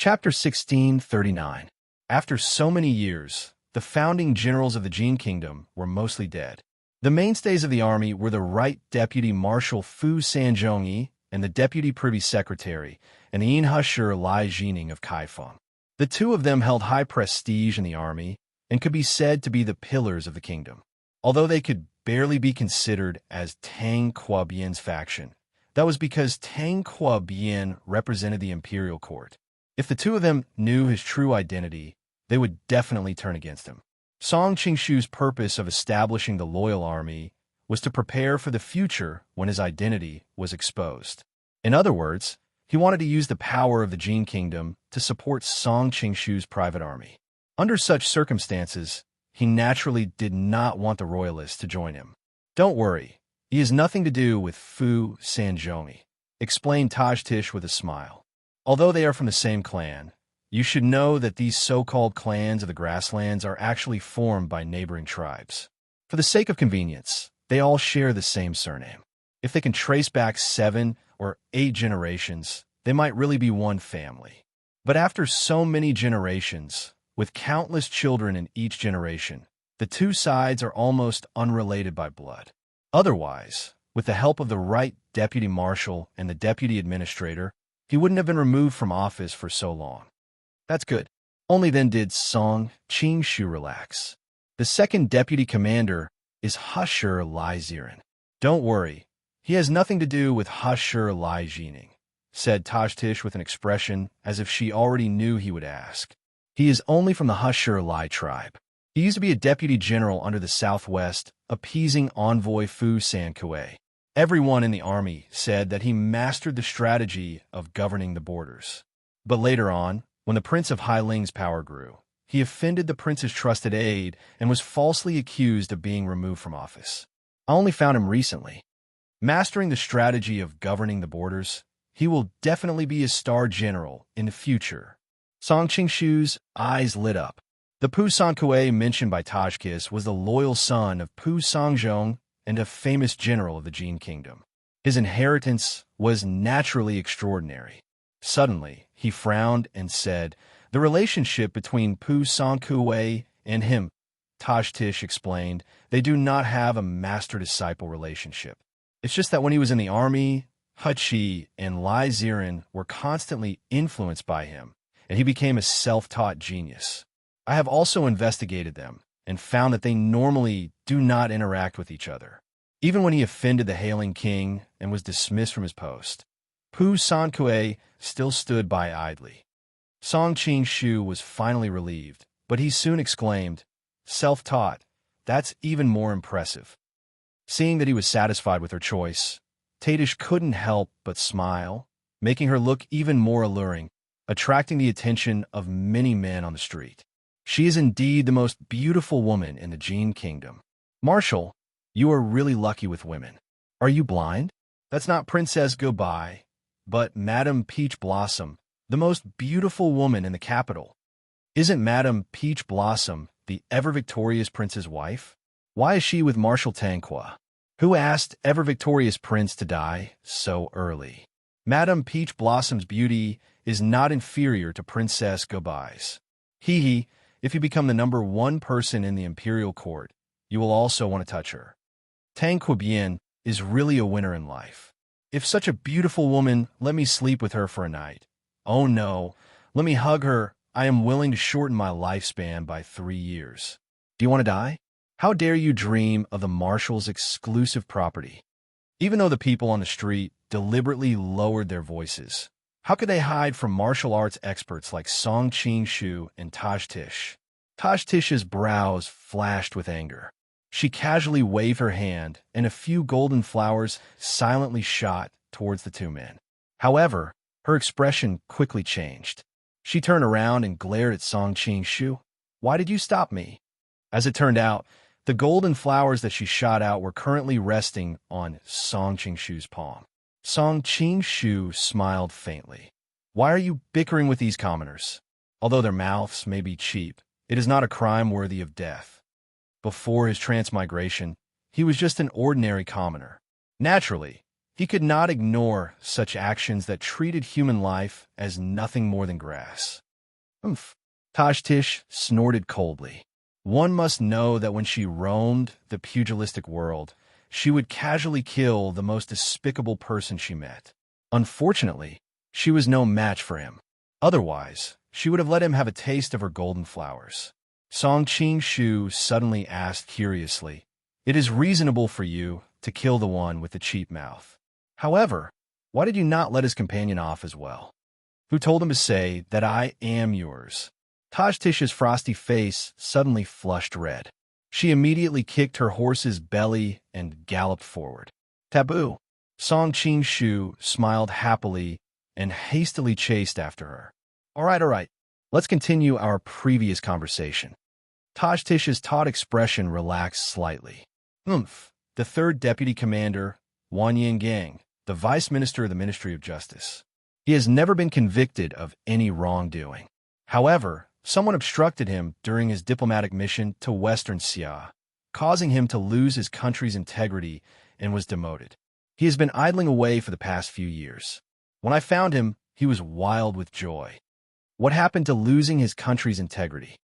Chapter 1639. After so many years, the founding generals of the Jin Kingdom were mostly dead. The mainstays of the army were the Right Deputy Marshal Fu Sanzhongyi and the Deputy Privy Secretary, and the Inhusher Lai Jining of Kaifeng. The two of them held high prestige in the army and could be said to be the pillars of the kingdom. Although they could barely be considered as Tang Kuobian's faction, that was because Tang Kuobian represented the imperial court. If the two of them knew his true identity, they would definitely turn against him. Song Qingshu's purpose of establishing the loyal army was to prepare for the future when his identity was exposed. In other words, he wanted to use the power of the Jin Kingdom to support Song Qingshu's private army. Under such circumstances, he naturally did not want the royalists to join him. "Don't worry, he has nothing to do with Fu Sanzhongyi," explained Tajtish with a smile. "Although they are from the same clan, you should know that these so-called clans of the grasslands are actually formed by neighboring tribes. For the sake of convenience, they all share the same surname. If they can trace back 7 or 8 generations, they might really be one family. But after so many generations, with countless children in each generation, the two sides are almost unrelated by blood. Otherwise, with the help of the Right Deputy Marshal and the Deputy Administrator, he wouldn't have been removed from office for so long." "That's good." Only then did Song Qingshu relax. "The second deputy commander is Husher Lai Ziren." "Don't worry, he has nothing to do with Husher Lai Jining," said Tajtish with an expression as if she already knew he would ask. "He is only from the Husher Lai tribe. He used to be a deputy general under the Southwest, appeasing envoy Fu Sankuei. Everyone in the army said that he mastered the strategy of governing the borders. But later on, when the Prince of Hailing's power grew, he offended the prince's trusted aide and was falsely accused of being removed from office. I only found him recently. Mastering the strategy of governing the borders, he will definitely be a star general in the future." Song Qingshu's eyes lit up. The Pu Sankuei mentioned by Tajkis was the loyal son of Pu Songzhong and a famous general of the Jin Kingdom. His inheritance was naturally extraordinary. Suddenly, he frowned and said, "The relationship between Pu Sankuei and him," Tajtish explained, "they do not have a master-disciple relationship. It's just that when he was in the army, Huchi and Lai Ziren were constantly influenced by him, and he became a self-taught genius. I have also investigated them and found that they normally do not interact with each other. Even when he offended the hailing king and was dismissed from his post, Pu Sankuei still stood by idly." Song Qingshu was finally relieved, but he soon exclaimed, "Self-taught, that's even more impressive." Seeing that he was satisfied with her choice, Tajtish couldn't help but smile, making her look even more alluring, attracting the attention of many men on the street. "She is indeed the most beautiful woman in the Jin Kingdom. Marshal, you are really lucky with women. Are you blind? That's not Princess Gobai, but Madame Peach Blossom, the most beautiful woman in the capital. Isn't Madame Peach Blossom the ever-victorious prince's wife? Why is she with Marshal Tanqua? Who asked ever-victorious prince to die so early? Madame Peach Blossom's beauty is not inferior to Princess Gobai's. Hee, if you become the #1 person in the imperial court, you will also want to touch her. Tang Kuobian is really a winner in life. If such a beautiful woman, let me sleep with her for a night. Oh no, let me hug her. I am willing to shorten my lifespan by 3 years. Do you want to die? How dare you dream of the marshal's exclusive property?" Even though the people on the street deliberately lowered their voices, how could they hide from martial arts experts like Song Qingshu and Tajtish? Tajtish's brows flashed with anger. She casually waved her hand, and a few golden flowers silently shot towards the two men. However, her expression quickly changed. She turned around and glared at Song Qingshu. "Why did you stop me?" As it turned out, the golden flowers that she shot out were currently resting on Song Qingshu's palm. Song Qingshu smiled faintly. "Why are you bickering with these commoners? Although their mouths may be cheap, it is not a crime worthy of death. Before his transmigration, he was just an ordinary commoner. Naturally, He could not ignore such actions that treated human life as nothing more than grass. Umph. Tajtish snorted coldly. One must know that when she roamed the pugilistic world, she would casually kill the most despicable person she met. Unfortunately, she was no match for him. Otherwise, she would have let him have a taste of her golden flowers. Song Qing-shu suddenly asked curiously, "It is reasonable for you to kill the one with the cheap mouth. However, why did you not let his companion off as well? Who told him to say that I am yours?" Tajtish's frosty face suddenly flushed red. She immediately kicked her horse's belly and galloped forward. Taboo. Song Qing-shu smiled happily and hastily chased after her. All right. Let's continue our previous conversation. Tajtish's taut expression relaxed slightly. The third deputy commander, Wan Yingang, the vice minister of the Ministry of Justice. He has never been convicted of any wrongdoing. However, someone obstructed him during his diplomatic mission to Western Xia, causing him to lose his country's integrity and was demoted. He has been idling away for the past few years. When I found him, he was wild with joy. What happened to losing his country's integrity?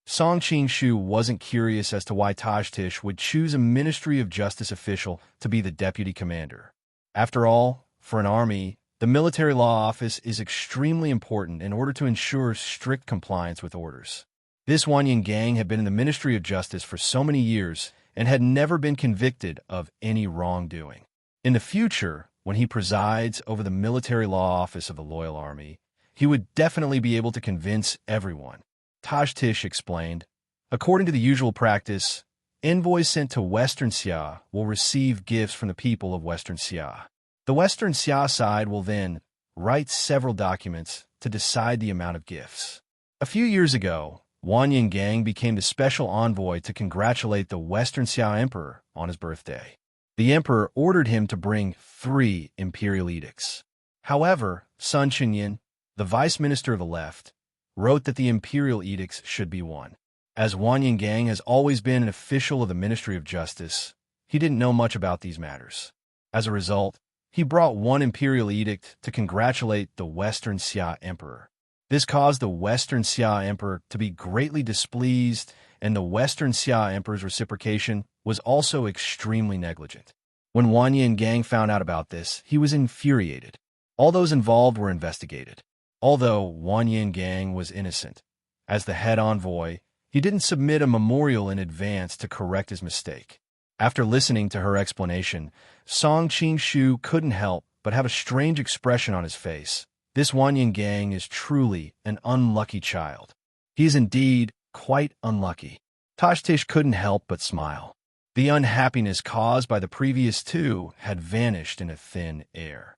Song Qing-shu wasn't curious as to why Tajtish would choose a Ministry of Justice official to be the deputy commander. After all, for an army, the military law office is extremely important in order to ensure strict compliance with orders. This Wan Yingang had been in the Ministry of Justice for so many years and had never been convicted of any wrongdoing. In the future, when he presides over the military law office of the Loyal Army, he would definitely be able to convince everyone. Tajtish explained, according to the usual practice, envoys sent to Western Xia will receive gifts from the people of Western Xia. The Western Xia side will then write several documents to decide the amount of gifts. A few years ago, Wan Yingang became the special envoy to congratulate the Western Xia Emperor on his birthday. The emperor ordered him to bring 3 imperial edicts. However, Sun Chenyin, the vice minister of the left, wrote that the imperial edicts should be 1. As Wan Yingang has always been an official of the Ministry of Justice, he didn't know much about these matters. As a result, he brought 1 imperial edict to congratulate the Western Xia Emperor. This caused the Western Xia Emperor to be greatly displeased, and the Western Xia Emperor's reciprocation was also extremely negligent. When Wan Yingang found out about this, he was infuriated. All those involved were investigated. Although Wan Yingang was innocent, as the head envoy, he didn't submit a memorial in advance to correct his mistake. After listening to her explanation, Song Qing-shu couldn't help but have a strange expression on his face. This Wan Yingang is truly an unlucky child. He is indeed quite unlucky. Tajtish couldn't help but smile. The unhappiness caused by the previous 2 had vanished in a thin air.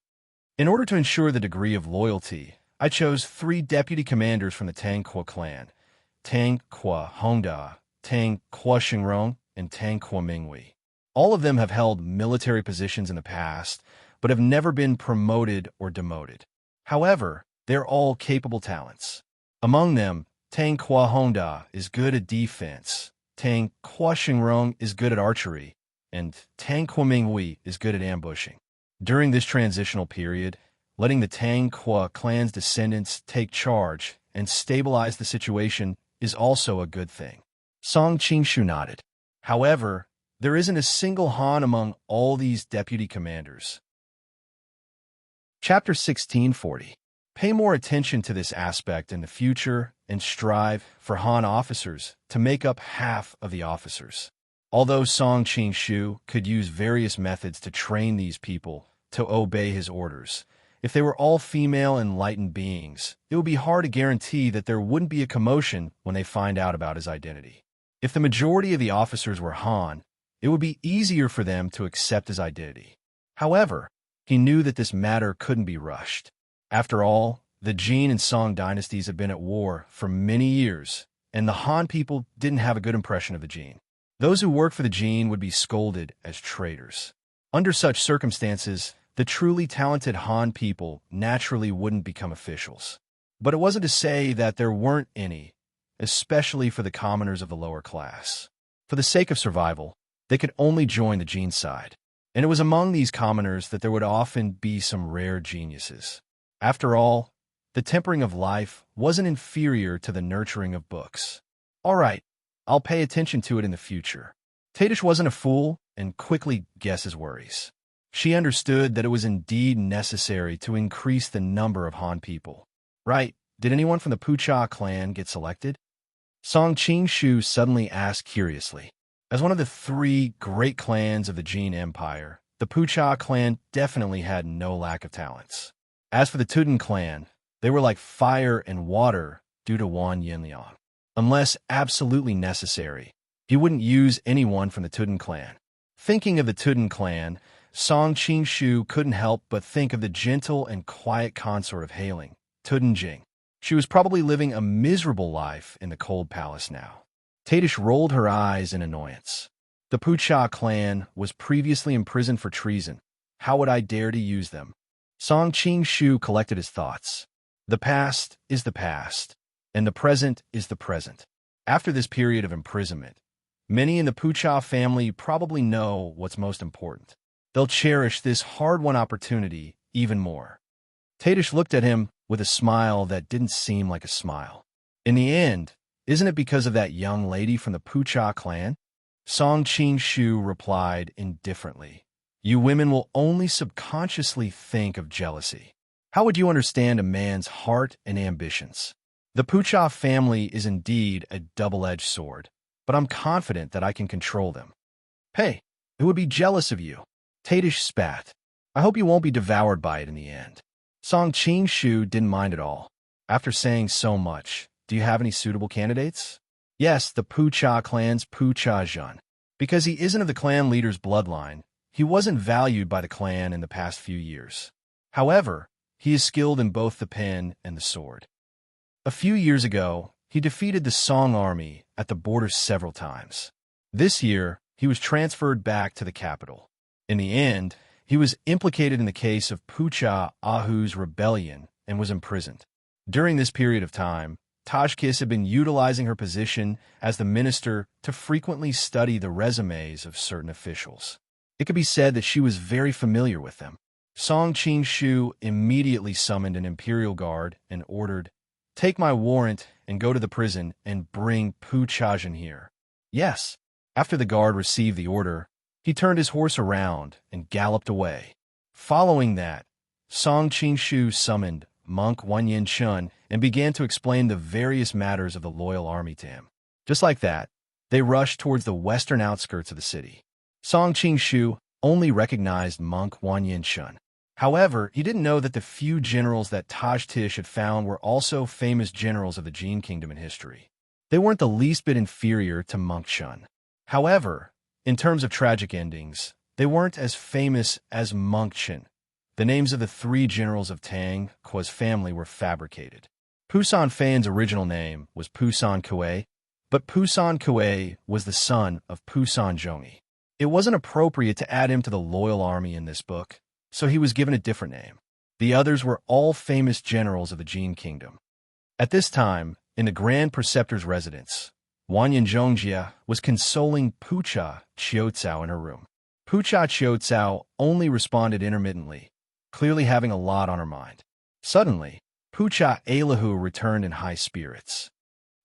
In order to ensure the degree of loyalty, I chose 3 deputy commanders from the Tang Kwa clan, Tang Kwa Hongda, Tang Kwa Xingrong, and Tang Kwa Minghui. All of them have held military positions in the past, but have never been promoted or demoted. However, they're all capable talents. Among them, Tang Kwa Hongda is good at defense, Tang Kwa Xingrong is good at archery, and Tang Kwa Minghui is good at ambushing. During this transitional period, letting the Tang Kwa clan's descendants take charge and stabilize the situation is also a good thing. Song Qing-shu nodded. However, there isn't a single Han among all these deputy commanders. Chapter 1640. Pay more attention to this aspect in the future and strive for Han officers to make up half of the officers. Although Song Qing-shu could use various methods to train these people to obey his orders, if they were all female enlightened beings, it would be hard to guarantee that there wouldn't be a commotion when they find out about his identity. If the majority of the officers were Han, it would be easier for them to accept his identity. However, he knew that this matter couldn't be rushed. After all, the Jin and Song dynasties had been at war for many years, and the Han people didn't have a good impression of the Jin. Those who worked for the Jin would be scolded as traitors. Under such circumstances, the truly talented Han people naturally wouldn't become officials. But it wasn't to say that there weren't any, especially for the commoners of the lower class. For the sake of survival, they could only join the Jin side. And it was among these commoners that there would often be some rare geniuses. After all, the tempering of life wasn't inferior to the nurturing of books. All right, I'll pay attention to it in the future. Tadish wasn't a fool and quickly guessed his worries. She understood that it was indeed necessary to increase the number of Han people. Right, did anyone from the Pucha clan get selected? Song Qing-shu suddenly asked curiously. As one of the three great clans of the Jin Empire, the Pucha clan definitely had no lack of talents. As for the Tuden clan, they were like fire and water due to Wan Yinliang. Unless absolutely necessary, he wouldn't use anyone from the Tuden clan. Thinking of the Tuden clan, Song Qing-shu couldn't help but think of the gentle and quiet consort of hailing, Tuden Jing. She was probably living a miserable life in the cold palace now. Tadish rolled her eyes in annoyance. The Pucha clan was previously imprisoned for treason. How would I dare to use them? Song Qing-shu collected his thoughts. The past is the past, and the present is the present. After this period of imprisonment, many in the Pucha family probably know what's most important. They'll cherish this hard-won opportunity even more. Tadish looked at him with a smile that didn't seem like a smile. In the end, isn't it because of that young lady from the Pucha clan? Song Qing-shu replied indifferently. You women will only subconsciously think of jealousy. How would you understand a man's heart and ambitions? The Pucha family is indeed a double-edged sword, but I'm confident that I can control them. Hey, who would be jealous of you? Tadish spat. I hope you won't be devoured by it in the end. Song Qing-shu didn't mind at all. After saying so much, do you have any suitable candidates? Yes, the Pucha clan's Pucha Jun. Because he isn't of the clan leader's bloodline, he wasn't valued by the clan in the past few years. However, he is skilled in both the pen and the sword. A few years ago, he defeated the Song army at the border several times. This year, he was transferred back to the capital. In the end, he was implicated in the case of Pucha Ahu's rebellion and was imprisoned. During this period of time, Tajkis had been utilizing her position as the minister to frequently study the resumes of certain officials. It could be said that she was very familiar with them. Song Qing-shu immediately summoned an imperial guard and ordered, "Take my warrant and go to the prison and bring Pucha here." Yes. After the guard received the order, he turned his horse around and galloped away. Following that, Song Qing-shu summoned monk Wanyin Chun and began to explain the various matters of the loyal army to him. Just like that, they rushed towards the western outskirts of the city. Song Qing-shu only recognized monk Wanyin Chun. However, he didn't know that the few generals that Tajtish had found were also famous generals of the Jin kingdom in history. They weren't the least bit inferior to monk Chun. However, in terms of tragic endings, they weren't as famous as Monk Chen. The names of the three generals of Tang Qua's family were fabricated. Pusan Fan's original name was Pusan Kue, but Pusan Kue was the son of Pusan Zhongyi. It wasn't appropriate to add him to the loyal army in this book, so he was given a different name. The others were all famous generals of the Jin kingdom. At this time, in the Grand Preceptor's residence, Wanyan Zhongjia was consoling Pucha Qiucao in her room. Pucha Qiucao only responded intermittently, clearly having a lot on her mind. Suddenly, Pucha Elihu returned in high spirits.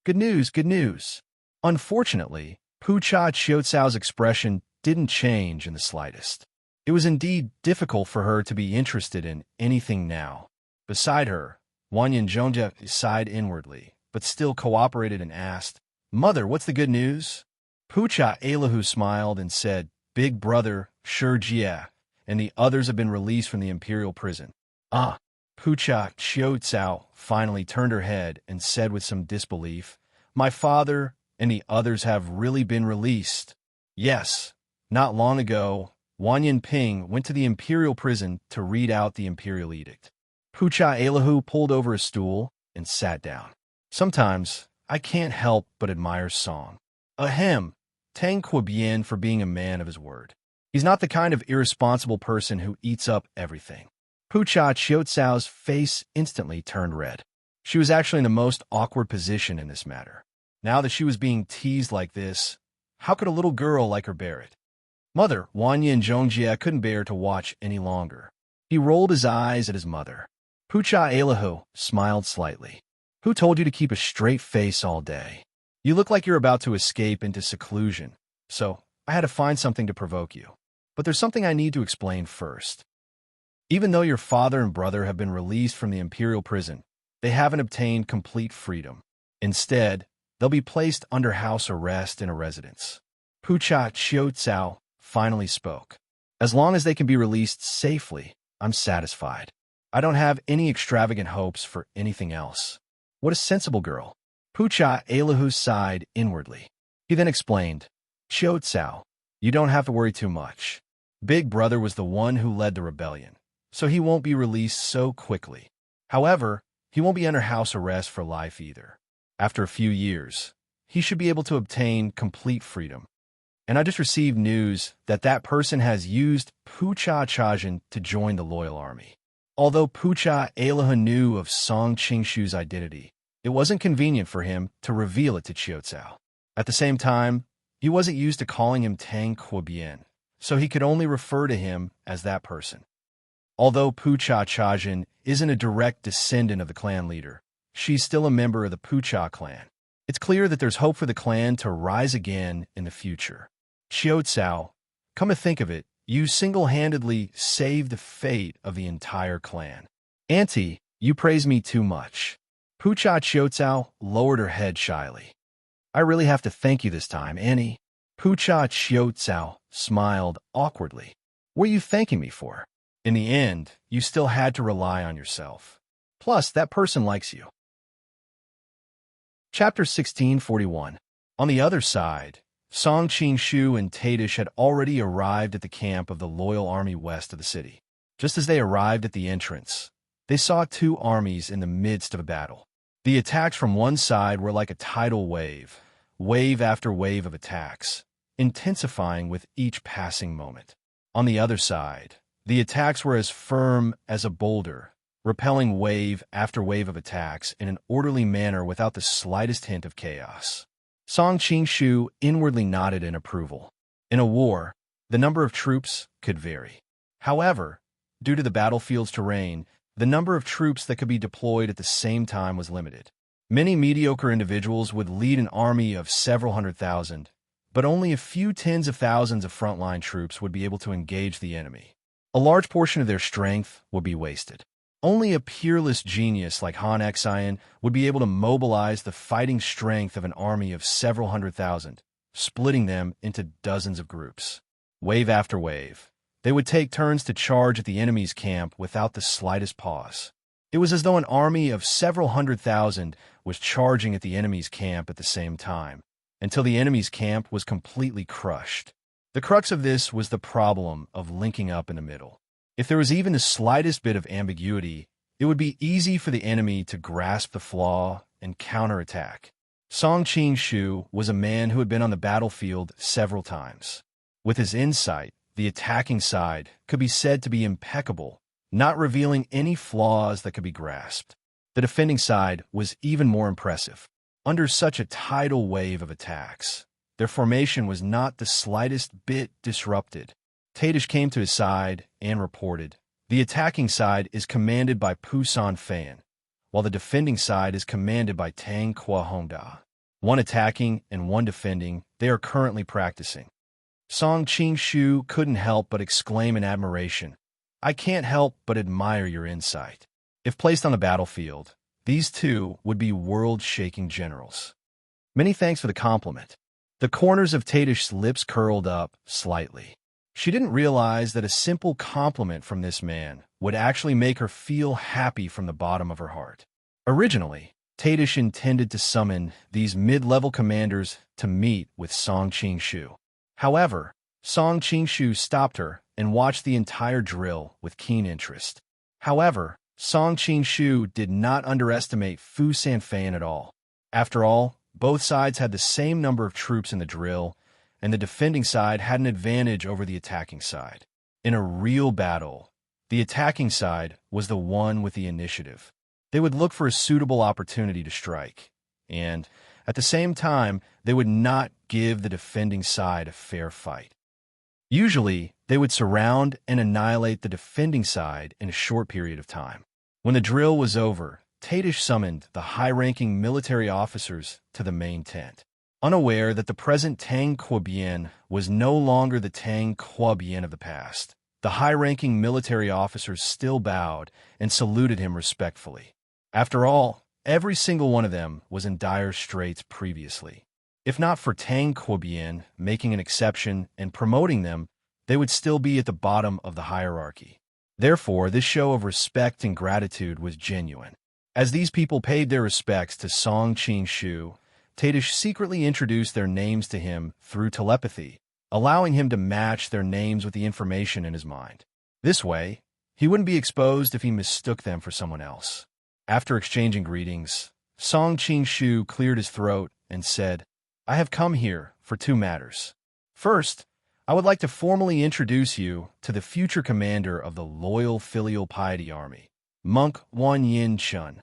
Good news, good news. Unfortunately, Pucha Qiucao's expression didn't change in the slightest. It was indeed difficult for her to be interested in anything now. Beside her, Wanyan Zhongjia sighed inwardly, but still cooperated and asked, "Mother, what's the good news?" Pucha Elihu smiled and said, "Big brother, Shi Jie, and the others have been released from the imperial prison." Ah! Pucha Qiucao finally turned her head and said with some disbelief, "My father and the others have really been released." Yes, not long ago, Wanyan Ping went to the imperial prison to read out the imperial edict. Pucha Elihu pulled over a stool and sat down. Sometimes, I can't help but admire Song. Ahem, Tang Bien for being a man of his word. He's not the kind of irresponsible person who eats up everything. Pucha Qiucao's face instantly turned red. She was actually in the most awkward position in this matter. Now that she was being teased like this, how could a little girl like her bear it? Mother, Wanya and Zhongjie couldn't bear to watch any longer. He rolled his eyes at his mother. Pucha Elihu smiled slightly. Who told you to keep a straight face all day? You look like you're about to escape into seclusion, so I had to find something to provoke you. But there's something I need to explain first. Even though your father and brother have been released from the imperial prison, they haven't obtained complete freedom. Instead, they'll be placed under house arrest in a residence. Pucha Qiucao finally spoke. As long as they can be released safely, I'm satisfied. I don't have any extravagant hopes for anything else. What a sensible girl. Pucha Elihu sighed inwardly. He then explained, Qiucao, you don't have to worry too much. Big Brother was the one who led the rebellion, so he won't be released so quickly. However, he won't be under house arrest for life either. After a few years, he should be able to obtain complete freedom. And I just received news that that person has used Pucha Chajin to join the loyal army. Although Pucha Elihu knew of Song Qingshu's identity, it wasn't convenient for him to reveal it to Qiucao. At the same time, he wasn't used to calling him Tang Quobian, so he could only refer to him as that person. Although Pucha Chajin isn't a direct descendant of the clan leader, she's still a member of the Pucha clan. It's clear that there's hope for the clan to rise again in the future. Qiucao, come to think of it, you single-handedly saved the fate of the entire clan. Auntie, you praise me too much. Pucha Qiucao lowered her head shyly. I really have to thank you this time, Annie. Pucha Qiucao smiled awkwardly. What are you thanking me for? In the end, you still had to rely on yourself. Plus, that person likes you. Chapter 1641. On the other side, Song Qingshu and Tadish had already arrived at the camp of the loyal army west of the city. Just as they arrived at the entrance, they saw two armies in the midst of a battle. The attacks from one side were like a tidal wave, wave after wave of attacks, intensifying with each passing moment. On the other side, the attacks were as firm as a boulder, repelling wave after wave of attacks in an orderly manner without the slightest hint of chaos. Song Qingshu inwardly nodded in approval. In a war, the number of troops could vary. However, due to the battlefield's terrain, the number of troops that could be deployed at the same time was limited. Many mediocre individuals would lead an army of several 100,000, but only a few tens of thousands of frontline troops would be able to engage the enemy. A large portion of their strength would be wasted. Only a peerless genius like Han Xian would be able to mobilize the fighting strength of an army of several 100,000, splitting them into dozens of groups. Wave after wave, they would take turns to charge at the enemy's camp without the slightest pause. It was as though an army of several 100,000 was charging at the enemy's camp at the same time, until the enemy's camp was completely crushed. The crux of this was the problem of linking up in the middle. If there was even the slightest bit of ambiguity, it would be easy for the enemy to grasp the flaw and counterattack. Song Qingshu was a man who had been on the battlefield several times. With his insight, the attacking side could be said to be impeccable, not revealing any flaws that could be grasped. The defending side was even more impressive. Under such a tidal wave of attacks, their formation was not the slightest bit disrupted. Tadish came to his side and reported, the attacking side is commanded by Pusan Fan, while the defending side is commanded by Tang Kwa Hongda. One attacking and one defending, they are currently practicing. Song Qingshu couldn't help but exclaim in admiration, I can't help but admire your insight. If placed on the battlefield, these two would be world-shaking generals. Many thanks for the compliment. The corners of Tadish's lips curled up slightly. She didn't realize that a simple compliment from this man would actually make her feel happy from the bottom of her heart. Originally, Tadish intended to summon these mid-level commanders to meet with Song Qingshu. However, Song Qingshu stopped her and watched the entire drill with keen interest. However, Song Qingshu did not underestimate Fu Sanfan at all. After all, both sides had the same number of troops in the drill, and the defending side had an advantage over the attacking side. In a real battle, the attacking side was the one with the initiative. They would look for a suitable opportunity to strike, and, at the same time, they would not give the defending side a fair fight. Usually, they would surround and annihilate the defending side in a short period of time. When the drill was over, Tadish summoned the high-ranking military officers to the main tent. Unaware that the present Tang Quobian was no longer the Tang Quobian of the past, the high-ranking military officers still bowed and saluted him respectfully. After all, every single one of them was in dire straits previously. If not for Tang Quobian making an exception and promoting them, they would still be at the bottom of the hierarchy. Therefore, this show of respect and gratitude was genuine. As these people paid their respects to Song Qing-shu, Tadish secretly introduced their names to him through telepathy, allowing him to match their names with the information in his mind. This way, he wouldn't be exposed if he mistook them for someone else. After exchanging greetings, Song Qing-shu cleared his throat and said, "I have come here for two matters. First, I would like to formally introduce you to the future commander of the Loyal Filial Piety Army, Monk Wanyin Chun."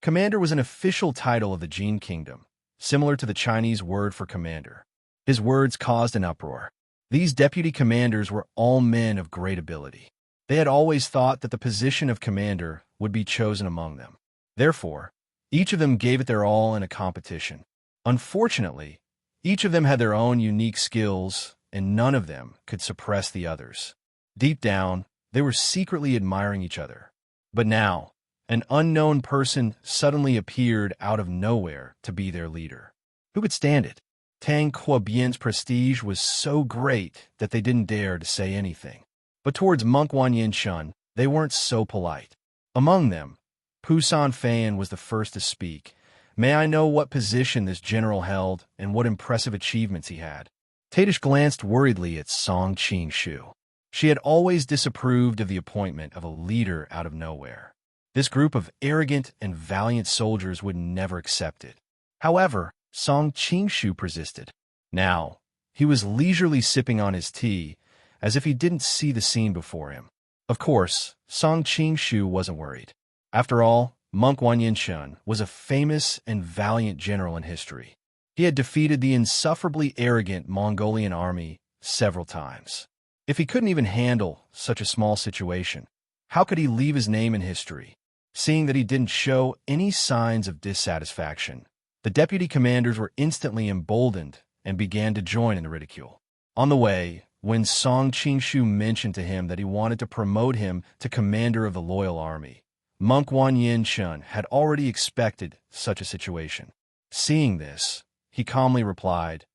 Commander was an official title of the Jin Kingdom, similar to the Chinese word for commander. His words caused an uproar. These deputy commanders were all men of great ability. They had always thought that the position of commander would be chosen among them. Therefore, each of them gave it their all in a competition. Unfortunately, each of them had their own unique skills, and none of them could suppress the others. Deep down, they were secretly admiring each other. But now, an unknown person suddenly appeared out of nowhere to be their leader. Who could stand it? Tang Quobian's prestige was so great that they didn't dare to say anything. But towards Monk Wanyin Chun, they weren't so polite. Among them, Pusan Fan was the first to speak. "May I know what position this general held and what impressive achievements he had?" Tadish glanced worriedly at Song Qing-shu. She had always disapproved of the appointment of a leader out of nowhere. This group of arrogant and valiant soldiers would never accept it. However, Song Qing-shu persisted. Now, he was leisurely sipping on his tea, as if he didn't see the scene before him. Of course, Song Qing-shu wasn't worried. After all, Monk Wanyin Chun was a famous and valiant general in history. He had defeated the insufferably arrogant Mongolian army several times. If he couldn't even handle such a small situation, how could he leave his name in history? Seeing that he didn't show any signs of dissatisfaction, the deputy commanders were instantly emboldened and began to join in the ridicule. On the way, when Song Qing-shu mentioned to him that he wanted to promote him to commander of the loyal army, Monk Wanyin Chun had already expected such a situation. Seeing this, he calmly replied,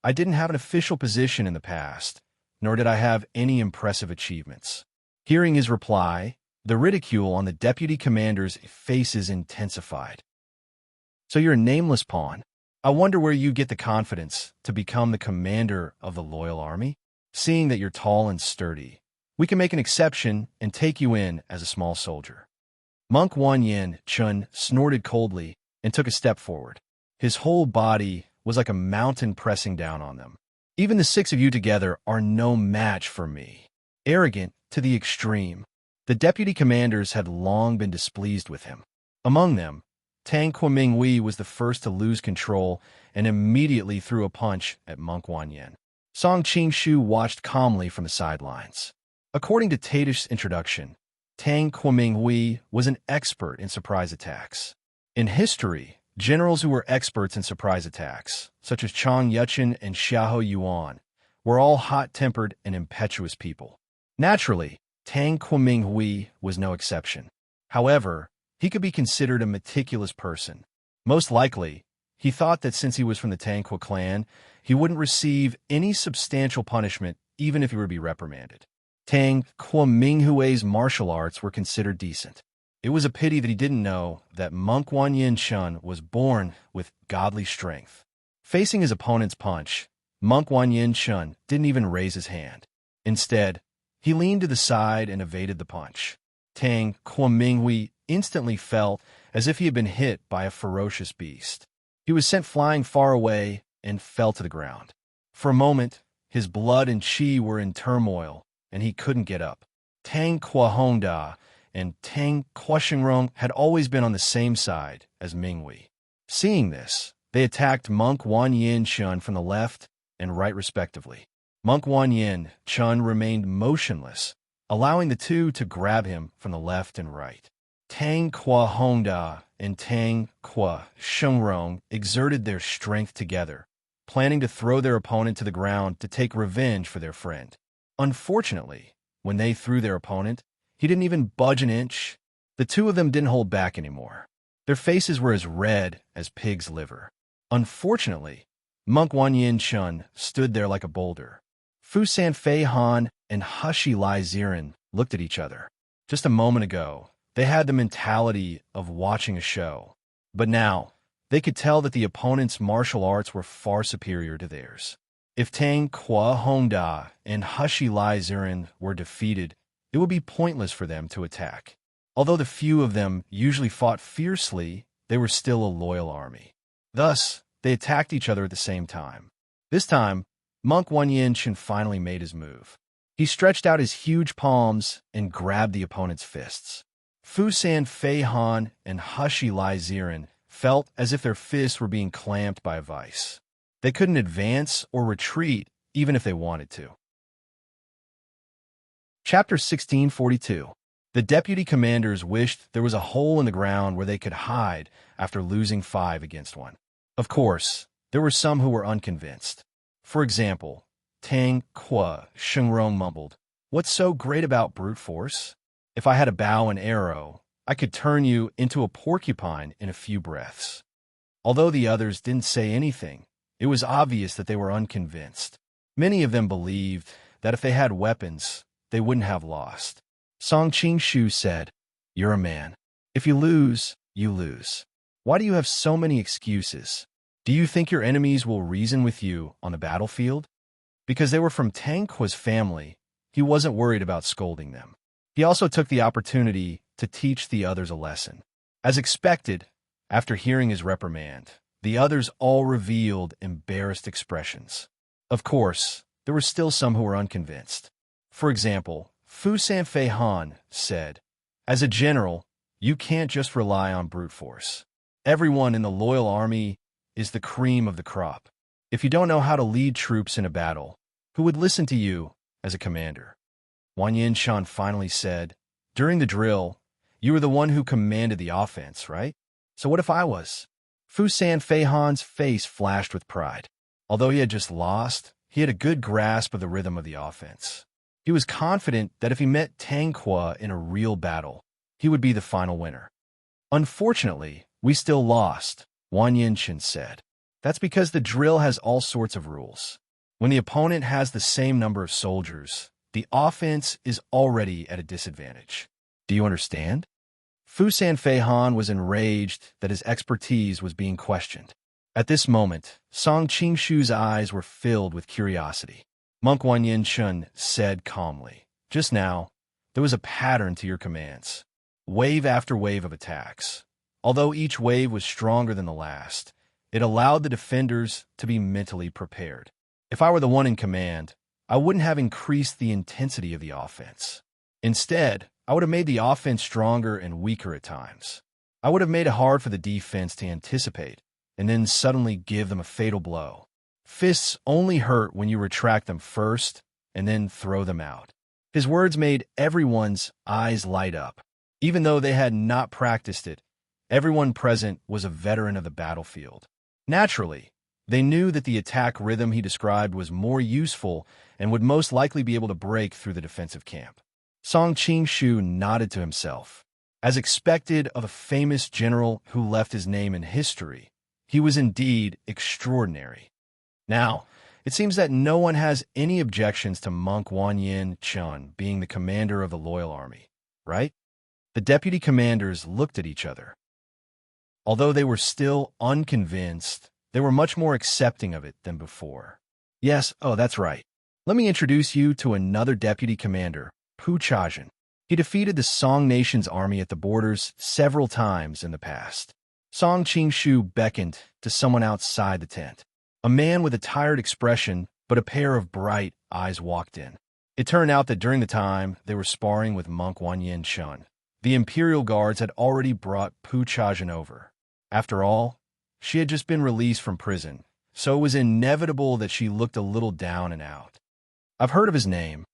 "I didn't have an official position in the past, nor did I have any impressive achievements." Hearing his reply, the ridicule on the deputy commander's faces intensified. "So you're a nameless pawn. I wonder where you get the confidence to become the commander of the loyal army? Seeing that you're tall and sturdy, we can make an exception and take you in as a small soldier." Monk Wanyin Chun snorted coldly and took a step forward. His whole body was like a mountain pressing down on them. "Even the six of you together are no match for me." Arrogant to the extreme, the deputy commanders had long been displeased with him. Among them, Tang Quominghui was the first to lose control and immediately threw a punch at Monk Wanyin. Song Qing-shu watched calmly from the sidelines. According to Tadish's introduction, Tang Quominghui was an expert in surprise attacks. In history, generals who were experts in surprise attacks, such as Chang Yuchen and Xiahou Yuan, were all hot-tempered and impetuous people. Naturally, Tang Quominghui was no exception. However, he could be considered a meticulous person. Most likely, he thought that since he was from the Tangqua clan, he wouldn't receive any substantial punishment even if he were to be reprimanded. Tang Quominghui's martial arts were considered decent. It was a pity that he didn't know that Monk Wanyin Chun was born with godly strength. Facing his opponent's punch, Monk Wanyin Chun didn't even raise his hand. Instead, he leaned to the side and evaded the punch. Tang Quominghui instantly felt as if he had been hit by a ferocious beast. He was sent flying far away and fell to the ground. For a moment, his blood and qi were in turmoil, and he couldn't get up. Tang Quahongda and Tang Quashingrong had always been on the same side as Minghui. Seeing this, they attacked Monk Wanyin Chun from the left and right respectively. Monk Wanyin Chun remained motionless, allowing the two to grab him from the left and right. Tang Kwa Hongda and Tang Kwa Shungrong exerted their strength together, planning to throw their opponent to the ground to take revenge for their friend. Unfortunately, when they threw their opponent, he didn't even budge an inch. The two of them didn't hold back anymore. Their faces were as red as pig's liver. Unfortunately, Monk Wanyin Chun stood there like a boulder. Fu San Fei Han and Hushi Lai Ziren looked at each other. Just a moment ago, they had the mentality of watching a show. But now, they could tell that the opponent's martial arts were far superior to theirs. If Tang Kwa Hongda and Hushi Lai Ziren were defeated, it would be pointless for them to attack. Although the few of them usually fought fiercely, they were still a loyal army. Thus, they attacked each other at the same time. This time, Monk Wanyin Chun finally made his move. He stretched out his huge palms and grabbed the opponent's fists. Fu San Fei Han and Hushi Lai Ziren felt as if their fists were being clamped by a vice. They couldn't advance or retreat even if they wanted to. Chapter 1642. The deputy commanders wished there was a hole in the ground where they could hide after losing 5 against 1. Of course, there were some who were unconvinced. For example, Tang Kwa Shungrong mumbled, "What's so great about brute force? If I had a bow and arrow, I could turn you into a porcupine in a few breaths." Although the others didn't say anything, it was obvious that they were unconvinced. Many of them believed that if they had weapons, they wouldn't have lost. Song Qing-shu said, "You're a man. If you lose, you lose. Why do you have so many excuses? Do you think your enemies will reason with you on the battlefield?" Because they were from Tang Kwa's family, he wasn't worried about scolding them. He also took the opportunity to teach the others a lesson. As expected, after hearing his reprimand, the others all revealed embarrassed expressions. Of course, there were still some who were unconvinced. For example, Fu San Fei Han said, "As a general, you can't just rely on brute force. Everyone in the loyal army is the cream of the crop. If you don't know how to lead troops in a battle, who would listen to you as a commander?" Wanyin Chun finally said, "During the drill, you were the one who commanded the offense, right? So what if I was?" Fu San Fei Han's face flashed with pride. Although he had just lost, he had a good grasp of the rhythm of the offense. He was confident that if he met Tang Kwa in a real battle, he would be the final winner. "Unfortunately, we still lost," Wanyin Chun said. "That's because the drill has all sorts of rules. When the opponent has the same number of soldiers, the offense is already at a disadvantage. Do you understand?" Fu San Fei Han was enraged that his expertise was being questioned. At this moment, Song Qing-shu's eyes were filled with curiosity. Monk Wanyin Chun said calmly, "Just now, there was a pattern to your commands. Wave after wave of attacks. Although each wave was stronger than the last, it allowed the defenders to be mentally prepared. If I were the one in command, I wouldn't have increased the intensity of the offense. Instead, I would have made the offense stronger and weaker at times. I would have made it hard for the defense to anticipate and then suddenly give them a fatal blow. Fists only hurt when you retract them first and then throw them out." His words made everyone's eyes light up. Even though they had not practiced it, everyone present was a veteran of the battlefield. Naturally, they knew that the attack rhythm he described was more useful and would most likely be able to break through the defensive camp. Song Qing-shu nodded to himself. As expected of a famous general who left his name in history, he was indeed extraordinary. Now, it seems that no one has any objections to Monk Wanyin Chun being the commander of the loyal army, right? The deputy commanders looked at each other. Although they were still unconvinced, they were much more accepting of it than before. "Yes, oh, that's right. Let me introduce you to another deputy commander, Pu Chajin. He defeated the Song Nation's army at the borders several times in the past." Song Qing-shu beckoned to someone outside the tent. A man with a tired expression but a pair of bright eyes walked in. It turned out that during the time they were sparring with Monk Wanyin Chun, the Imperial Guards had already brought Pu Chajin over. After all, she had just been released from prison, so it was inevitable that she looked a little down and out. I've heard of his name.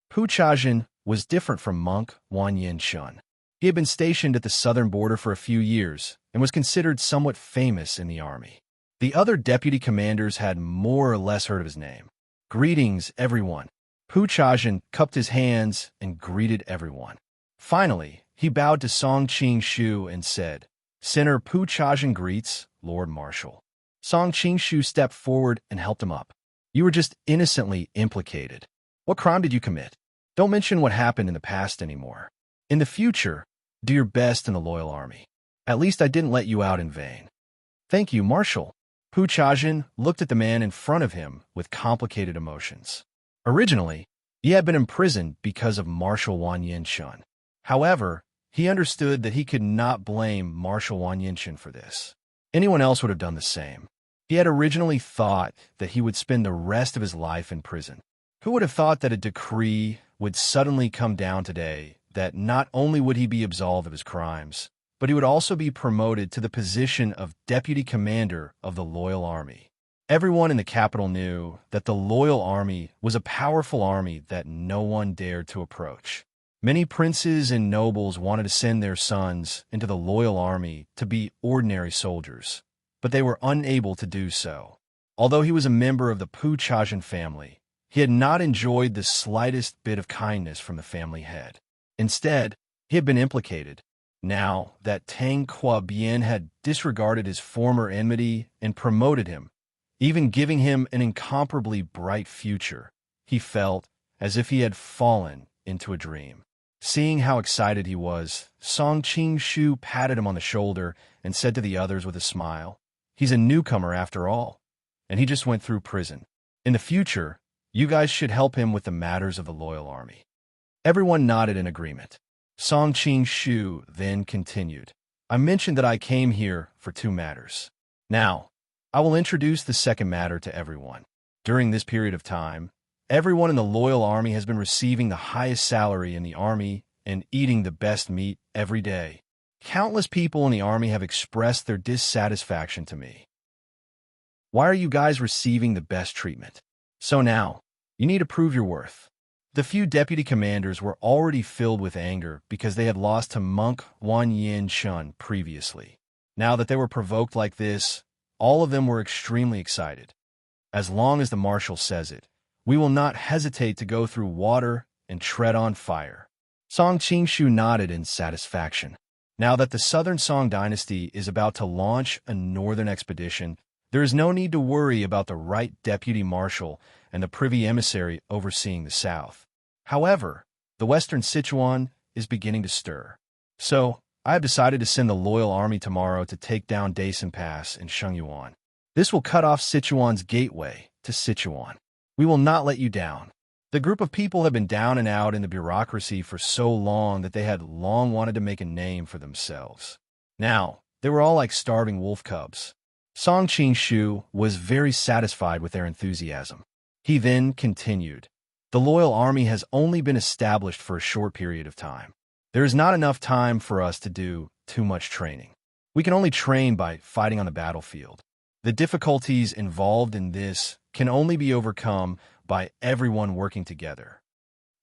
Pu Chajin was different from monk Wan Yin Shun. He had been stationed at the southern border for a few years and was considered somewhat famous in the army. The other deputy commanders had more or less heard of his name. Greetings, everyone. Pu Chajin cupped his hands and greeted everyone. Finally, he bowed to Song Qing Shu and said, Senator Pu Chajin greets, Lord Marshal. Song Qing Shu stepped forward and helped him up. You were just innocently implicated. What crime did you commit? Don't mention what happened in the past anymore. In the future, do your best in the loyal army. At least I didn't let you out in vain. Thank you, Marshal. Pu Chajin looked at the man in front of him with complicated emotions. Originally, he had been imprisoned because of Marshal Wan Yinshun. However, he understood that he could not blame Marshal Wan Yinshun for this. Anyone else would have done the same. He had originally thought that he would spend the rest of his life in prison. Who would have thought that a decree would suddenly come down today that not only would he be absolved of his crimes, but he would also be promoted to the position of deputy commander of the loyal army. Everyone in the capital knew that the loyal army was a powerful army that no one dared to approach. Many princes and nobles wanted to send their sons into the loyal army to be ordinary soldiers, but they were unable to do so. Although he was a member of the Pu Chajin family, he had not enjoyed the slightest bit of kindness from the family head. Instead, he had been implicated. Now that Tang Kuo-bien had disregarded his former enmity and promoted him, even giving him an incomparably bright future, he felt as if he had fallen into a dream. Seeing how excited he was, Song Qing Shu patted him on the shoulder and said to the others with a smile, He's a newcomer after all, and he just went through prison. In the future, you guys should help him with the matters of the loyal army. Everyone nodded in agreement. Song Qing Shu then continued, I mentioned that I came here for two matters. Now, I will introduce the second matter to everyone. During this period of time, everyone in the loyal army has been receiving the highest salary in the army and eating the best meat every day. Countless people in the army have expressed their dissatisfaction to me. Why are you guys receiving the best treatment? So now, you need to prove your worth. The few deputy commanders were already filled with anger because they had lost to monk Wan Yin Shun previously. Now that they were provoked like this, all of them were extremely excited. As long as the marshal says it, we will not hesitate to go through water and tread on fire. Song Qing Shu nodded in satisfaction. Now that the Southern Song dynasty is about to launch a northern expedition, there is no need to worry about the right deputy marshal and the privy emissary overseeing the south. However, the western Sichuan is beginning to stir. So, I have decided to send the loyal army tomorrow to take down Daisen Pass in Shengyuan. This will cut off Sichuan's gateway to Sichuan. We will not let you down. The group of people have been down and out in the bureaucracy for so long that they had long wanted to make a name for themselves. Now, they were all like starving wolf cubs. Song Qing Shu was very satisfied with their enthusiasm. He then continued, The loyal army has only been established for a short period of time. There is not enough time for us to do too much training. We can only train by fighting on the battlefield. The difficulties involved in this can only be overcome by everyone working together.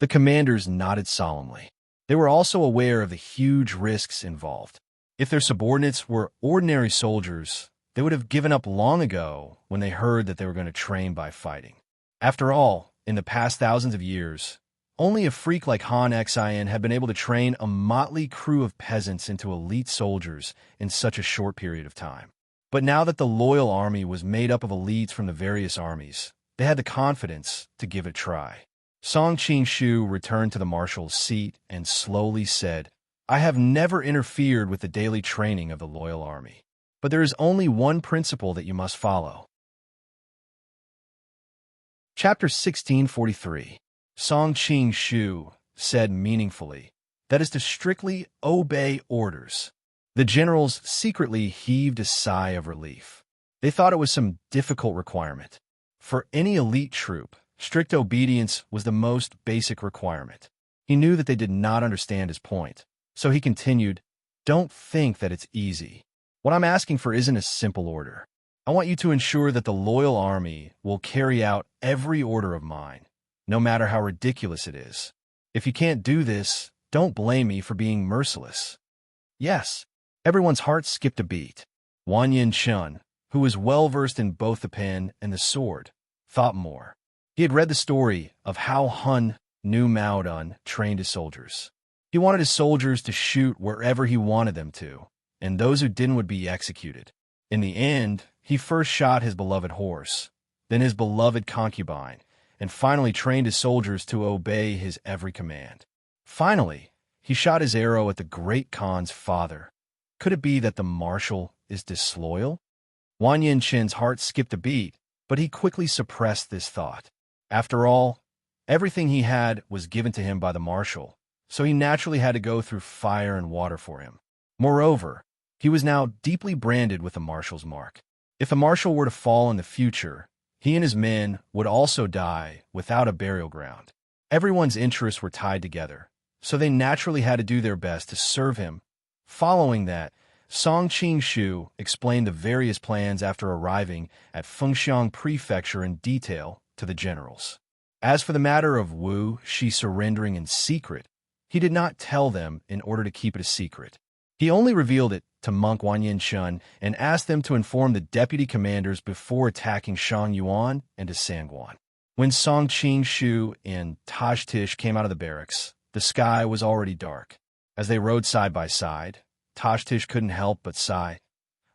The commanders nodded solemnly. They were also aware of the huge risks involved. If their subordinates were ordinary soldiers, they would have given up long ago when they heard that they were going to train by fighting. After all, in the past thousands of years, only a freak like Han Xin had been able to train a motley crew of peasants into elite soldiers in such a short period of time. But now that the loyal army was made up of elites from the various armies, they had the confidence to give it a try. Song Qing Shu returned to the marshal's seat and slowly said, I have never interfered with the daily training of the loyal army. But there is only one principle that you must follow. Chapter 1643. Song Qing Shu said meaningfully, that is to strictly obey orders. The generals secretly heaved a sigh of relief. They thought it was some difficult requirement. For any elite troop, strict obedience was the most basic requirement. He knew that they did not understand his point, so he continued, Don't think that it's easy. What I'm asking for isn't a simple order. I want you to ensure that the loyal army will carry out every order of mine, no matter how ridiculous it is. If you can't do this, don't blame me for being merciless. Yes, everyone's heart skipped a beat. Wan Yin Chun, who was well-versed in both the pen and the sword, thought more. He had read the story of how Hun Nu Mao Dun trained his soldiers. He wanted his soldiers to shoot wherever he wanted them to, and those who didn't would be executed. In the end, he first shot his beloved horse, then his beloved concubine, and finally trained his soldiers to obey his every command. Finally, he shot his arrow at the great Khan's father. Could it be that the marshal is disloyal? Wan Yin Chin's heart skipped a beat, but he quickly suppressed this thought. After all, everything he had was given to him by the marshal, so he naturally had to go through fire and water for him. Moreover, he was now deeply branded with the marshal's mark. If the marshal were to fall in the future, he and his men would also die without a burial ground. Everyone's interests were tied together, so they naturally had to do their best to serve him. Following that, Song Qing-shu explained the various plans after arriving at Fengxiang Prefecture in detail to the generals. As for the matter of Wu Shi surrendering in secret, he did not tell them in order to keep it a secret. He only revealed it to monk Wan Yin Chun and asked them to inform the deputy commanders before attacking Shang Yuan and his Sangguan. When Song Qing-shu and Taj Tish came out of the barracks, the sky was already dark. As they rode side by side, Taj Tish couldn't help but sigh.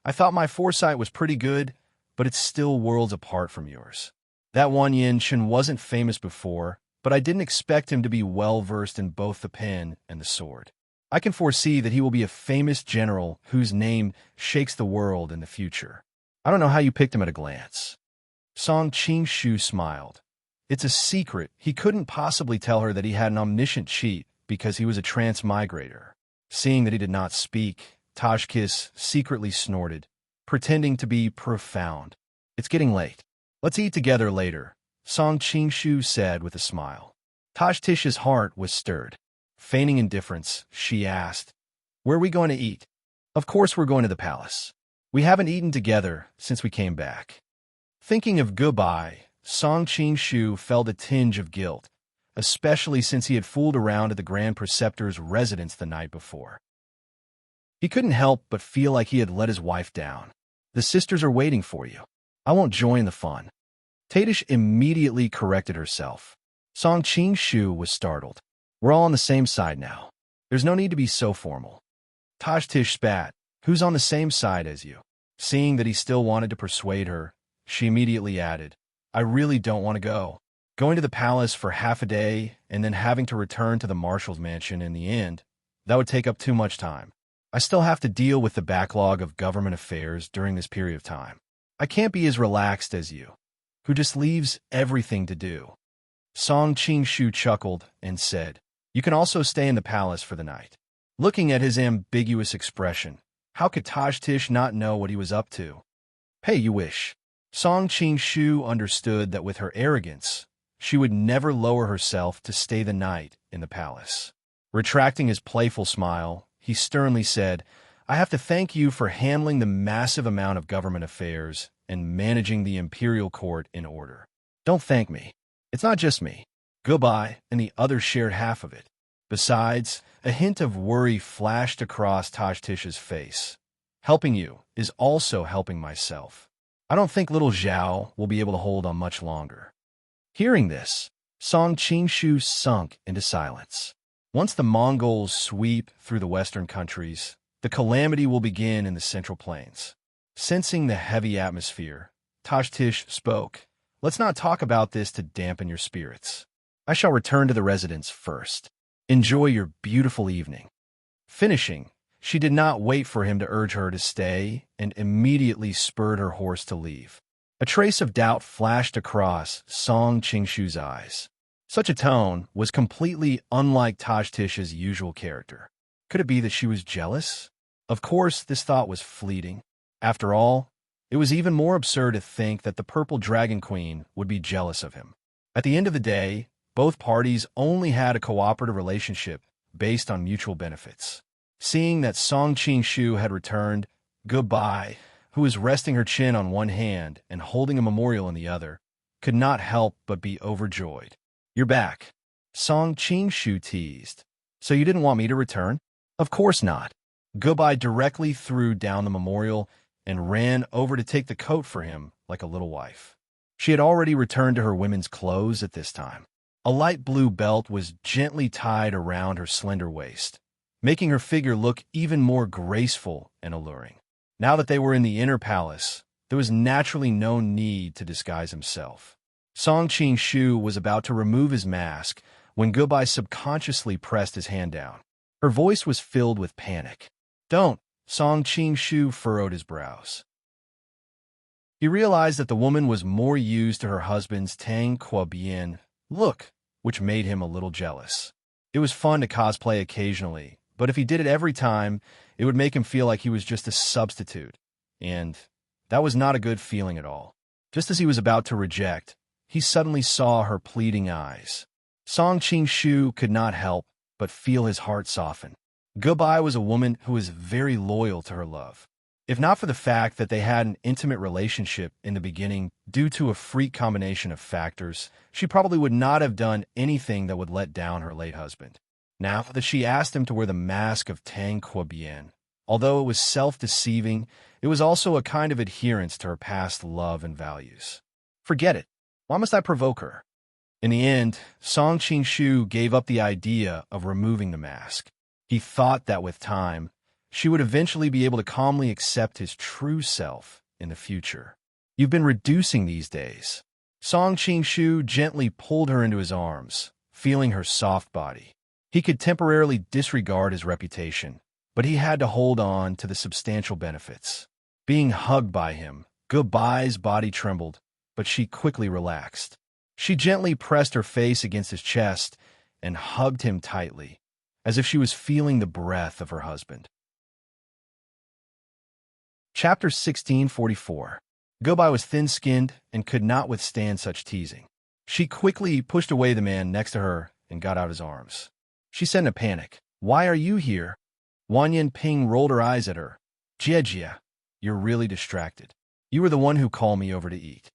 I thought my foresight was pretty good, but it's still worlds apart from yours. That Wan Yin Chun wasn't famous before, but I didn't expect him to be well-versed in both the pen and the sword. I can foresee that he will be a famous general whose name shakes the world in the future. I don't know how you picked him at a glance. Song Qing-shu smiled. It's a secret. He couldn't possibly tell her that he had an omniscient cheat because he was a transmigrator. Seeing that he did not speak, Tajkis secretly snorted, pretending to be profound. It's getting late. Let's eat together later, Song Qing-shu said with a smile. Tajtish's heart was stirred. Feigning indifference, she asked, "Where are we going to eat?" "Of course we're going to the palace. We haven't eaten together since we came back." Thinking of goodbye, Song Qing-shu felt a tinge of guilt, especially since he had fooled around at the Grand Preceptor's residence the night before. He couldn't help but feel like he had let his wife down. "The sisters are waiting for you. I won't join the fun." Tadish immediately corrected herself. Song Qing-shu was startled. "We're all on the same side now. There's no need to be so formal." Tajtish spat. "Who's on the same side as you?" Seeing that he still wanted to persuade her, she immediately added, "I really don't want to go. Going to the palace for half a day and then having to return to the marshal's mansion in the end, that would take up too much time. I still have to deal with the backlog of government affairs during this period of time. I can't be as relaxed as you, who just leaves everything to do." Song Qing-shu chuckled and said, "You can also stay in the palace for the night." Looking at his ambiguous expression, how could Tajtish not know what he was up to? "Hey, you wish." Song Qing-shu understood that with her arrogance, she would never lower herself to stay the night in the palace. Retracting his playful smile, he sternly said, "I have to thank you for handling the massive amount of government affairs and managing the imperial court in order. Don't thank me. It's not just me. Goodbye, and the others shared half of it." Besides, a hint of worry flashed across Tajtish's face. "Helping you is also helping myself. I don't think little Zhao will be able to hold on much longer." Hearing this, Song Qing-shu sunk into silence. Once the Mongols sweep through the western countries, the calamity will begin in the central plains. Sensing the heavy atmosphere, Tajtish spoke, "Let's not talk about this to dampen your spirits. I shall return to the residence first. Enjoy your beautiful evening." Finishing, she did not wait for him to urge her to stay and immediately spurred her horse to leave. A trace of doubt flashed across Song Qing-shu's eyes. Such a tone was completely unlike Tajtish's usual character. Could it be that she was jealous? Of course, this thought was fleeting. After all, it was even more absurd to think that the Purple Dragon Queen would be jealous of him. At the end of the day, both parties only had a cooperative relationship based on mutual benefits. Seeing that Song Qing-shu had returned, Goodbye, who was resting her chin on one hand and holding a memorial in the other, could not help but be overjoyed. You're back. Song Qingshu teased. So you didn't want me to return? Of course not. Goodbye directly threw down the memorial and ran over to take the coat for him like a little wife. She had already returned to her women's clothes at this time. A light blue belt was gently tied around her slender waist, making her figure look even more graceful and alluring. Now that they were in the inner palace, there was naturally no need to disguise himself. Song Qingshu was about to remove his mask when Goodbye subconsciously pressed his hand down. Her voice was filled with panic. Don't, Song Qingshu furrowed his brows. He realized that the woman was more used to her husband's tranquil look, which made him a little jealous. It was fun to cosplay occasionally, but if he did it every time, it would make him feel like he was just a substitute, and that was not a good feeling at all. Just as he was about to reject, he suddenly saw her pleading eyes. Song Qingshu could not help but feel his heart soften. Goodbye was a woman who was very loyal to her love. If not for the fact that they had an intimate relationship in the beginning due to a freak combination of factors, she probably would not have done anything that would let down her late husband. Now that she asked him to wear the mask of tranquil, although it was self-deceiving, it was also a kind of adherence to her past love and values. Forget it. Why must I provoke her? In the end, Song Qingshu gave up the idea of removing the mask. He thought that with time, she would eventually be able to calmly accept his true self in the future. You've been reducing these days. Song Qingshu gently pulled her into his arms, feeling her soft body. He could temporarily disregard his reputation, but he had to hold on to the substantial benefits. Being hugged by him, Goodbye's body trembled, but she quickly relaxed. She gently pressed her face against his chest and hugged him tightly, as if she was feeling the breath of her husband. Chapter 1644. Goodbye was thin-skinned and could not withstand such teasing. She quickly pushed away the man next to her and got out his arms. She said in a panic, "Why are you here?" Wan Yanping rolled her eyes at her. "Jie, you're really distracted. You were the one who called me over to eat."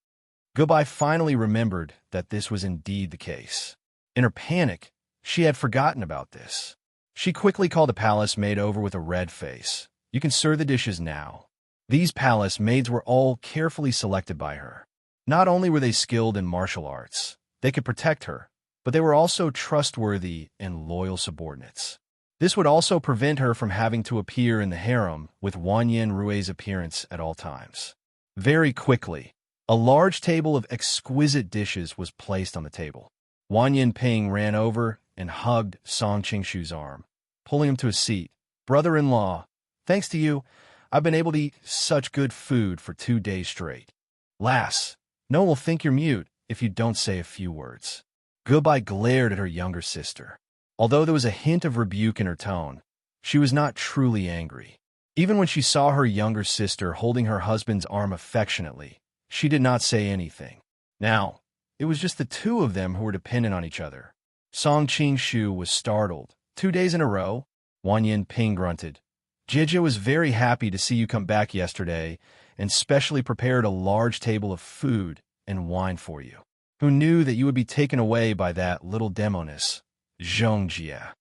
Goodbye finally remembered that this was indeed the case. In her panic, she had forgotten about this. She quickly called the palace maid over with a red face. "You can serve the dishes now." These palace maids were all carefully selected by her. Not only were they skilled in martial arts, they could protect her, but they were also trustworthy and loyal subordinates. This would also prevent her from having to appear in the harem with Wan Yen Rui's appearance at all times. Very quickly, a large table of exquisite dishes was placed on the table. Wan Yanping ran over and hugged Song Qingshu's arm, pulling him to a seat. "Brother-in-law, thanks to you, I've been able to eat such good food for 2 days straight. Lass, no one will think you're mute if you don't say a few words." Goodbye glared at her younger sister. Although there was a hint of rebuke in her tone, she was not truly angry. Even when she saw her younger sister holding her husband's arm affectionately, she did not say anything. Now, it was just the two of them who were dependent on each other. Song Qingshu was startled. 2 days in a row? Wan Yanping grunted. "Jie was very happy to see you come back yesterday and specially prepared a large table of food and wine for you. Who knew that you would be taken away by that little demoness, Zhongjie?"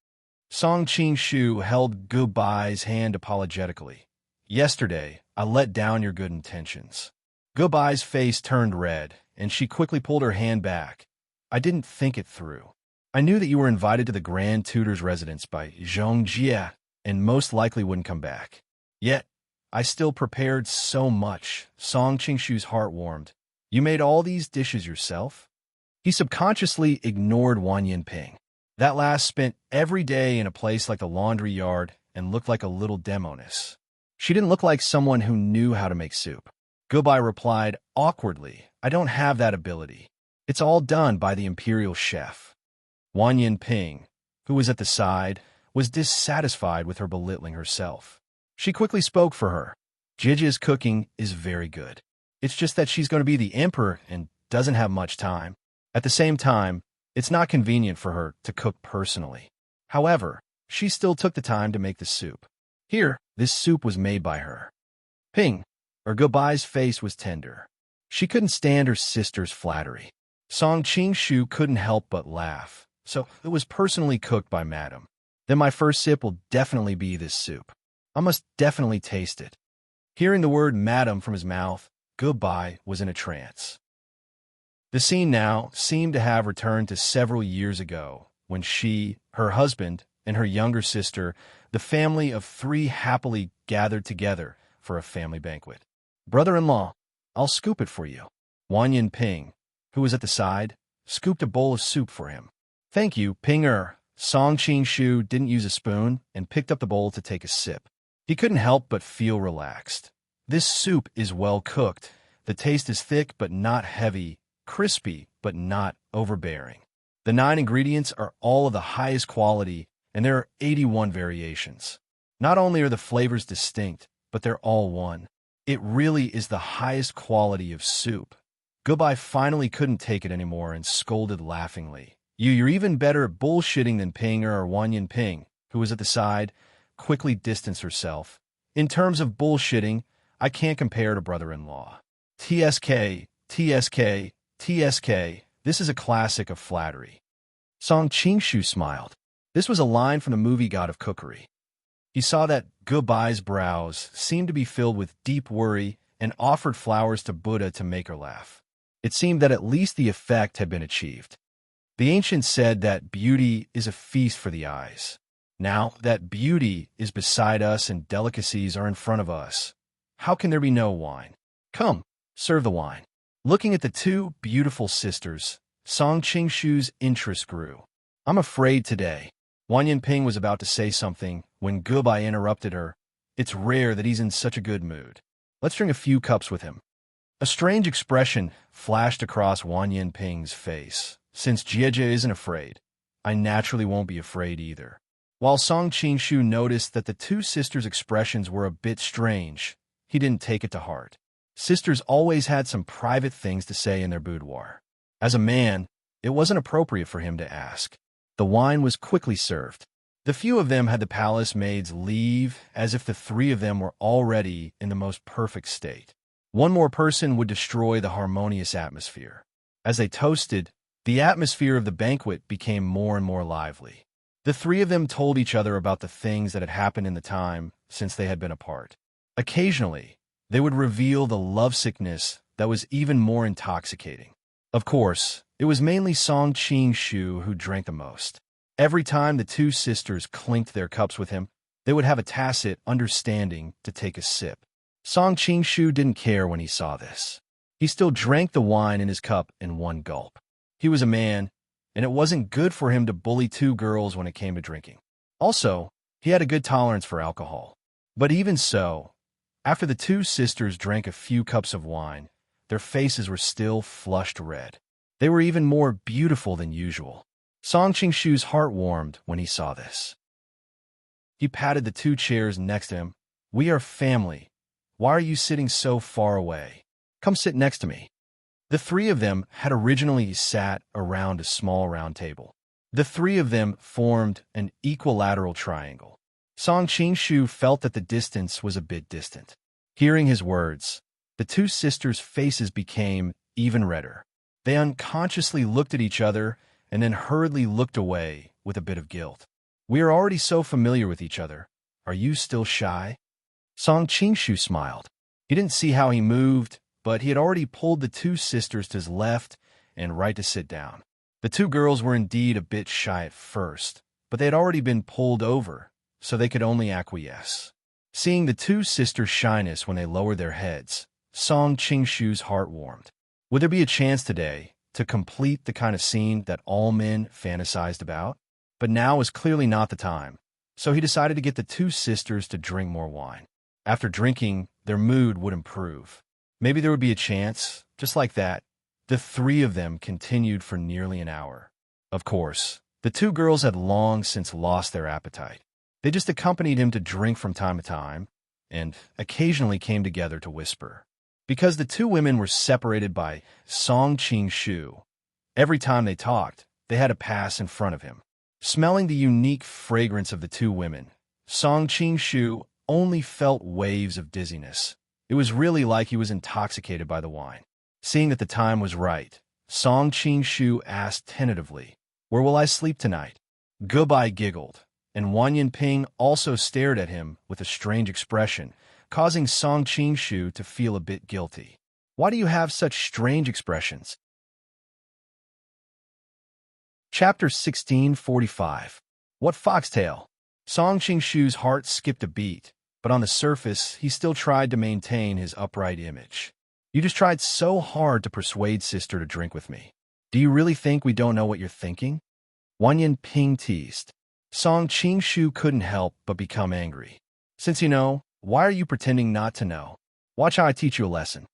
Song Qingshu held Goodbye's hand apologetically. "Yesterday, I let down your good intentions." Goodbye's face turned red, and she quickly pulled her hand back. "I didn't think it through. I knew that you were invited to the Grand Tutor's residence by Zhongjie and most likely wouldn't come back. Yet, I still prepared so much." Song Qingshu's heart warmed. "You made all these dishes yourself?" He subconsciously ignored Wan Yanping. That lass spent every day in a place like the laundry yard and looked like a little demoness. She didn't look like someone who knew how to make soup. Goodbye replied awkwardly, "I don't have that ability. It's all done by the imperial chef." Wan Yanping, who was at the side, was dissatisfied with her belittling herself. She quickly spoke for her. "Jie's cooking is very good. It's just that she's going to be the emperor and doesn't have much time. At the same time, it's not convenient for her to cook personally. However, she still took the time to make the soup. Here, this soup was made by her." Ping, or Goodbye's face was tender. She couldn't stand her sister's flattery. Song Qing-shu couldn't help but laugh. So it was personally cooked by Madam. Then my first sip will definitely be this soup. I must definitely taste it. Hearing the word Madam from his mouth, Goodbye was in a trance. The scene now seemed to have returned to several years ago, when she, her husband, and her younger sister, the family of three, happily gathered together for a family banquet. Brother-in-law, I'll scoop it for you. Wan Yin Ping, who was at the side, scooped a bowl of soup for him. Thank you, Ping-er. Song Qing-shu didn't use a spoon and picked up the bowl to take a sip. He couldn't help but feel relaxed. This soup is well cooked. The taste is thick but not heavy, crispy but not overbearing. The 9 ingredients are all of the highest quality, and there are 81 variations. Not only are the flavors distinct, but they're all one. It really is the highest quality of soup. Goodbye finally couldn't take it anymore and scolded laughingly. You're even better at bullshitting than Ping-er or Wan Yin Ping, who was at the side, quickly distanced herself. In terms of bullshitting, I can't compare to brother-in-law. TSK, TSK, TSK, this is a classic of flattery. Song Qing-shu smiled. This was a line from the movie God of Cookery. He saw that Goodbye's brows seemed to be filled with deep worry and offered flowers to Buddha to make her laugh. It seemed that at least the effect had been achieved. The ancients said that beauty is a feast for the eyes. Now that beauty is beside us and delicacies are in front of us, how can there be no wine? Come, serve the wine. Looking at the two beautiful sisters, Song Qing-shu's interest grew. I'm afraid today. Wan Yin Ping was about to say something when Goodbye interrupted her. It's rare that he's in such a good mood. Let's drink a few cups with him. A strange expression flashed across Wan Yin Ping's face. Since Jie isn't afraid, I naturally won't be afraid either. While Song Qing-shu noticed that the two sisters' expressions were a bit strange, he didn't take it to heart. Sisters always had some private things to say in their boudoir. As a man, it wasn't appropriate for him to ask. The wine was quickly served. The few of them had the palace maids leave as if the three of them were already in the most perfect state. One more person would destroy the harmonious atmosphere. As they toasted, the atmosphere of the banquet became more and more lively. The three of them told each other about the things that had happened in the time since they had been apart. Occasionally, they would reveal the lovesickness that was even more intoxicating. Of course, it was mainly Song Qing-shu who drank the most. Every time the two sisters clinked their cups with him, they would have a tacit understanding to take a sip. Song Qing-shu didn't care when he saw this. He still drank the wine in his cup in one gulp. He was a man, and it wasn't good for him to bully two girls when it came to drinking. Also, he had a good tolerance for alcohol. But even so, after the two sisters drank a few cups of wine, their faces were still flushed red. They were even more beautiful than usual. Song Qing-shu's heart warmed when he saw this. He patted the two chairs next to him. We are family. Why are you sitting so far away? Come sit next to me. The three of them had originally sat around a small round table. The three of them formed an equilateral triangle. Song Qing-shu felt that the distance was a bit distant. Hearing his words, the two sisters' faces became even redder. They unconsciously looked at each other and then hurriedly looked away with a bit of guilt. We are already so familiar with each other. Are you still shy? Song Qing-shu smiled. He didn't see how he moved, but he had already pulled the two sisters to his left and right to sit down. The two girls were indeed a bit shy at first, but they had already been pulled over, so they could only acquiesce. Seeing the two sisters' shyness when they lowered their heads, Song Qing-shu's heart warmed. Would there be a chance today to complete the kind of scene that all men fantasized about? But now was clearly not the time, so he decided to get the two sisters to drink more wine. After drinking, their mood would improve. Maybe there would be a chance. Just like that, the three of them continued for nearly an hour. Of course, the two girls had long since lost their appetite. They just accompanied him to drink from time to time, and occasionally came together to whisper. Because the two women were separated by Song Qing-shu, every time they talked, they had to pass in front of him. Smelling the unique fragrance of the two women, Song Qing-shu only felt waves of dizziness. It was really like he was intoxicated by the wine. Seeing that the time was right, Song Qing-shu asked tentatively. Where will I sleep tonight? Goodbye giggled, and Wan Yinping also stared at him with a strange expression, causing Song Qing-shu to feel a bit guilty. Why do you have such strange expressions? Chapter 1645. What foxtail? Song Qing-shu's heart skipped a beat, but on the surface, he still tried to maintain his upright image. You just tried so hard to persuade sister to drink with me. Do you really think we don't know what you're thinking? Wan Yinping teased. Song Qing-shu couldn't help but become angry. Since you know, why are you pretending not to know? Watch how I teach you a lesson.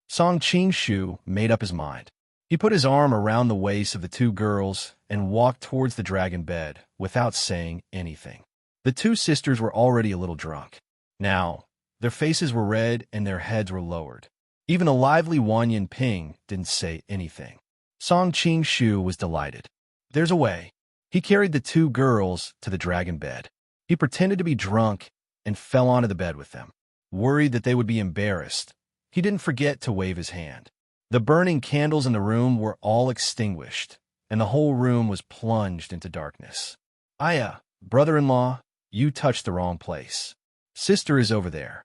Song Qing-shu made up his mind. He put his arm around the waist of the two girls and walked towards the dragon bed without saying anything. The two sisters were already a little drunk. Now, their faces were red and their heads were lowered. Even the lively Wan Yinping didn't say anything. Song Qing-shu was delighted. There's a way. He carried the two girls to the dragon bed. He pretended to be drunk and fell onto the bed with them. Worried that they would be embarrassed, he didn't forget to wave his hand. The burning candles in the room were all extinguished, and the whole room was plunged into darkness. Aya, brother-in-law, you touched the wrong place. Sister is over there.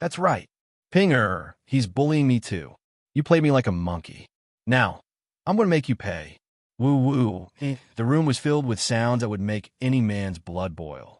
That's right. Pinger, he's bullying me too. You played me like a monkey. Now, I'm going to make you pay. Woo-woo. The room was filled with sounds that would make any man's blood boil.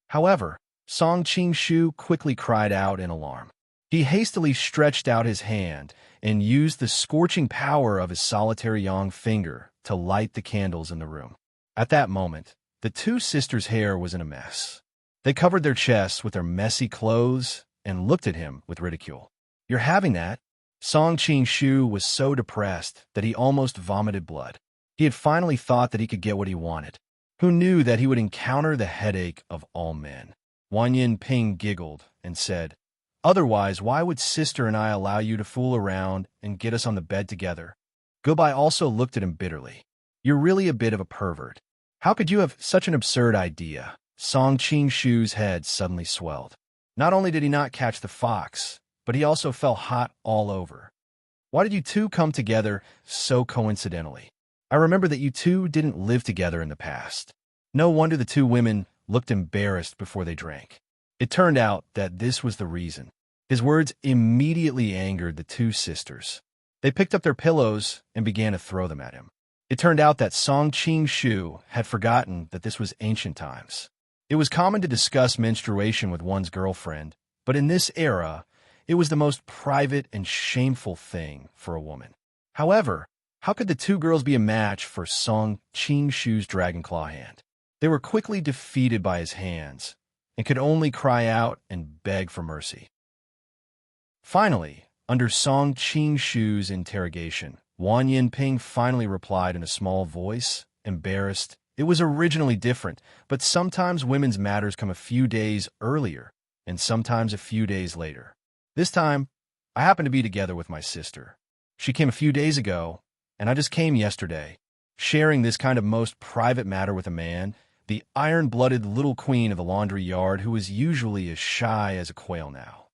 However, Song Qing-shu quickly cried out in alarm. He hastily stretched out his hand and used the scorching power of his solitary yang finger to light the candles in the room. At that moment, the two sisters' hair was in a mess. They covered their chests with their messy clothes and looked at him with ridicule. You're having that? Song Qing-shu was so depressed that he almost vomited blood. He had finally thought that he could get what he wanted. Who knew that he would encounter the headache of all men? Wan Yinping giggled and said, Otherwise, why would sister and I allow you to fool around and get us on the bed together? Gobai also looked at him bitterly. You're really a bit of a pervert. How could you have such an absurd idea? Song Qing-shu's head suddenly swelled. Not only did he not catch the fox, but he also felt hot all over. Why did you two come together so coincidentally? I remember that you two didn't live together in the past. No wonder the two women looked embarrassed before they drank. It turned out that this was the reason. His words immediately angered the two sisters. They picked up their pillows and began to throw them at him. It turned out that Song Qing-shu had forgotten that this was ancient times. It was common to discuss menstruation with one's girlfriend, but in this era, it was the most private and shameful thing for a woman. However, how could the two girls be a match for Song Qing-shu's dragon claw hand? They were quickly defeated by his hands and could only cry out and beg for mercy. Finally, under Song Qing-shu's interrogation, Wan Yinping finally replied in a small voice, embarrassed. It was originally different, but sometimes women's matters come a few days earlier and sometimes a few days later. This time, I happened to be together with my sister. She came a few days ago, and I just came yesterday. Sharing this kind of most private matter with a man, the iron-blooded little queen of the laundry yard who is usually as shy as a quail now.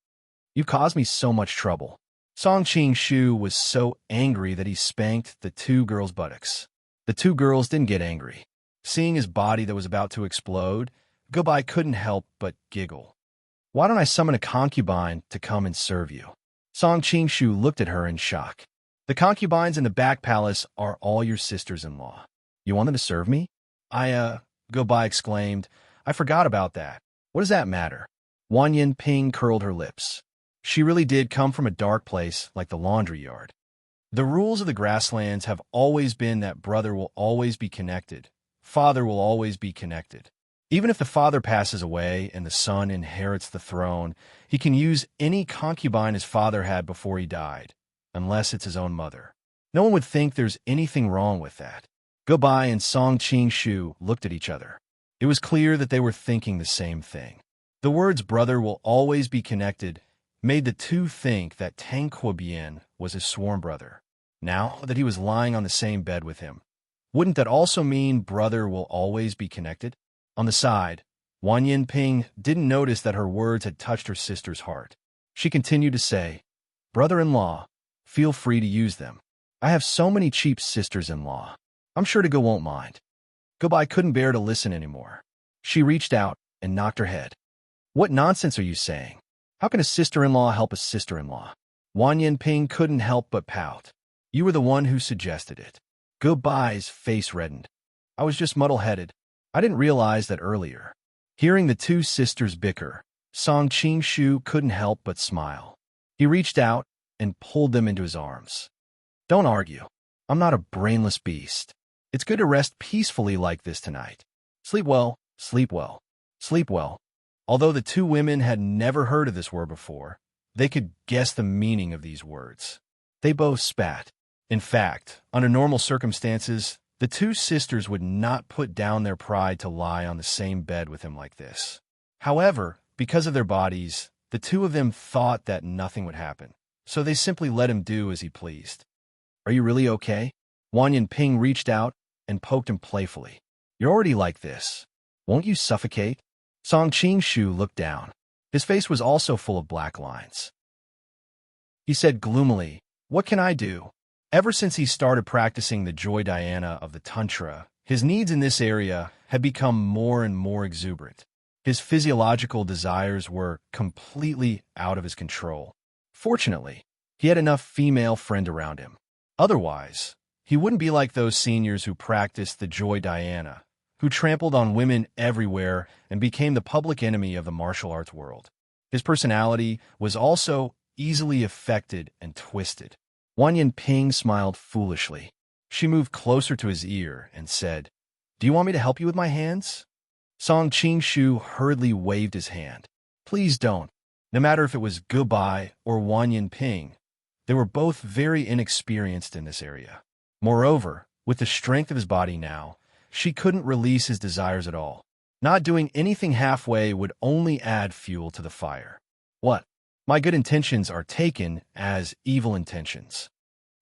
You caused me so much trouble. Song Qing-shu was so angry that he spanked the two girls' buttocks. The two girls didn't get angry. Seeing his body that was about to explode, Gobai couldn't help but giggle. Why don't I summon a concubine to come and serve you? Song Qing-shu looked at her in shock. The concubines in the back palace are all your sisters-in-law. You want them to serve me? Gobai exclaimed. I forgot about that. What does that matter? Wan Yinping curled her lips. She really did come from a dark place like the laundry yard. The rules of the grasslands have always been that brother will always be connected, father will always be connected. Even if the father passes away and the son inherits the throne, he can use any concubine his father had before he died, unless it's his own mother. No one would think there's anything wrong with that. Gobai and Song Qing-shu looked at each other. It was clear that they were thinking the same thing. The words brother will always be connected made the two think that Tranquil was his sworn brother. Now that he was lying on the same bed with him, wouldn't that also mean brother will always be connected? On the side, Wan Yinping didn't notice that her words had touched her sister's heart. She continued to say, Brother-in-law, feel free to use them. I have so many cheap sisters-in-law. I'm sure Go won't mind. Goodbye couldn't bear to listen anymore. She reached out and knocked her head. What nonsense are you saying? How can a sister-in-law help a sister-in-law? Wan Yinping couldn't help but pout. You were the one who suggested it. Goodbye's face reddened. I was just muddle-headed. I didn't realize that earlier. Hearing the two sisters bicker, Song Qingshu couldn't help but smile. He reached out and pulled them into his arms. Don't argue. I'm not a brainless beast. It's good to rest peacefully like this tonight. Sleep well, sleep well, sleep well. Although the two women had never heard of this word before, they could guess the meaning of these words. They both spat. In fact, under normal circumstances, the two sisters would not put down their pride to lie on the same bed with him like this. However, because of their bodies, the two of them thought that nothing would happen, so they simply let him do as he pleased. Are you really okay? Wan Yinping reached out and poked him playfully. You're already like this. Won't you suffocate? Song Qingshu looked down. His face was also full of black lines. He said gloomily, What can I do? Ever since he started practicing the joy dhyana of the Tantra, his needs in this area had become more and more exuberant. His physiological desires were completely out of his control. Fortunately, he had enough female friend around him. Otherwise, he wouldn't be like those seniors who practiced the joy dhyana, who trampled on women everywhere and became the public enemy of the martial arts world. His personality was also easily affected and twisted. Wan Yinping smiled foolishly. She moved closer to his ear and said, Do you want me to help you with my hands? Song Qingshu hurriedly waved his hand. Please don't. No matter if it was Goodbye or Wan Yinping, they were both very inexperienced in this area. Moreover, with the strength of his body now, she couldn't release his desires at all. Not doing anything halfway would only add fuel to the fire. What? My good intentions are taken as evil intentions.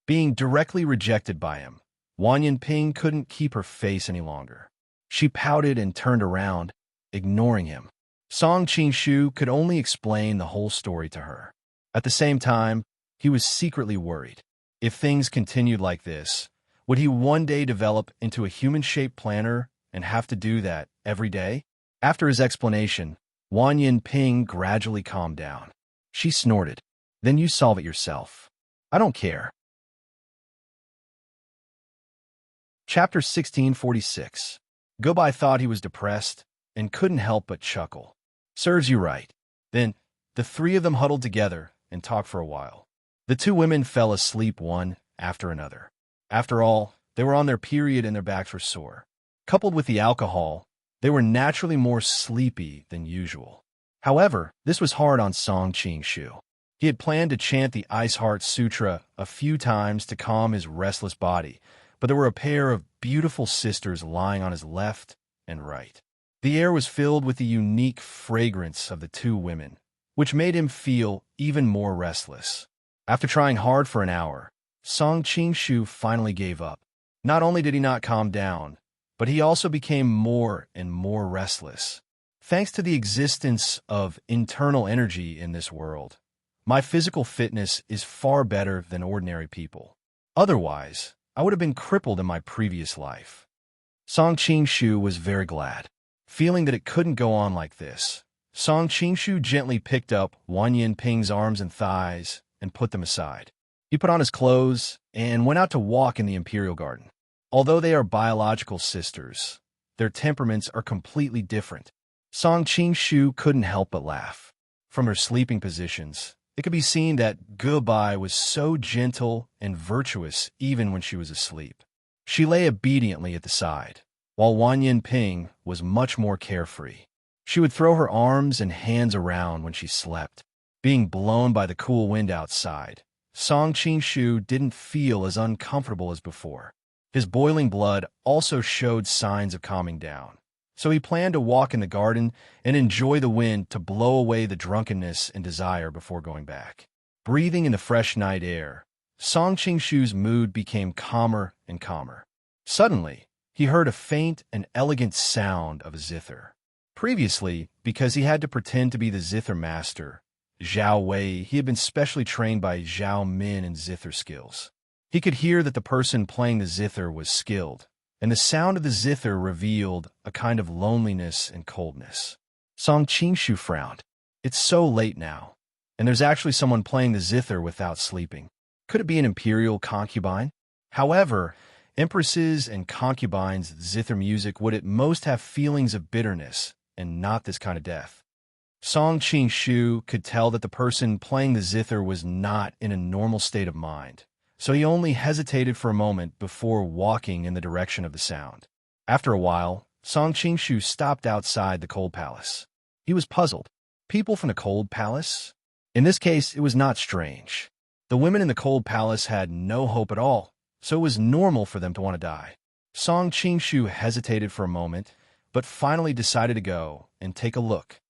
Being directly rejected by him, Wan Yinping couldn't keep her face any longer. She pouted and turned around, ignoring him. Song Qingshu could only explain the whole story to her. At the same time, he was secretly worried. If things continued like this, would he one day develop into a human-shaped planner and have to do that every day? After his explanation, Wan Yinping gradually calmed down. She snorted. Then you solve it yourself. I don't care. Chapter 1646. Gobai thought he was depressed and couldn't help but chuckle. Serves you right. Then, the three of them huddled together and talked for a while. The two women fell asleep one after another. After all, they were on their period and their backs were sore. Coupled with the alcohol, they were naturally more sleepy than usual. However, this was hard on Song Qingshu. He had planned to chant the Ice Heart Sutra a few times to calm his restless body, but there were a pair of beautiful sisters lying on his left and right. The air was filled with the unique fragrance of the two women, which made him feel even more restless. After trying hard for an hour, Song Qingshu finally gave up. Not only did he not calm down, but he also became more and more restless. Thanks to the existence of internal energy in this world, my physical fitness is far better than ordinary people. Otherwise, I would have been crippled in my previous life. Song Qingshu was very glad. Feeling that it couldn't go on like this, Song Qingshu gently picked up Wan Yinping's arms and thighs and put them aside. He put on his clothes and went out to walk in the Imperial Garden. Although they are biological sisters, their temperaments are completely different. Song Qingshu couldn't help but laugh. From her sleeping positions, it could be seen that Gobai was so gentle and virtuous even when she was asleep. She lay obediently at the side, while Wan Yinping was much more carefree. She would throw her arms and hands around when she slept. Being blown by the cool wind outside, Song Qingshu didn't feel as uncomfortable as before. His boiling blood also showed signs of calming down, so he planned to walk in the garden and enjoy the wind to blow away the drunkenness and desire before going back. Breathing in the fresh night air, Song Qingshu's mood became calmer and calmer. Suddenly, he heard a faint and elegant sound of a zither. Previously, because he had to pretend to be the zither master, Zhao Wei, he had been specially trained by Zhao Min in zither skills. He could hear that the person playing the zither was skilled, and the sound of the zither revealed a kind of loneliness and coldness. Song Qingshu frowned. It's so late now, and there's actually someone playing the zither without sleeping. Could it be an imperial concubine? However, empresses and concubines' zither music would at most have feelings of bitterness, and not this kind of death. Song Qingshu could tell that the person playing the zither was not in a normal state of mind, so he only hesitated for a moment before walking in the direction of the sound. After a while, Song Qingshu stopped outside the Cold Palace. He was puzzled. People from the Cold Palace? In this case, it was not strange. The women in the Cold Palace had no hope at all, so it was normal for them to want to die. Song Qingshu hesitated for a moment, but finally decided to go and take a look.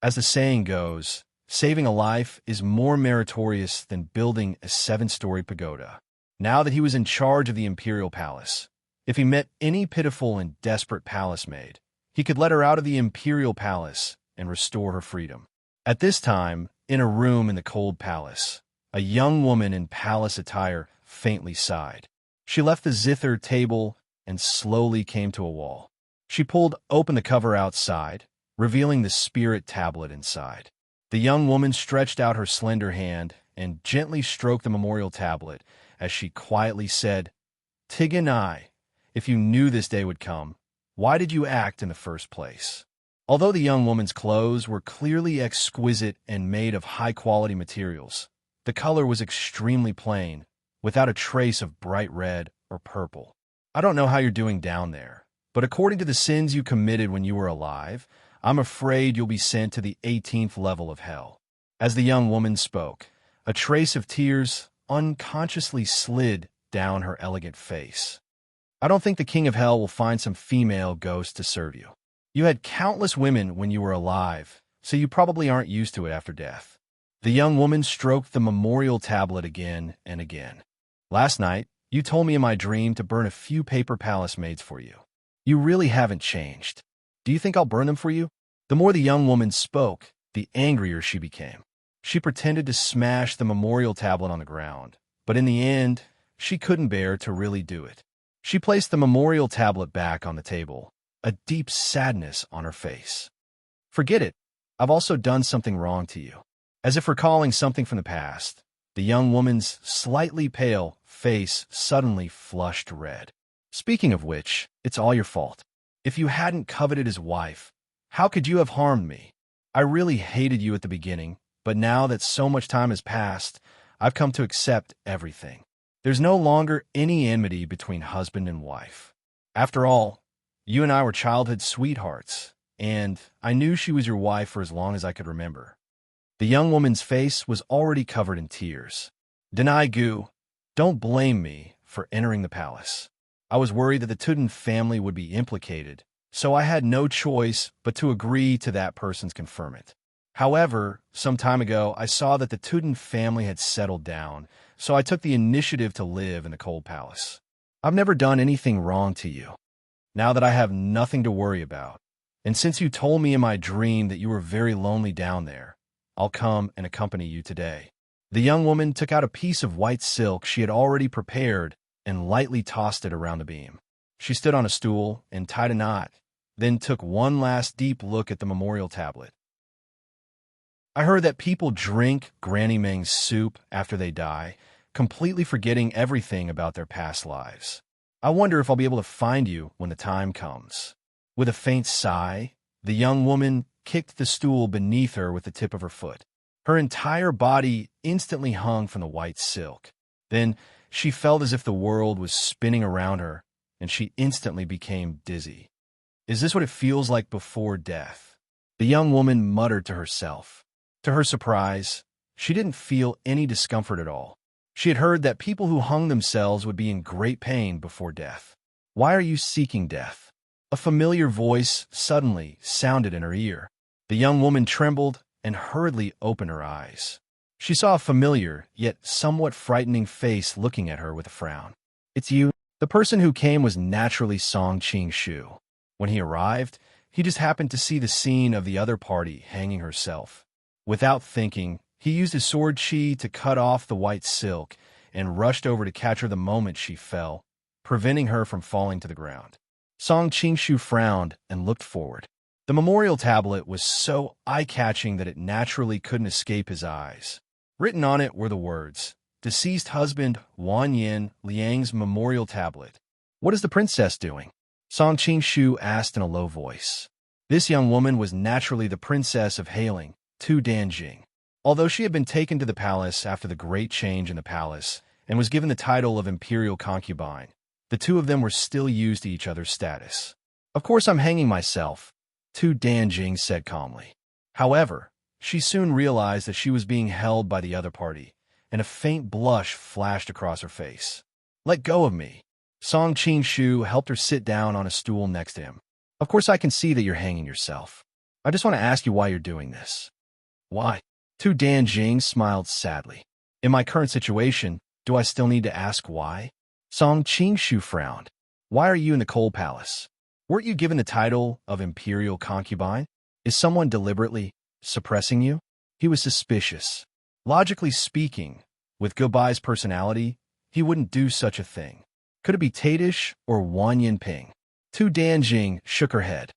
As the saying goes, saving a life is more meritorious than building a 7-story pagoda. Now that he was in charge of the imperial palace, if he met any pitiful and desperate palace maid, he could let her out of the imperial palace and restore her freedom. At this time, in a room in the Cold Palace, a young woman in palace attire faintly sighed. She left the zither table and slowly came to a wall. She pulled open the cover outside, revealing the spirit tablet inside. The young woman stretched out her slender hand and gently stroked the memorial tablet as she quietly said, "Tiganai, if you knew this day would come, why did you act in the first place?" Although the young woman's clothes were clearly exquisite and made of high-quality materials, the color was extremely plain, without a trace of bright red or purple. "I don't know how you're doing down there, but according to the sins you committed when you were alive, I'm afraid you'll be sent to the 18th level of hell." As the young woman spoke, a trace of tears unconsciously slid down her elegant face. "I don't think the king of hell will find some female ghost to serve you. You had countless women when you were alive, so you probably aren't used to it after death." The young woman stroked the memorial tablet again and again. "Last night, you told me in my dream to burn a few paper palace maids for you. You really haven't changed. Do you think I'll burn them for you?" The more the young woman spoke, the angrier she became. She pretended to smash the memorial tablet on the ground, but in the end, she couldn't bear to really do it. She placed the memorial tablet back on the table, a deep sadness on her face. "Forget it. I've also done something wrong to you." As if recalling something from the past, the young woman's slightly pale face suddenly flushed red. "Speaking of which, it's all your fault. If you hadn't coveted his wife, how could you have harmed me? I really hated you at the beginning, but now that so much time has passed, I've come to accept everything. There's no longer any enmity between husband and wife. After all, you and I were childhood sweethearts, and I knew she was your wife for as long as I could remember." The young woman's face was already covered in tears. "Denai Gu, don't blame me for entering the palace. I was worried that the Tudun family would be implicated, so I had no choice but to agree to that person's conferment. However, some time ago, I saw that the Tudun family had settled down, so I took the initiative to live in the Cold Palace. I've never done anything wrong to you. Now that I have nothing to worry about, and since you told me in my dream that you were very lonely down there, I'll come and accompany you today." The young woman took out a piece of white silk she had already prepared and lightly tossed it around the beam. She stood on a stool and tied a knot, then took one last deep look at the memorial tablet. "I heard that people drink Granny Meng's soup after they die, completely forgetting everything about their past lives. I wonder if I'll be able to find you when the time comes." With a faint sigh, the young woman kicked the stool beneath her with the tip of her foot. Her entire body instantly hung from the white silk. Then she felt as if the world was spinning around her, and she instantly became dizzy. "Is this what it feels like before death?" the young woman muttered to herself. To her surprise, she didn't feel any discomfort at all. She had heard that people who hung themselves would be in great pain before death. "Why are you seeking death?" A familiar voice suddenly sounded in her ear. The young woman trembled and hurriedly opened her eyes. She saw a familiar, yet somewhat frightening face looking at her with a frown. "It's you." The person who came was naturally Song Qingshu. When he arrived, he just happened to see the scene of the other party hanging herself. Without thinking, he used his sword chi to cut off the white silk and rushed over to catch her the moment she fell, preventing her from falling to the ground. Song Qingshu frowned and looked forward. The memorial tablet was so eye-catching that it naturally couldn't escape his eyes. Written on it were the words, "Deceased husband Wan Yin Liang's memorial tablet." "What is the princess doing?" Song Qingshu asked in a low voice. This young woman was naturally the princess of Hailing, Tu Danjing. Although she had been taken to the palace after the great change in the palace and was given the title of imperial concubine, the two of them were still used to each other's status. "Of course I'm hanging myself," Tu Danjing said calmly. However, she soon realized that she was being held by the other party, and a faint blush flashed across her face. "Let go of me." Song Qingshu helped her sit down on a stool next to him. "Of course I can see that you're hanging yourself. I just want to ask you why you're doing this." "Why?" Tu Danjing smiled sadly. "In my current situation, do I still need to ask why?" Song Qingshu frowned. "Why are you in the coal palace? Weren't you given the title of imperial concubine? Is someone deliberately suppressing you?" He was suspicious. Logically speaking, with Gobai's personality, he wouldn't do such a thing. Could it be Tadish or Wan Yinping? Tu Danjing shook her head.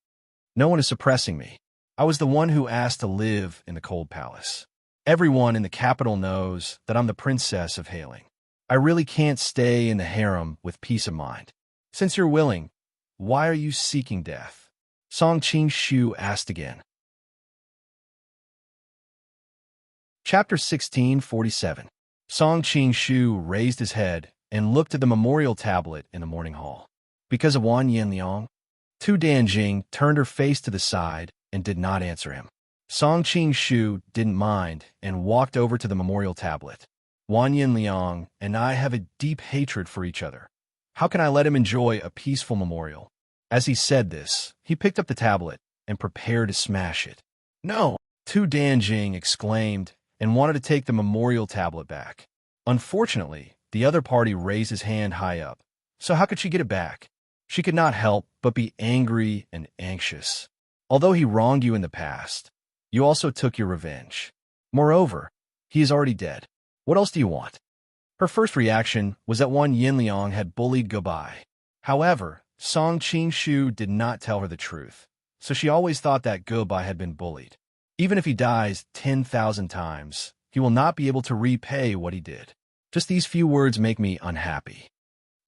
"No one is suppressing me. I was the one who asked to live in the cold palace. Everyone in the capital knows that I'm the princess of Hailing. I really can't stay in the harem with peace of mind. Since you're willing, why are you seeking death?" Song Qingshu asked again. Chapter 1647. Song Qingshu raised his head and looked at the memorial tablet in the morning hall. "Because of Wan Yinliang?" Tu Danjing turned her face to the side and did not answer him. Song Qingshu didn't mind and walked over to the memorial tablet. "Wan Yinliang and I have a deep hatred for each other. How can I let him enjoy a peaceful memorial?" As he said this, he picked up the tablet and prepared to smash it. "No!" Tu Danjing exclaimed and wanted to take the memorial tablet back. Unfortunately, the other party raised his hand high up. So how could she get it back? She could not help but be angry and anxious. Although he wronged you in the past, you also took your revenge. Moreover, he is already dead. What else do you want? Her first reaction was that Wan Yinliang had bullied Gobai. However, Song Qingshu did not tell her the truth, so she always thought that Gobai had been bullied. Even if he dies 10,000 times, he will not be able to repay what he did. Just these few words make me unhappy.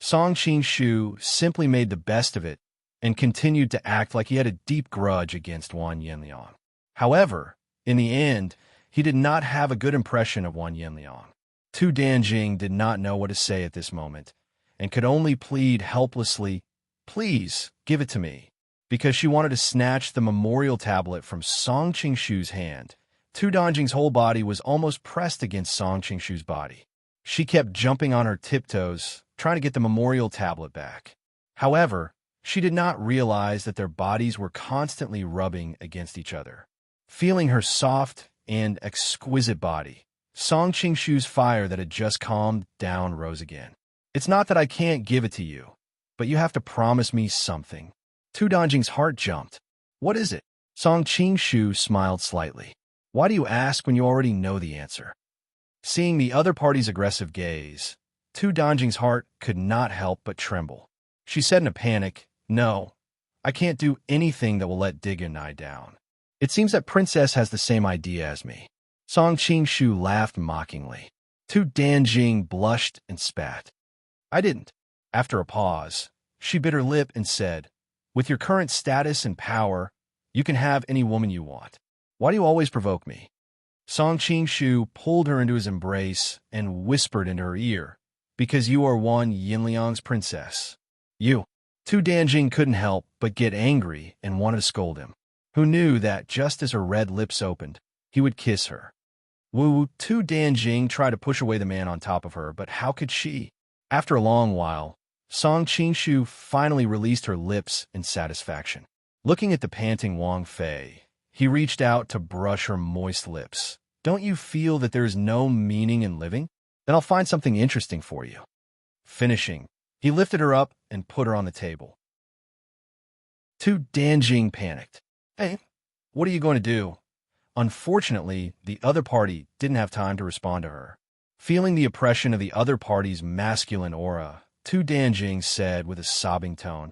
Song Qingshu simply made the best of it and continued to act like he had a deep grudge against Wan Yinliang. However, in the end, he did not have a good impression of Wan Yinliang. Tu Danjing did not know what to say at this moment and could only plead helplessly, "Please, give it to me," because she wanted to snatch the memorial tablet from Song Qingshu's hand. Tu Danjing's whole body was almost pressed against Song Qingshu's body. She kept jumping on her tiptoes, trying to get the memorial tablet back. However, she did not realize that their bodies were constantly rubbing against each other. Feeling her soft and exquisite body, Song Qingshu's fire that had just calmed down rose again. "It's not that I can't give it to you, but you have to promise me something." Tu Danjing's heart jumped. "What is it?" Song Qingshu smiled slightly. "Why do you ask when you already know the answer?" Seeing the other party's aggressive gaze, Tu Danjing's heart could not help but tremble. She said in a panic, "No, I can't do anything that will let Diga and I down. It seems that Princess has the same idea as me." Song Qingshu laughed mockingly. Tu Danjing blushed and spat. "I didn't." After a pause, she bit her lip and said, "With your current status and power, you can have any woman you want. Why do you always provoke me?" Song Qingshu pulled her into his embrace and whispered into her ear, "Because you are Wan Yinliang's princess." "You." Tu Danjing couldn't help but get angry and wanted to scold him. Who knew that just as her red lips opened, he would kiss her? Tu Danjing tried to push away the man on top of her, but how could she? After a long while, Song Qingshu finally released her lips in satisfaction. Looking at the panting Wang Fei, he reached out to brush her moist lips. "Don't you feel that there is no meaning in living? Then I'll find something interesting for you." Finishing, he lifted her up and put her on the table. Tu Danjing panicked. "Hey, what are you going to do?" Unfortunately, the other party didn't have time to respond to her. Feeling the oppression of the other party's masculine aura, Tu Danjing said with a sobbing tone,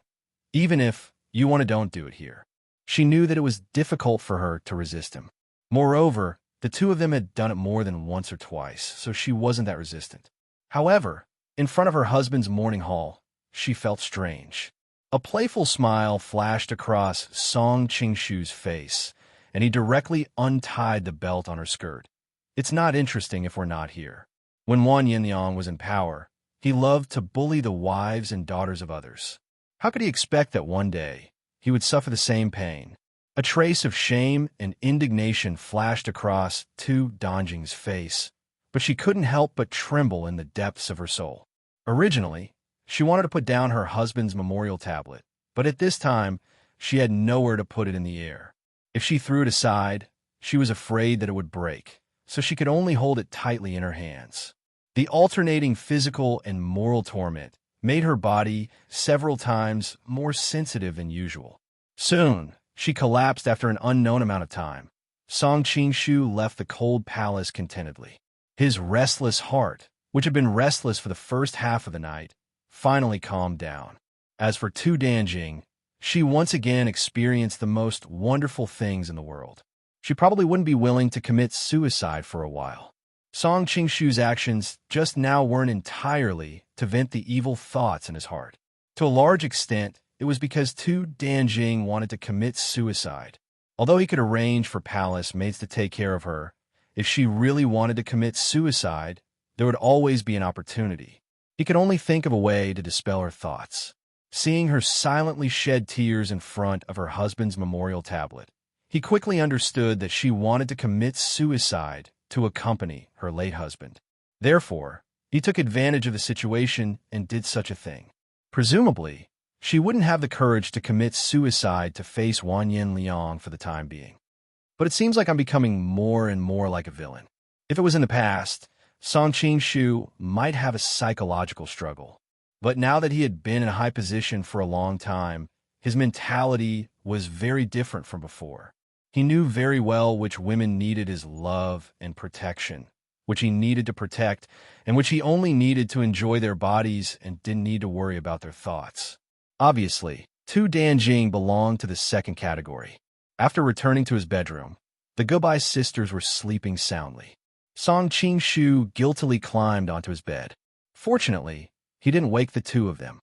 "Even if you want to, don't do it here." She knew that it was difficult for her to resist him. Moreover, the two of them had done it more than once or twice, so she wasn't that resistant. However, in front of her husband's morning hall, she felt strange. A playful smile flashed across Song Qingshu's face, and he directly untied the belt on her skirt. "It's not interesting if we're not here." When Wan Yinliang was in power, he loved to bully the wives and daughters of others. How could he expect that one day he would suffer the same pain? A trace of shame and indignation flashed across Tu Danjing's face, but she couldn't help but tremble in the depths of her soul. Originally, she wanted to put down her husband's memorial tablet, but at this time, she had nowhere to put it in the air. If she threw it aside, she was afraid that it would break, so she could only hold it tightly in her hands. The alternating physical and moral torment made her body several times more sensitive than usual. Soon, she collapsed after an unknown amount of time. Song Qingshu left the cold palace contentedly. His restless heart, which had been restless for the first half of the night, finally calmed down. As for Tu Danjing, she once again experienced the most wonderful things in the world. She probably wouldn't be willing to commit suicide for a while. Song Qingshu's actions just now weren't entirely to vent the evil thoughts in his heart. To a large extent, it was because Tu Danjing wanted to commit suicide. Although he could arrange for palace maids to take care of her, if she really wanted to commit suicide, there would always be an opportunity. He could only think of a way to dispel her thoughts. Seeing her silently shed tears in front of her husband's memorial tablet, he quickly understood that she wanted to commit suicide to accompany her late husband. Therefore, he took advantage of the situation and did such a thing. Presumably, she wouldn't have the courage to commit suicide to face Wan Yinliang for the time being. But it seems like I'm becoming more and more like a villain. If it was in the past, Song Qingshu might have a psychological struggle. But now that he had been in a high position for a long time, his mentality was very different from before. He knew very well which women needed his love and protection, which he needed to protect, and which he only needed to enjoy their bodies and didn't need to worry about their thoughts. Obviously, Tu Danjing belonged to the second category. After returning to his bedroom, the Goodbye sisters were sleeping soundly. Song Qingshu guiltily climbed onto his bed. Fortunately, he didn't wake the two of them.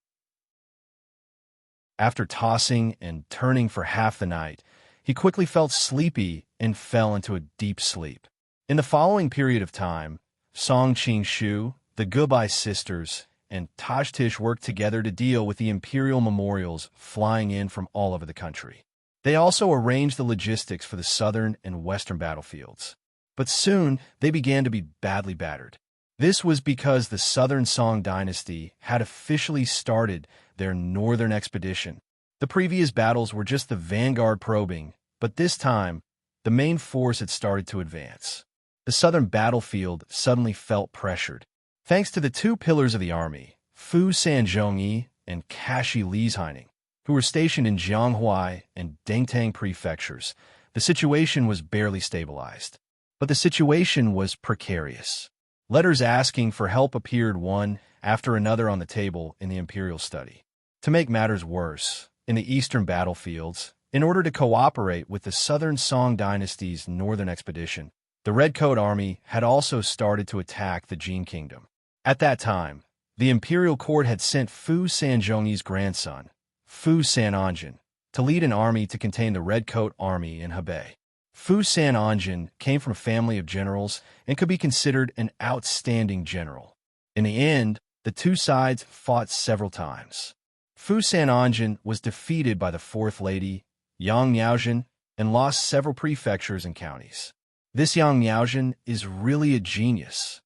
After tossing and turning for half the night, he quickly felt sleepy and fell into a deep sleep. In the following period of time, Song Qingshu, the Goodbye sisters, and Tajtish worked together to deal with the imperial memorials flying in from all over the country. They also arranged the logistics for the southern and western battlefields. But soon, they began to be badly battered. This was because the Southern Song dynasty had officially started their northern expedition. The previous battles were just the vanguard probing, but this time, the main force had started to advance. The southern battlefield suddenly felt pressured. Thanks to the two pillars of the army, Fu Sanzhongyi and Kashi Lizhaining, who were stationed in Jianghuai and Dengtang prefectures, the situation was barely stabilized. But the situation was precarious. Letters asking for help appeared one after another on the table in the imperial study. To make matters worse, in the eastern battlefields, in order to cooperate with the Southern Song dynasty's northern expedition, the Redcoat army had also started to attack the Jin kingdom. At that time, the imperial court had sent Fu Sanzhongyi's grandson, Fu Sananjin, to lead an army to contain the Redcoat army in Hebei. Fu Sananjin came from a family of generals and could be considered an outstanding general. In the end, the two sides fought several times. Fu Sananjin was defeated by the Fourth Lady, Yang Niaozhen, and lost several prefectures and counties. This Yang Niaozhen is really a genius.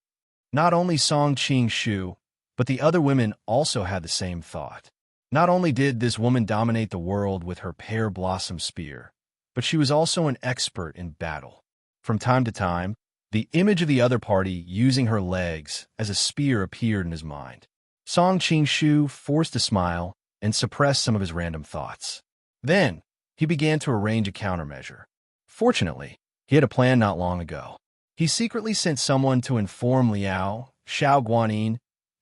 Not only Song Qingshu, but the other women also had the same thought. Not only did this woman dominate the world with her pear blossom spear, but she was also an expert in battle. From time to time, the image of the other party using her legs as a spear appeared in his mind. Song Qingshu forced a smile and suppressed some of his random thoughts. Then, he began to arrange a countermeasure. Fortunately, he had a plan not long ago. He secretly sent someone to inform Liao Xiao Guanyin,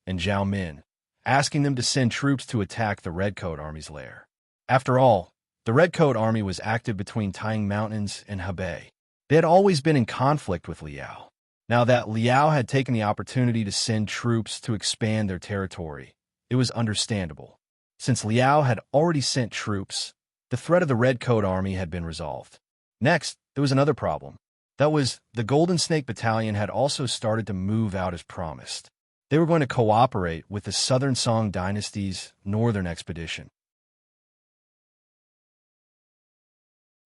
and Zhao Min, asking them to send troops to attack the Redcoat Army's lair. After all, the Redcoat Army was active between Tang Mountains and Hebei. They had always been in conflict with Liao. Now that Liao had taken the opportunity to send troops to expand their territory, it was understandable. Since Liao had already sent troops, the threat of the Redcoat Army had been resolved. Next, there was another problem. That was, the Golden Snake Battalion had also started to move out as promised. They were going to cooperate with the Southern Song Dynasty's northern expedition.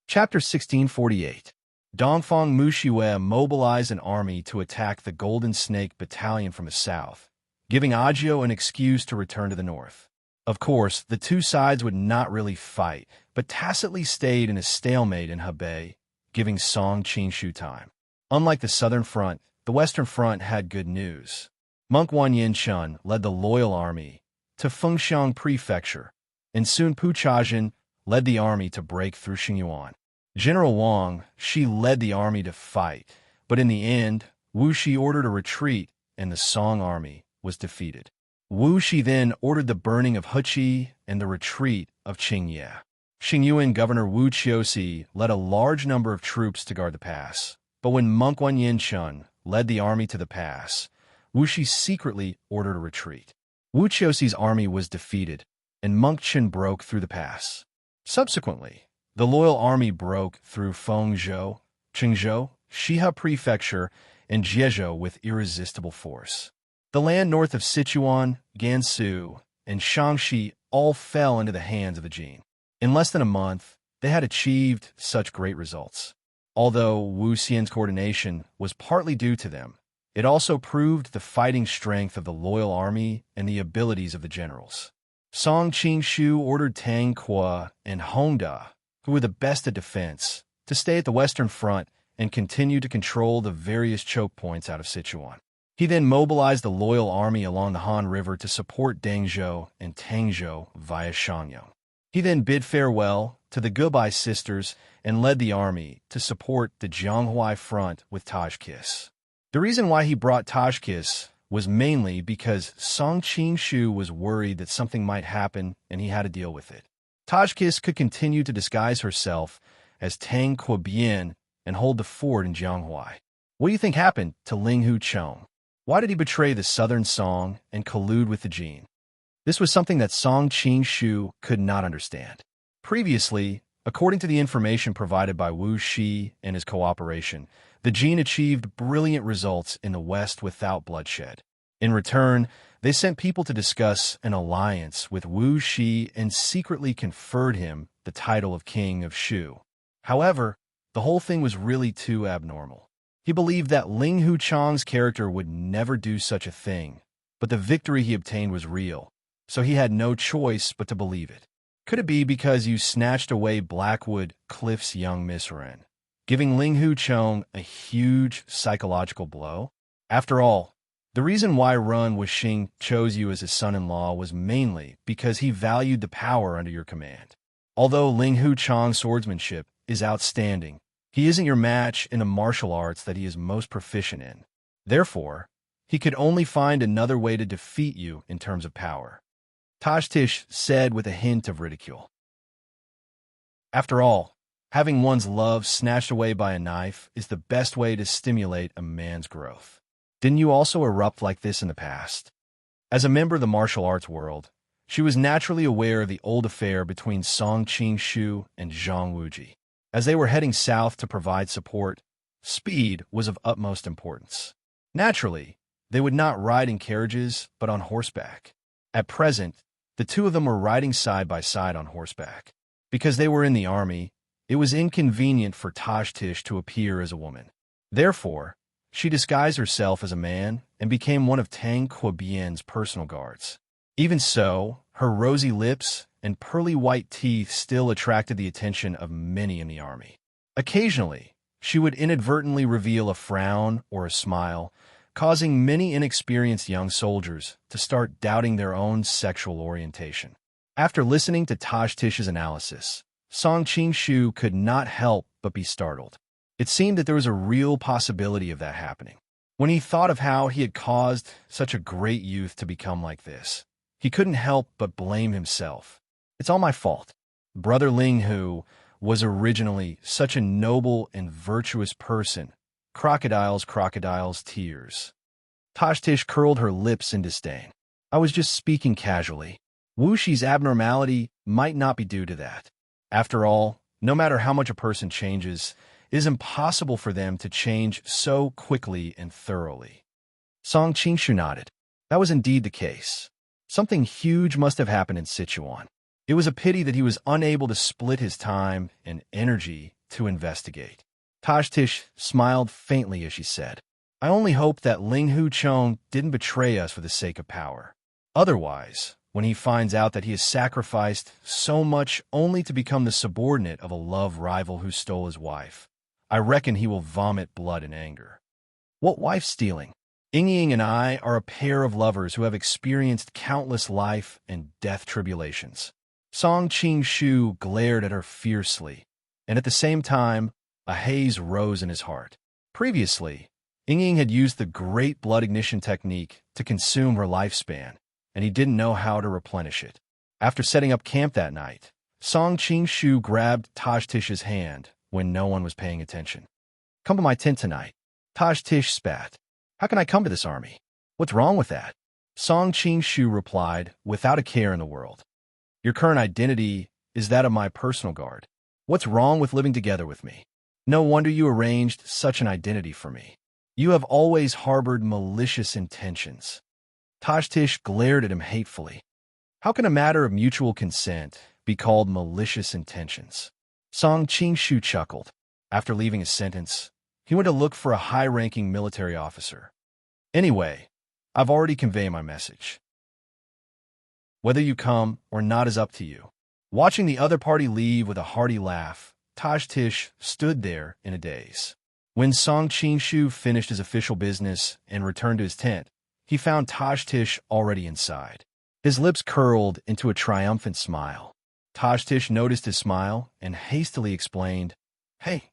Chapter 1648. Dongfang Muxiwe mobilized an army to attack the Golden Snake Battalion from the south, giving Agio an excuse to return to the north. Of course, the two sides would not really fight, but tacitly stayed in a stalemate in Hebei, giving Song Qingshu time. Unlike the southern front, the western front had good news. Monk Wanyin-chun led the loyal army to Fengxiang Prefecture, and Sun Puchajin led the army to break through Xingyuan. General Wang, she led the army to fight, but in the end, Wu Shi ordered a retreat, and the Song army was defeated. Wu Shi then ordered the burning of Heqi and the retreat of Qingye. Xingyuan Governor Wu Qiusi led a large number of troops to guard the pass, but when Monk Wanyin-chun led the army to the pass, Wu Shi secretly ordered a retreat. Wu Qiusi's army was defeated, and Monk Chen broke through the pass. Subsequently, the loyal army broke through Fengzhou, Qingzhou, Shihe Prefecture, and Jiezhou with irresistible force. The land north of Sichuan, Gansu, and Shaanxi all fell into the hands of the Jin. In less than a month, they had achieved such great results. Although Wu Xian's coordination was partly due to them, it also proved the fighting strength of the loyal army and the abilities of the generals. Song Qingshu ordered Tang Kuo and Hongda, who were the best at defense, to stay at the western front and continue to control the various choke points out of Sichuan. He then mobilized the loyal army along the Han River to support Dengzhou and Tangzhou via Shangyang. He then bid farewell to the Gubai sisters and led the army to support the Jianghuai front with Tajkis. The reason why he brought Tajkis was mainly because Song Qingshu was worried that something might happen and he had to deal with it. Tajkis could continue to disguise herself as Tang Kuobian and hold the fort in Jianghuai. What do you think happened to Ling Huchong? Why did he betray the southern Song and collude with the Jin? This was something that Song Qingshu could not understand. Previously, according to the information provided by Wu Shi and his cooperation, the Jin achieved brilliant results in the west without bloodshed. In return, they sent people to discuss an alliance with Wu Shi and secretly conferred him the title of King of Shu. However, the whole thing was really too abnormal. He believed that Ling Huchong's character would never do such a thing, but the victory he obtained was real, so he had no choice but to believe it. Could it be because you snatched away Blackwood Cliff's young Misren, giving Ling Huchong a huge psychological blow? After all, the reason why Run Wuxing chose you as his son-in-law was mainly because he valued the power under your command. Although Ling Huchong's swordsmanship is outstanding, he isn't your match in the martial arts that he is most proficient in. Therefore, he could only find another way to defeat you in terms of power. Tajtish said with a hint of ridicule. After all, having one's love snatched away by a knife is the best way to stimulate a man's growth. Didn't you also erupt like this in the past? As a member of the martial arts world, she was naturally aware of the old affair between Song Qingshu and Zhang Wuji. As they were heading south to provide support, speed was of utmost importance. Naturally, they would not ride in carriages, but on horseback. At present, the two of them were riding side by side on horseback. Because they were in the army, it was inconvenient for Tajtish to appear as a woman. Therefore, she disguised herself as a man and became one of Tang Kuobian's personal guards. Even so, her rosy lips and pearly white teeth still attracted the attention of many in the army. Occasionally, she would inadvertently reveal a frown or a smile, causing many inexperienced young soldiers to start doubting their own sexual orientation. After listening to Tajtish's analysis, Song Qingshu could not help but be startled. It seemed that there was a real possibility of that happening. When he thought of how he had caused such a great youth to become like this, he couldn't help but blame himself. It's all my fault. Brother Ling Hu was originally such a noble and virtuous person. Crocodiles, crocodiles, tears. Tashtish curled her lips in disdain. I was just speaking casually. Wu Shi's abnormality might not be due to that. After all, no matter how much a person changes, it is impossible for them to change so quickly and thoroughly. Song Qingshu nodded. That was indeed the case. Something huge must have happened in Sichuan. It was a pity that he was unable to split his time and energy to investigate. Tashtish smiled faintly as she said, I only hope that Ling Hu Chong didn't betray us for the sake of power. Otherwise, when he finds out that he has sacrificed so much only to become the subordinate of a love rival who stole his wife, I reckon he will vomit blood in anger. What wife stealing? Ying and I are a pair of lovers who have experienced countless life and death tribulations. Song Qingshu glared at her fiercely, and at the same time, a haze rose in his heart. Previously, Ying had used the great blood ignition technique to consume her lifespan, and he didn't know how to replenish it. After setting up camp that night, Song Qingshu grabbed Tashtish's hand when no one was paying attention. Come to my tent tonight. Tashtish spat. How can I come to this army? What's wrong with that? Song Qingshu replied, without a care in the world. Your current identity is that of my personal guard. What's wrong with living together with me? No wonder you arranged such an identity for me. You have always harbored malicious intentions. Tashtish glared at him hatefully. How can a matter of mutual consent be called malicious intentions? Song Qingshu chuckled. After leaving his sentence, he went to look for a high-ranking military officer. Anyway, I've already conveyed my message. Whether you come or not is up to you. Watching the other party leave with a hearty laugh, Tashtish stood there in a daze. When Song Qingshu finished his official business and returned to his tent, he found Tashtish already inside. His lips curled into a triumphant smile. Tashtish noticed his smile and hastily explained, Hey,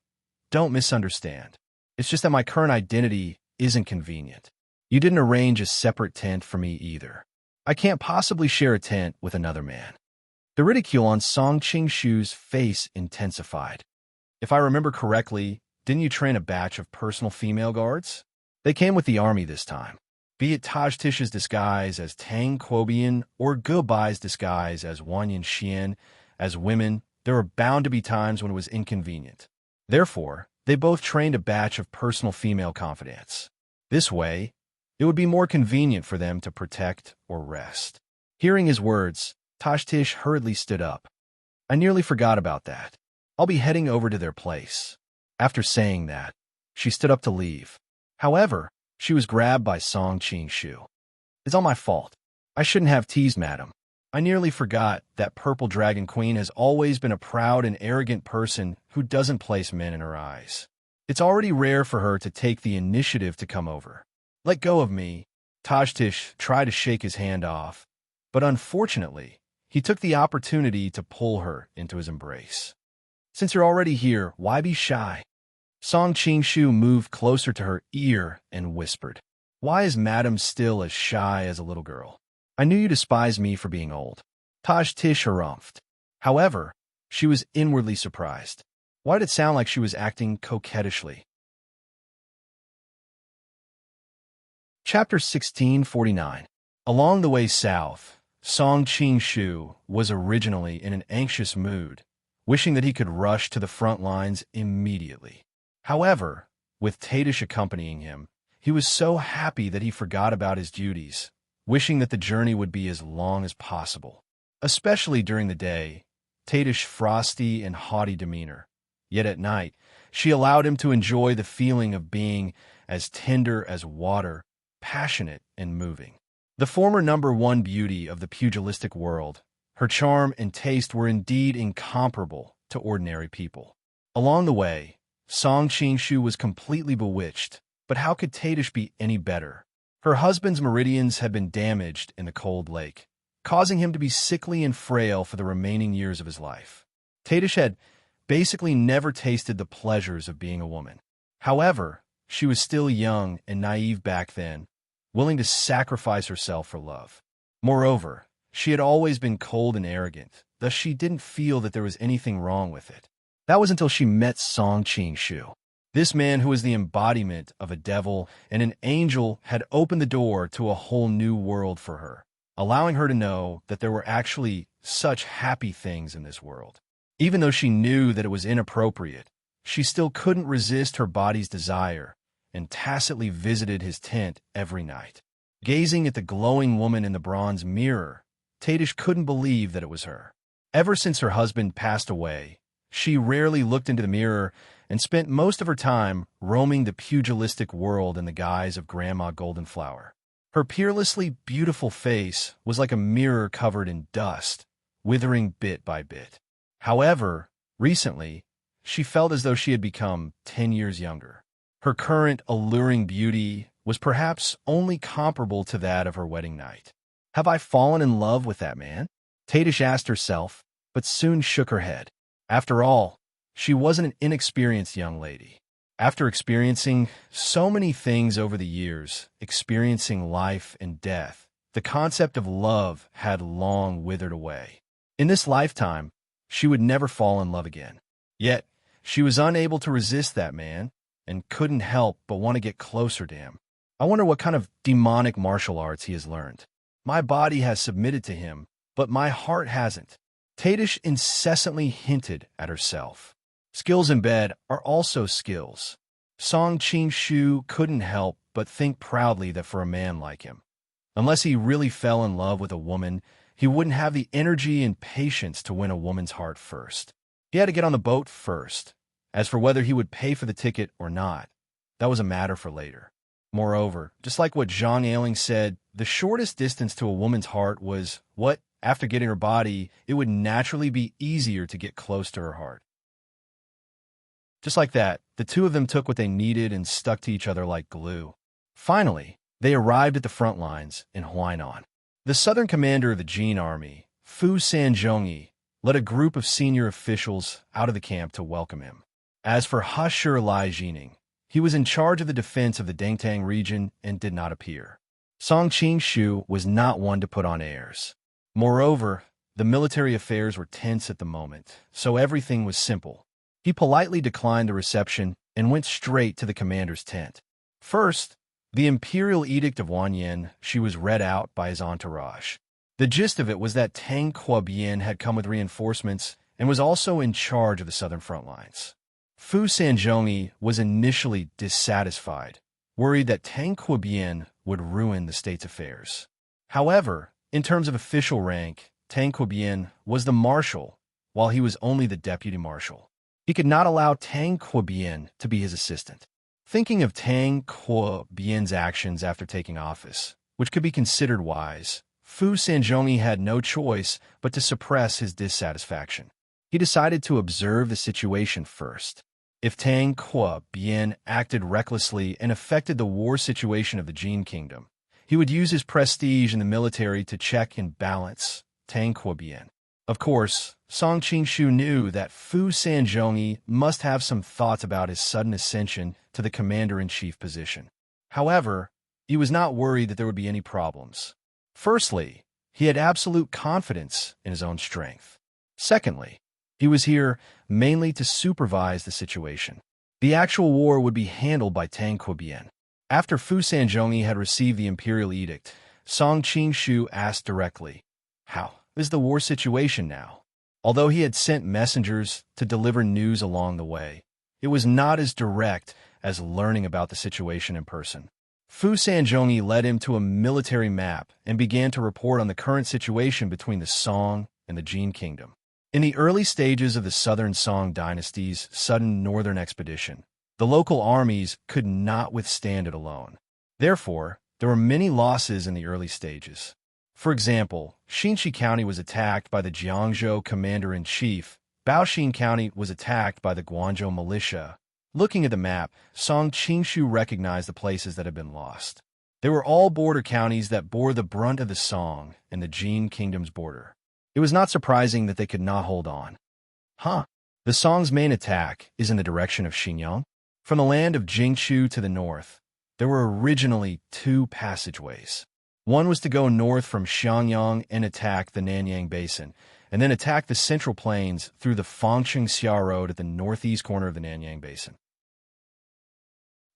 don't misunderstand. It's just that my current identity isn't convenient. You didn't arrange a separate tent for me either. I can't possibly share a tent with another man. The ridicule on Song Qingshu's face intensified. If I remember correctly, didn't you train a batch of personal female guards? They came with the army this time. Be it Tashtish's disguise as Tang Quobian or Gubai's disguise as Wanyan Xian, as women, there were bound to be times when it was inconvenient. Therefore, they both trained a batch of personal female confidants. This way, it would be more convenient for them to protect or rest. Hearing his words, Tashtish hurriedly stood up. I nearly forgot about that. I'll be heading over to their place. After saying that, she stood up to leave. However, she was grabbed by Song Qingshu. It's all my fault. I shouldn't have teased Madam. I nearly forgot that Purple Dragon Queen has always been a proud and arrogant person who doesn't place men in her eyes. It's already rare for her to take the initiative to come over. Let go of me. Tashtish tried to shake his hand off, but unfortunately, he took the opportunity to pull her into his embrace. Since you're already here, why be shy? Song Qingshu moved closer to her ear and whispered, Why is Madam still as shy as a little girl? I knew you despised me for being old. Tashtish harumphed. However, she was inwardly surprised. Why did it sound like she was acting coquettishly? Chapter 1649. Along the way south, Song Qingshu was originally in an anxious mood, wishing that he could rush to the front lines immediately. However, with Tadish accompanying him, he was so happy that he forgot about his duties, wishing that the journey would be as long as possible. Especially during the day, Tadish's frosty and haughty demeanor. Yet at night, she allowed him to enjoy the feeling of being as tender as water, passionate and moving. The former #1 beauty of the pugilistic world, her charm and taste were indeed incomparable to ordinary people. Along the way, Song Qingshu was completely bewitched, but how could Tadish be any better? Her husband's meridians had been damaged in the cold lake, causing him to be sickly and frail for the remaining years of his life. Tadish had basically never tasted the pleasures of being a woman. However, She was still young and naive back then, willing to sacrifice herself for love. Moreover, she had always been cold and arrogant, thus she didn't feel that there was anything wrong with it. That was until she met Song Qing-shu. This man, who was the embodiment of a devil and an angel, had opened the door to a whole new world for her, allowing her to know that there were actually such happy things in this world. Even though she knew that it was inappropriate, she still couldn't resist her body's desire and tacitly visited his tent every night. Gazing at the glowing woman in the bronze mirror, Tadish couldn't believe that it was her. Ever since her husband passed away, she rarely looked into the mirror and spent most of her time roaming the pugilistic world in the guise of Grandma Goldenflower. Her peerlessly beautiful face was like a mirror covered in dust, withering bit by bit. However, recently, she felt as though she had become 10 years younger. Her current alluring beauty was perhaps only comparable to that of her wedding night. Have I fallen in love with that man? Tadish asked herself, but soon shook her head. After all, she wasn't an inexperienced young lady. After experiencing so many things over the years, experiencing life and death, the concept of love had long withered away. In this lifetime, she would never fall in love again. Yet, she was unable to resist that man and couldn't help but want to get closer to him. I wonder what kind of demonic martial arts he has learned. My body has submitted to him, but my heart hasn't. Tadish incessantly hinted at herself. Skills in bed are also skills. Song Qing-shu couldn't help but think proudly that for a man like him, unless he really fell in love with a woman, he wouldn't have the energy and patience to win a woman's heart first. He had to get on the boat first. As for whether he would pay for the ticket or not, that was a matter for later. Moreover, just like what Zhang Ailing said, the shortest distance to a woman's heart was what, after getting her body, it would naturally be easier to get close to her heart. Just like that, the two of them took what they needed and stuck to each other like glue. Finally, they arrived at the front lines in Huainan. The southern commander of the Jin army, Fu Sanzhongyi, led a group of senior officials out of the camp to welcome him. As for Hashur Lai Jining, he was in charge of the defense of the Dangtang region and did not appear. Song Qing-shu was not one to put on airs. Moreover, the military affairs were tense at the moment, so everything was simple. He politely declined the reception and went straight to the commander's tent. First, the imperial edict of Wanyan she was read out by his entourage. The gist of it was that Tang Kuo-bian had come with reinforcements and was also in charge of the southern front lines. Fu Sanzhongyi was initially dissatisfied, worried that Tang Kuo-bian would ruin the state's affairs. However, in terms of official rank, Tang Kuo-bian was the marshal, while he was only the deputy marshal. He could not allow Tang Kuo-bian to be his assistant. Thinking of Tang Kuo-bian's actions after taking office, which could be considered wise, Fu Sanzhongyi had no choice but to suppress his dissatisfaction. He decided to observe the situation first. If Tang Kuo-bian acted recklessly and affected the war situation of the Jin Kingdom, he would use his prestige in the military to check and balance Tang Kuo-bian. Of course, Song Qing-shu knew that Fu Sanzhongyi must have some thoughts about his sudden ascension to the commander-in-chief position. However, he was not worried that there would be any problems. Firstly, he had absolute confidence in his own strength. Secondly, he was here mainly to supervise the situation. The actual war would be handled by Tang Kuo-bian. After Fu Sanzhongyi had received the imperial edict, Song Qing-shu asked directly, "How is the war situation now?" Although he had sent messengers to deliver news along the way, it was not as direct as learning about the situation in person. Fu Sanzhongyi led him to a military map and began to report on the current situation between the Song and the Jin Kingdom. In the early stages of the southern Song dynasty's sudden northern expedition, the local armies could not withstand it alone. Therefore, there were many losses in the early stages. For example, Xinshi County was attacked by the Jiangzhou commander-in-chief. Baoxin County was attacked by the Guangzhou militia. Looking at the map, Song Qing-shu recognized the places that had been lost. They were all border counties that bore the brunt of the Song and the Jin Kingdom's border. It was not surprising that they could not hold on. The Song's main attack is in the direction of Xinyang. From the land of Jingchu to the north, there were originally two passageways. One was to go north from Xiangyang and attack the Nanyang Basin, and then attack the Central Plains through the Fangchengxia Road at the northeast corner of the Nanyang Basin.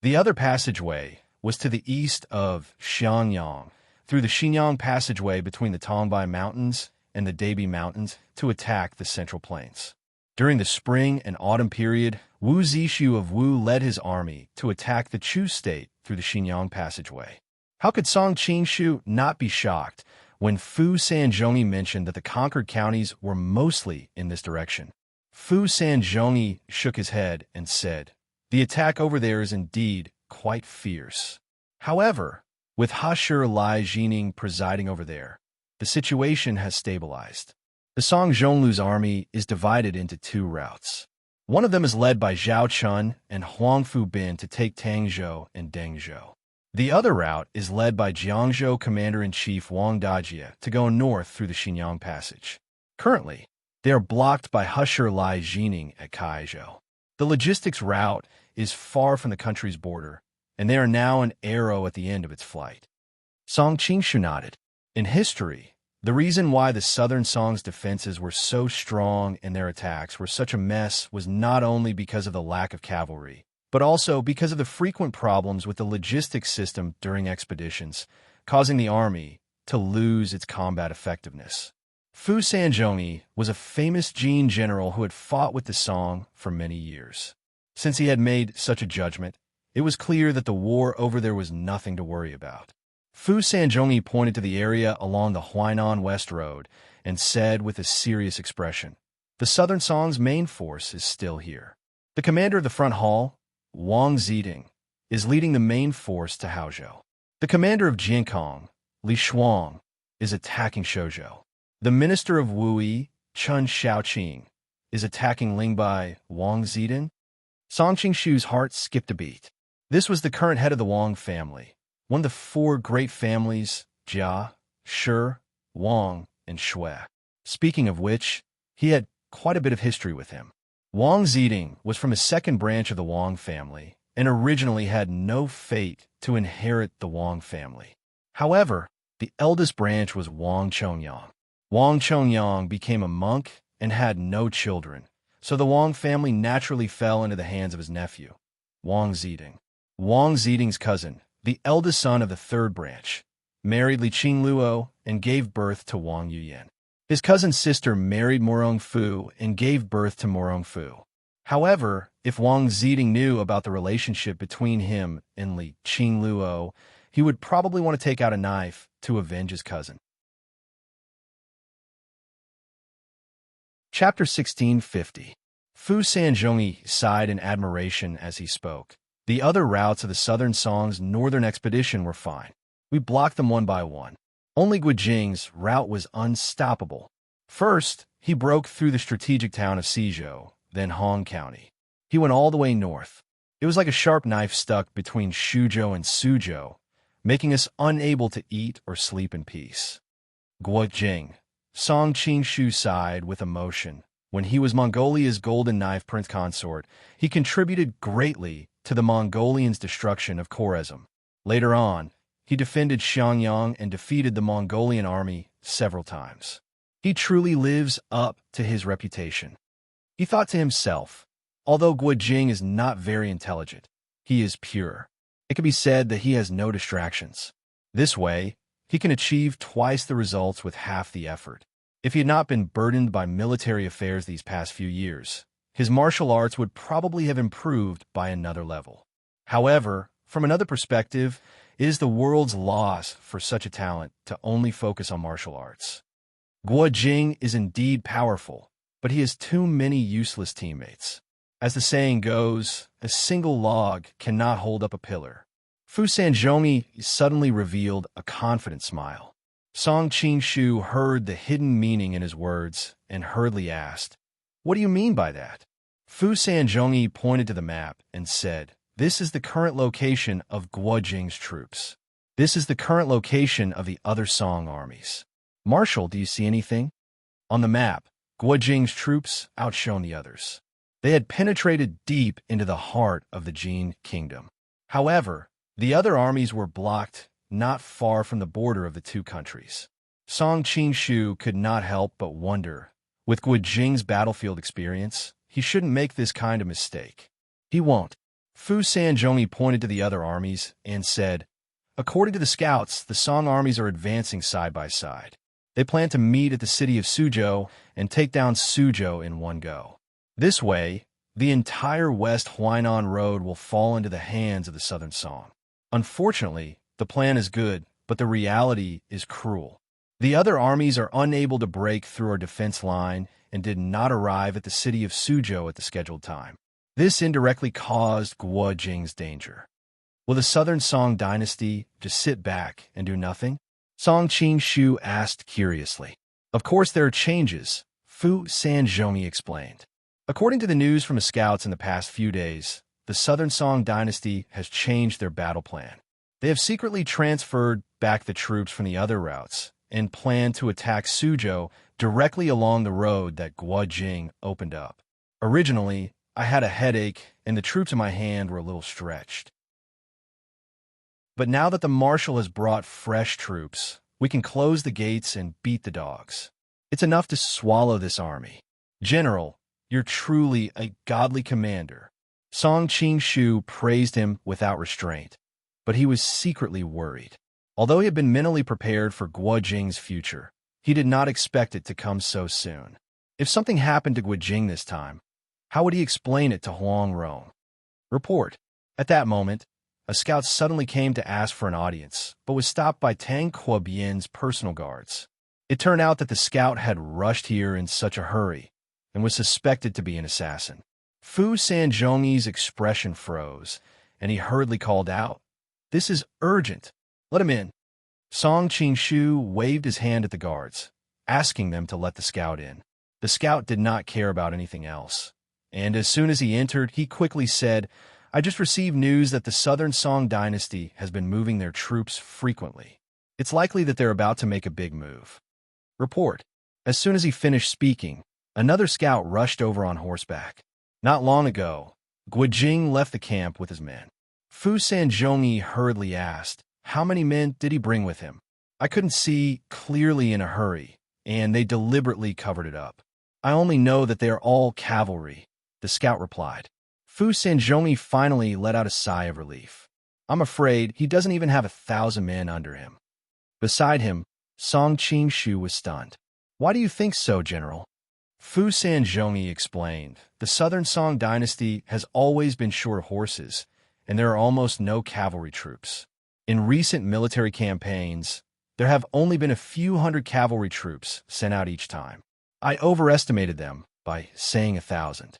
The other passageway was to the east of Xiangyang, through the Xinyang Passageway between the Tongbai Mountains and the Debi Mountains to attack the Central Plains. During the spring and autumn period, Wu Zishu of Wu led his army to attack the Chu state through the Xinyang Passageway. How could Song Qingshu not be shocked when Fu Sanzhongyi mentioned that the conquered counties were mostly in this direction? Fu Sanzhongyi shook his head and said, "The attack over there is indeed quite fierce. However, with Hashur Lai Jining presiding over there, the situation has stabilized. The Song Zhonglu's army is divided into two routes. One of them is led by Zhao Chun and Huang Fu Bin to take Tangzhou and Dengzhou. The other route is led by Jiangzhou Commander-in-Chief Wang Dajie to go north through the Xinyang Passage. Currently, they are blocked by Hashur Lai Jining at Kaizhou. The logistics route is far from the country's border, and they are now an arrow at the end of its flight." Song Qingshu nodded. In history, the reason why the southern Song's defenses were so strong and their attacks were such a mess was not only because of the lack of cavalry, but also because of the frequent problems with the logistics system during expeditions, causing the army to lose its combat effectiveness. Fu Sanzhongyi was a famous Jin general who had fought with the Song for many years. Since he had made such a judgment, it was clear that the war over there was nothing to worry about. Fu Sanzhongyi pointed to the area along the Huainan West Road and said with a serious expression, "The southern Song's main force is still here. The commander of the front hall, Wang Ziding, is leading the main force to Haozhou. The commander of Jiankong, Li Shuang, is attacking Shouzhou. The minister of Wuyi, Chun Shaoqing, is attacking Lingbai, Wang Ziding." Song Qingshu's heart skipped a beat. This was the current head of the Wang family, one of the four great families, Jia, Shi, Wang, and Shui. Speaking of which, he had quite a bit of history with him. Wang Ziding was from a second branch of the Wang family and originally had no fate to inherit the Wang family. However, the eldest branch was Wang Chongyang. Wang Chongyang became a monk and had no children, so the Wang family naturally fell into the hands of his nephew, Wang Ziding. Wang Ziding's cousin, the eldest son of the third branch, married Li Qingluo and gave birth to Wang Yuyan. His cousin's sister married Morong Fu and gave birth to Morong Fu. However, if Wang Ziding knew about the relationship between him and Li Qingluo, he would probably want to take out a knife to avenge his cousin. Chapter 1650. Fu Sanzhongyi sighed in admiration as he spoke. The other routes of the southern Song's northern expedition were fine. We blocked them one by one. Only Guijing's route was unstoppable. First, he broke through the strategic town of Sizhou, then Hong County. He went all the way north. It was like a sharp knife stuck between Shuzhou and Suzhou, making us unable to eat or sleep in peace. Guijing. Song Qingshu sighed with emotion. When he was Mongolia's golden knife prince consort, he contributed greatly to the Mongolians' destruction of Khwarezm. Later on, he defended Xiangyang and defeated the Mongolian army several times. He truly lives up to his reputation. He thought to himself, although Guijing is not very intelligent, he is pure. It can be said that he has no distractions. This way, he can achieve twice the results with half the effort. If he had not been burdened by military affairs these past few years, his martial arts would probably have improved by another level. However, from another perspective, it is the world's loss for such a talent to only focus on martial arts. Guijing is indeed powerful, but he has too many useless teammates. As the saying goes, a single log cannot hold up a pillar. Fu Sanzhongyi suddenly revealed a confident smile. Song Qingshu heard the hidden meaning in his words and hurriedly asked, "What do you mean by that?" Fu Sanzhongyi pointed to the map and said, "This is the current location of Guijing's troops. This is the current location of the other Song armies. Marshal, do you see anything?" On the map, Guijing's troops outshone the others. They had penetrated deep into the heart of the Jin kingdom. However, the other armies were blocked not far from the border of the two countries. Song Qingshu could not help but wonder. With Guo Jing's battlefield experience, he shouldn't make this kind of mistake. He won't. Fu Sanzhongyi pointed to the other armies and said, "According to the scouts, the Song armies are advancing side by side. They plan to meet at the city of Suzhou and take down Suzhou in one go. This way, the entire West Huainan Road will fall into the hands of the Southern Song. Unfortunately, the plan is good, but the reality is cruel. The other armies are unable to break through our defense line and did not arrive at the city of Suzhou at the scheduled time. This indirectly caused Guo Jing's danger. Will the Southern Song dynasty just sit back and do nothing?" Song Qingshu asked curiously. "Of course there are changes," Fu Sanzhongyi explained. "According to the news from the scouts in the past few days, the Southern Song dynasty has changed their battle plan. They have secretly transferred back the troops from the other routes and plan to attack Suzhou directly along the road that Guo Jing opened up. Originally, I had a headache and the troops in my hand were a little stretched. But now that the marshal has brought fresh troops, we can close the gates and beat the dogs. It's enough to swallow this army. General, you're truly a godly commander." Song Qingshu praised him without restraint, but he was secretly worried. Although he had been mentally prepared for Guo Jing's future, he did not expect it to come so soon. If something happened to Guo Jing this time, how would he explain it to Huang Rong? Report. At that moment, a scout suddenly came to ask for an audience, but was stopped by Tang Kuobian's personal guards. It turned out that the scout had rushed here in such a hurry and was suspected to be an assassin. Fu Sanzhongyi's expression froze, and he hurriedly called out, "This is urgent. Let him in." Song Qingshu waved his hand at the guards, asking them to let the scout in. The scout did not care about anything else, and as soon as he entered, he quickly said, "I just received news that the Southern Song dynasty has been moving their troops frequently. It's likely that they're about to make a big move." Report. As soon as he finished speaking, another scout rushed over on horseback. Not long ago, Guo Jing left the camp with his men. Fu Sanzhongyi hurriedly asked, "How many men did he bring with him?" "I couldn't see clearly in a hurry, and they deliberately covered it up. I only know that they are all cavalry," the scout replied. Fu Sanzhongyi finally let out a sigh of relief. "I'm afraid he doesn't even have 1,000 men under him." Beside him, Song Qingshu was stunned. "Why do you think so, General?" Fu Sanzhongyi explained, "The Southern Song dynasty has always been short of horses, and there are almost no cavalry troops. In recent military campaigns, there have only been a few hundred cavalry troops sent out each time. I overestimated them by saying 1,000.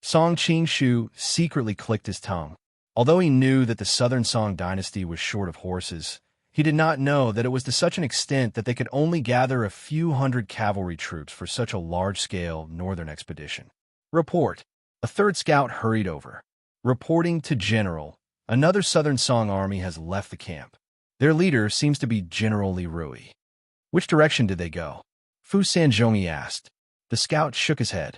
Song Qingshu secretly clicked his tongue. Although he knew that the Southern Song dynasty was short of horses, he did not know that it was to such an extent that they could only gather a few hundred cavalry troops for such a large-scale northern expedition. Report. A third scout hurried over. Reporting to General, another Southern Song army has left the camp. Their leader seems to be General Li Rui. Which direction did they go? Fu Sanzhongyi asked. The scout shook his head.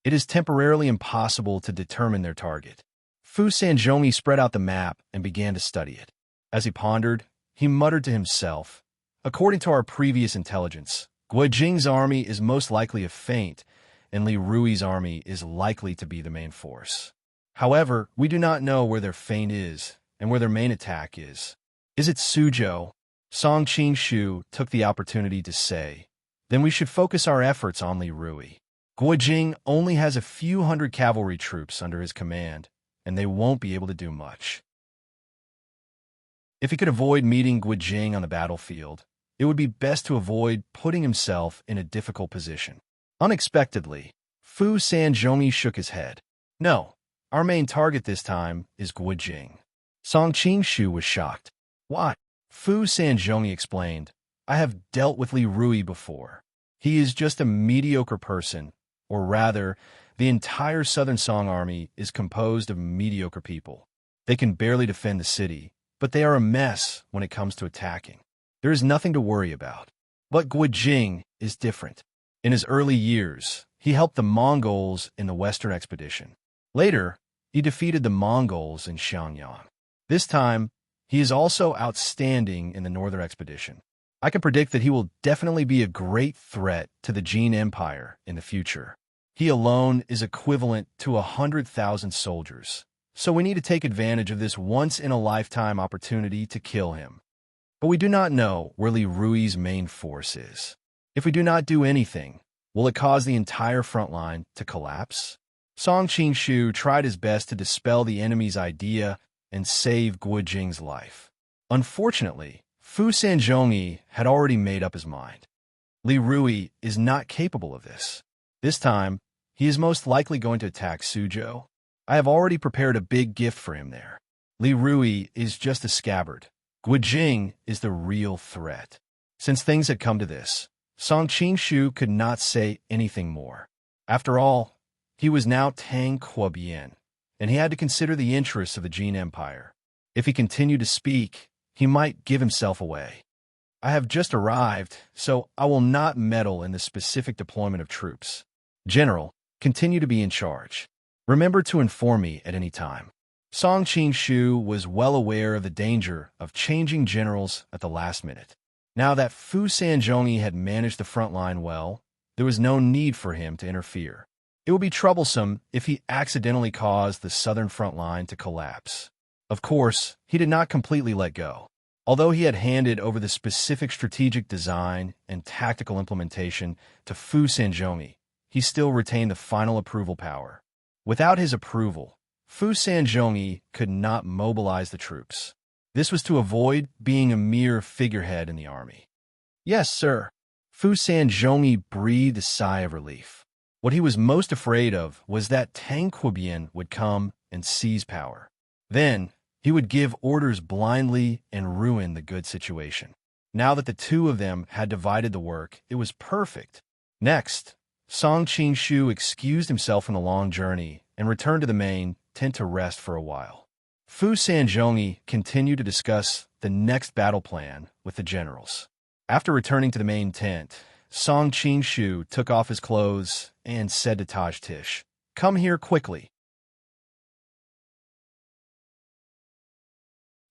It is temporarily impossible to determine their target. Fu Sanzhongyi spread out the map and began to study it. As he pondered, he muttered to himself, "According to our previous intelligence, Guo Jing's army is most likely a feint, and Li Rui's army is likely to be the main force. However, we do not know where their feint is and where their main attack is. Is it Suzhou?" Song Qingshu took the opportunity to say, "Then we should focus our efforts on Li Rui. Guo Jing only has a few hundred cavalry troops under his command, and they won't be able to do much." If he could avoid meeting Guo Jing on the battlefield, it would be best to avoid putting himself in a difficult position. Unexpectedly, Fu Sanzhongyi shook his head. "No, our main target this time is Guo Jing." Song Qingshu was shocked. "Why?" Fu Sanzhongyi explained, "I have dealt with Li Rui before. He is just a mediocre person, or rather, the entire Southern Song army is composed of mediocre people. They can barely defend the city, but they are a mess when it comes to attacking. There is nothing to worry about. But Guo Jing is different. In his early years, He helped the Mongols in the Western expedition. Later, he defeated the Mongols in Xiangyang. This time, he is also outstanding in the Northern expedition. I can predict that he will definitely be a great threat to the Jin Empire in the future. He alone is equivalent to 100,000 soldiers, so we need to take advantage of this once-in-a-lifetime opportunity to kill him. But we do not know where Li Rui's main force is. If we do not do anything, will it cause the entire front line to collapse? Song Qingshu tried his best to dispel the enemy's idea and save Guo Jing's life. Unfortunately, Fu Sanzhongyi had already made up his mind. Li Rui is not capable of this. This time, he is most likely going to attack Suzhou. I have already prepared a big gift for him there. Li Rui is just a scabbard. Guo Jing is the real threat. Since things had come to this, Song Qingshu could not say anything more. After all, he was now Tang Quobian, and he had to consider the interests of the Jin Empire. If he continued to speak, he might give himself away. I have just arrived, so I will not meddle in the specific deployment of troops. General, continue to be in charge. Remember to inform me at any time. Song Qingshu was well aware of the danger of changing generals at the last minute. Now that Fu Sanzhongyi had managed the front line well, there was no need for him to interfere. It would be troublesome if he accidentally caused the southern front line to collapse. Of course, he did not completely let go. Although he had handed over the specific strategic design and tactical implementation to Fu Sanzhongyi, he still retained the final approval power. Without his approval, Fu Sanzhongyi could not mobilize the troops. This was to avoid being a mere figurehead in the army. Yes, sir. Fu Sanzhongyi breathed a sigh of relief. What he was most afraid of was that Tang Quobian would come and seize power. Then, he would give orders blindly and ruin the good situation. Now that the two of them had divided the work, it was perfect. Next, Song Qingshu excused himself from the long journey and returned to the main tent to rest for a while. Fu Sanzhongyi continued to discuss the next battle plan with the generals. After returning to the main tent, Song Qingshu took off his clothes and said to Taj Tish, "Come here quickly."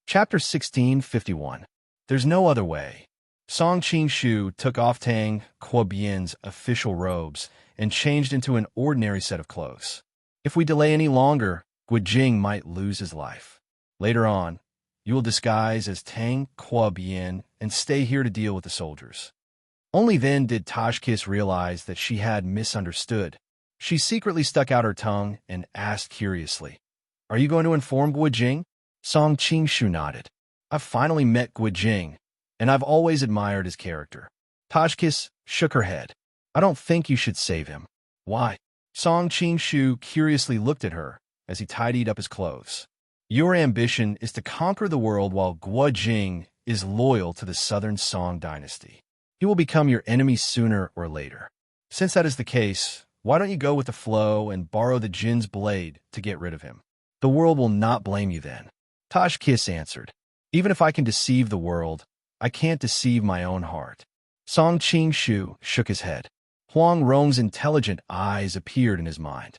Chapter 1651. There's no other way. Song Qingshu took off Tang Quobian's official robes and changed into an ordinary set of clothes. If we delay any longer, Guo Jing might lose his life. Later on, you will disguise as Tang Quobian and stay here to deal with the soldiers. Only then did Tashkis realize that she had misunderstood. She secretly stuck out her tongue and asked curiously, "Are you going to inform Guo Jing?" Song Qingshu nodded. "I've finally met Guo Jing, and I've always admired his character." Tashkis shook her head. "I don't think you should save him." "Why?" Song Qingshu curiously looked at her as he tidied up his clothes. "Your ambition is to conquer the world while Guo Jing is loyal to the Southern Song dynasty. He will become your enemy sooner or later. Since that is the case, why don't you go with the flow and borrow the Jin's blade to get rid of him? The world will not blame you then." Tashkis answered, "Even if I can deceive the world, I can't deceive my own heart." Song Qingshu shook his head. Huang Rong's intelligent eyes appeared in his mind.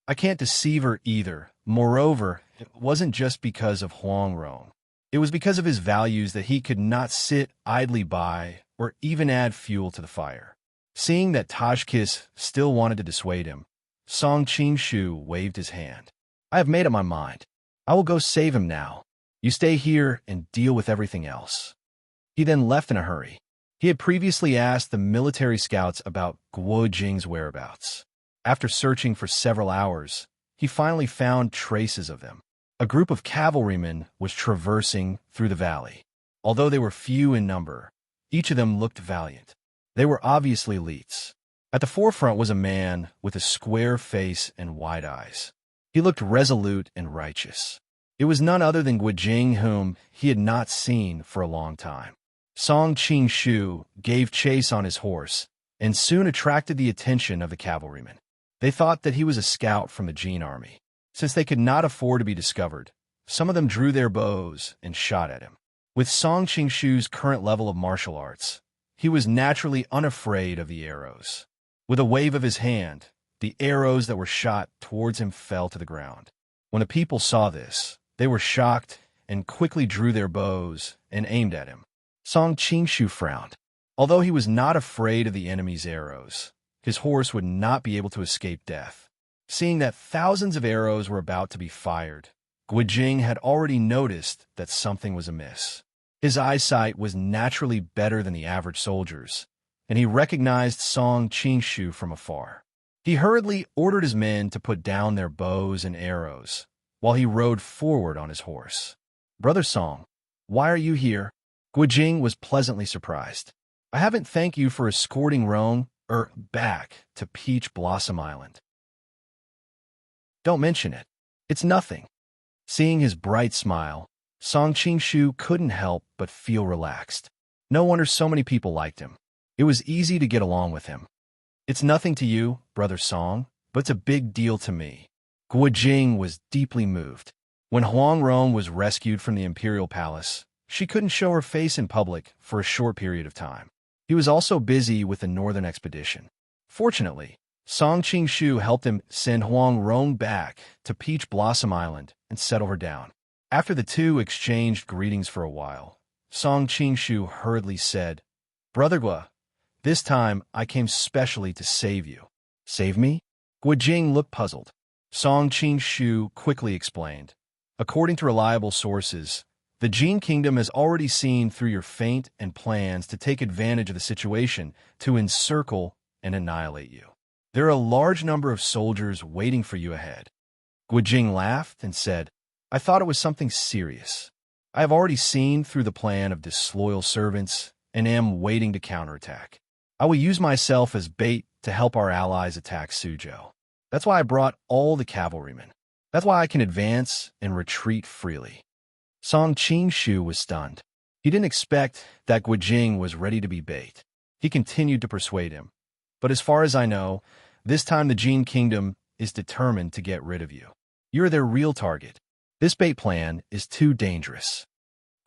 "I can't deceive her either. Moreover, it wasn't just because of Huang Rong. It was because of his values that he could not sit idly by or even add fuel to the fire." Seeing that Tashkis still wanted to dissuade him, Song Qingshu waved his hand. "I have made up my mind. I will go save him now. You stay here and deal with everything else." He then left in a hurry. He had previously asked the military scouts about Guo Jing's whereabouts. After searching for several hours, he finally found traces of them. A group of cavalrymen was traversing through the valley. Although they were few in number, each of them looked valiant. They were obviously elites. At the forefront was a man with a square face and wide eyes. He looked resolute and righteous. It was none other than Guo Jing, whom he had not seen for a long time. Song Qingshu gave chase on his horse and soon attracted the attention of the cavalrymen. They thought that he was a scout from the Jin army. Since they could not afford to be discovered, some of them drew their bows and shot at him. With Song Qingshu's current level of martial arts, he was naturally unafraid of the arrows. With a wave of his hand, the arrows that were shot towards him fell to the ground. When the people saw this, they were shocked and quickly drew their bows and aimed at him. Song Qingshu frowned. Although he was not afraid of the enemy's arrows, his horse would not be able to escape death. Seeing that thousands of arrows were about to be fired, Guijing had already noticed that something was amiss. His eyesight was naturally better than the average soldier's, and he recognized Song Qingshu from afar. He hurriedly ordered his men to put down their bows and arrows, while he rode forward on his horse. "Brother Song, why are you here?" Guijing was pleasantly surprised. "I haven't thanked you for escorting Rong back to Peach Blossom Island." "Don't mention it. It's nothing." Seeing his bright smile, Song Qingshu couldn't help but feel relaxed. No wonder so many people liked him. It was easy to get along with him. "It's nothing to you, Brother Song, but it's a big deal to me." Guijing was deeply moved. When Huang Rong was rescued from the imperial palace, she couldn't show her face in public for a short period of time. He was also busy with the northern expedition. Fortunately, Song Qingshu helped him send Huang Rong back to Peach Blossom Island and settle her down. After the two exchanged greetings for a while, Song Qingshu hurriedly said, "Brother Gua, this time I came specially to save you." "Save me?" Guijing looked puzzled. Song Qingshu quickly explained. "According to reliable sources, the Jin Kingdom has already seen through your feint and plans to take advantage of the situation to encircle and annihilate you. There are a large number of soldiers waiting for you ahead." Guijing laughed and said, "I thought it was something serious. I have already seen through the plan of disloyal servants and am waiting to counterattack. I will use myself as bait to help our allies attack Suzhou. That's why I brought all the cavalrymen. That's why I can advance and retreat freely." Song Qingshu was stunned. He didn't expect that Guijing was ready to be bait. He continued to persuade him. "But as far as I know, this time the Jin Kingdom is determined to get rid of you. You're their real target. This bait plan is too dangerous."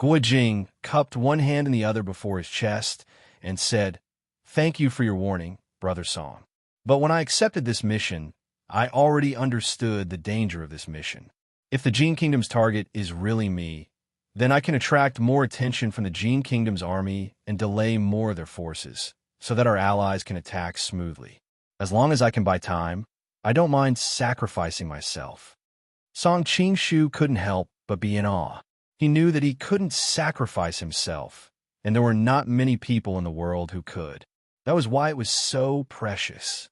Guijing cupped one hand in the other before his chest and said, "Thank you for your warning, Brother Song. But when I accepted this mission, I already understood the danger of this mission. If the Jin Kingdom's target is really me, then I can attract more attention from the Jin Kingdom's army and delay more of their forces, so that our allies can attack smoothly. As long as I can buy time, I don't mind sacrificing myself." Song Qingshu couldn't help but be in awe. He knew that he couldn't sacrifice himself, and there were not many people in the world who could. That was why it was so precious.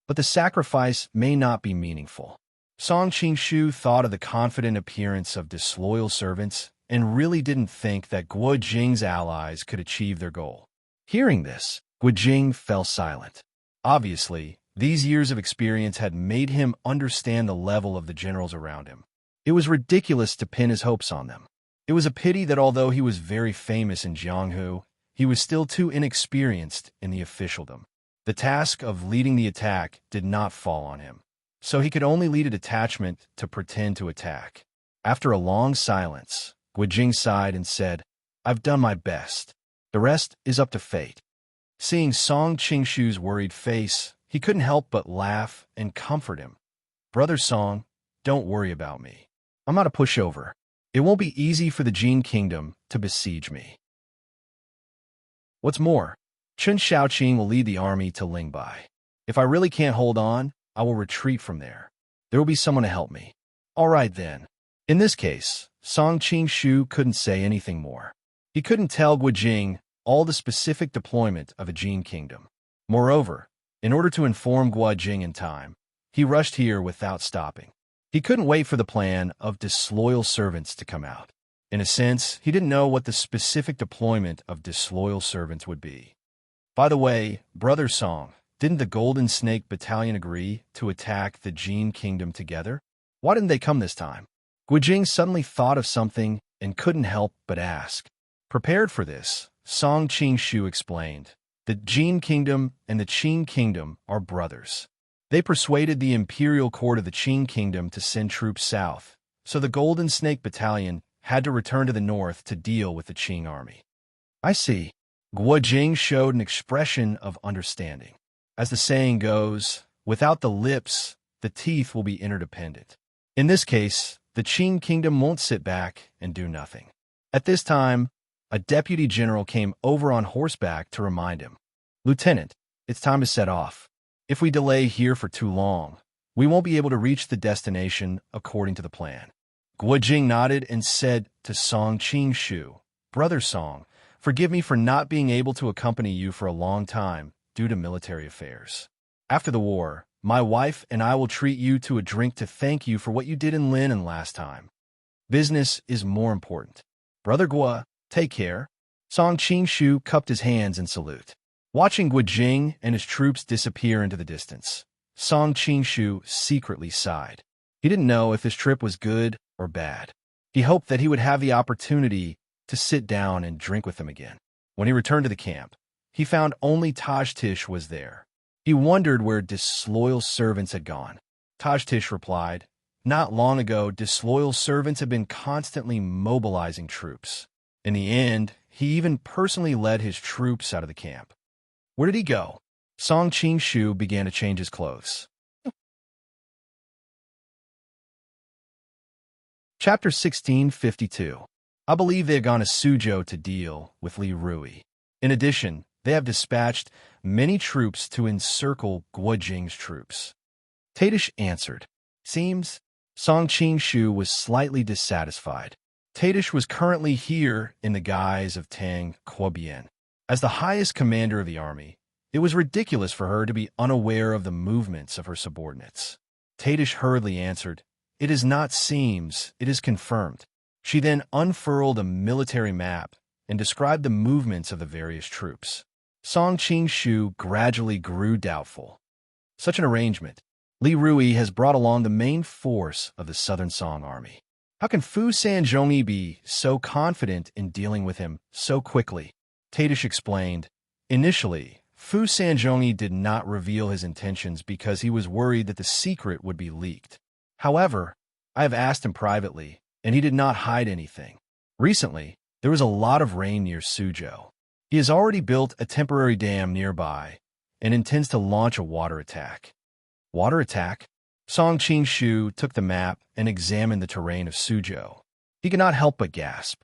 But the sacrifice may not be meaningful. Song Qingshu thought of the confident appearance of disloyal servants and really didn't think that Guijing's allies could achieve their goal. Hearing this, Guijing fell silent. Obviously, these years of experience had made him understand the level of the generals around him. It was ridiculous to pin his hopes on them. It was a pity that although he was very famous in Jianghu, he was still too inexperienced in the officialdom. The task of leading the attack did not fall on him, so he could only lead a detachment to pretend to attack. After a long silence, Guijing sighed and said, "I've done my best. The rest is up to fate." Seeing Song Qingshu's worried face, he couldn't help but laugh and comfort him. "Brother Song, don't worry about me. I'm not a pushover. It won't be easy for the Jin Kingdom to besiege me. What's more, Chen Shaoqing will lead the army to Lingbai. If I really can't hold on, I will retreat from there. There will be someone to help me." "All right, then." In this case, Song Qingshu couldn't say anything more. He couldn't tell Guijing all the specific deployment of a Jin Kingdom. Moreover, in order to inform Guijing in time, he rushed here without stopping. He couldn't wait for the plan of disloyal servants to come out. In a sense, he didn't know what the specific deployment of disloyal servants would be. By the way, Brother Song, didn't the Golden Snake Battalion agree to attack the Jin Kingdom together? Why didn't they come this time? Guijing suddenly thought of something and couldn't help but ask. Prepared for this, Song Qingshu explained, "The Jin Kingdom and the Qin Kingdom are brothers. They persuaded the imperial court of the Qin Kingdom to send troops south, so the Golden Snake Battalion had to return to the north to deal with the Qing army." "I see." Guijing showed an expression of understanding. As the saying goes, without the lips, the teeth will be interdependent. In this case, the Qing kingdom won't sit back and do nothing. At this time, a deputy general came over on horseback to remind him, "Lieutenant, it's time to set off. If we delay here for too long, we won't be able to reach the destination according to the plan." Guo Jing nodded and said to Song Qingshu, "Brother Song, forgive me for not being able to accompany you for a long time due to military affairs. After the war, my wife and I will treat you to a drink to thank you for what you did in Lin last time. Business is more important. Brother Guo, take care." Song Qingshu cupped his hands in salute. Watching Guo Jing and his troops disappear into the distance, Song Qingshu secretly sighed. He didn't know if his trip was good or bad. He hoped that he would have the opportunity to sit down and drink with them again. When he returned to the camp, he found only Tajtish was there. He wondered where disloyal servants had gone. Tajtish replied, "Not long ago, disloyal servants have been constantly mobilizing troops. In the end, he even personally led his troops out of the camp." Where did he go? Song Qingshu began to change his clothes. Chapter 1652. I believe they have gone to Suzhou to deal with Li Rui. In addition, they have dispatched many troops to encircle Guo Jing's troops. Tadish answered. Seems Song Qingshu was slightly dissatisfied. Tadish was currently here in the guise of Tang Quobian. As the highest commander of the army, it was ridiculous for her to be unaware of the movements of her subordinates. Tadish hurriedly answered, "It is not seems, it is confirmed." She then unfurled a military map and described the movements of the various troops. Song Qingshu gradually grew doubtful. Such an arrangement, Li Rui has brought along the main force of the Southern Song army. How can Fu Sanzhongyi be so confident in dealing with him so quickly? Tadish explained, initially, Fu Sanzhongyi did not reveal his intentions because he was worried that the secret would be leaked. However, I have asked him privately, and he did not hide anything. Recently, there was a lot of rain near Suzhou. He has already built a temporary dam nearby and intends to launch a water attack. Water attack? Song Qingshu took the map and examined the terrain of Suzhou. He could not help but gasp.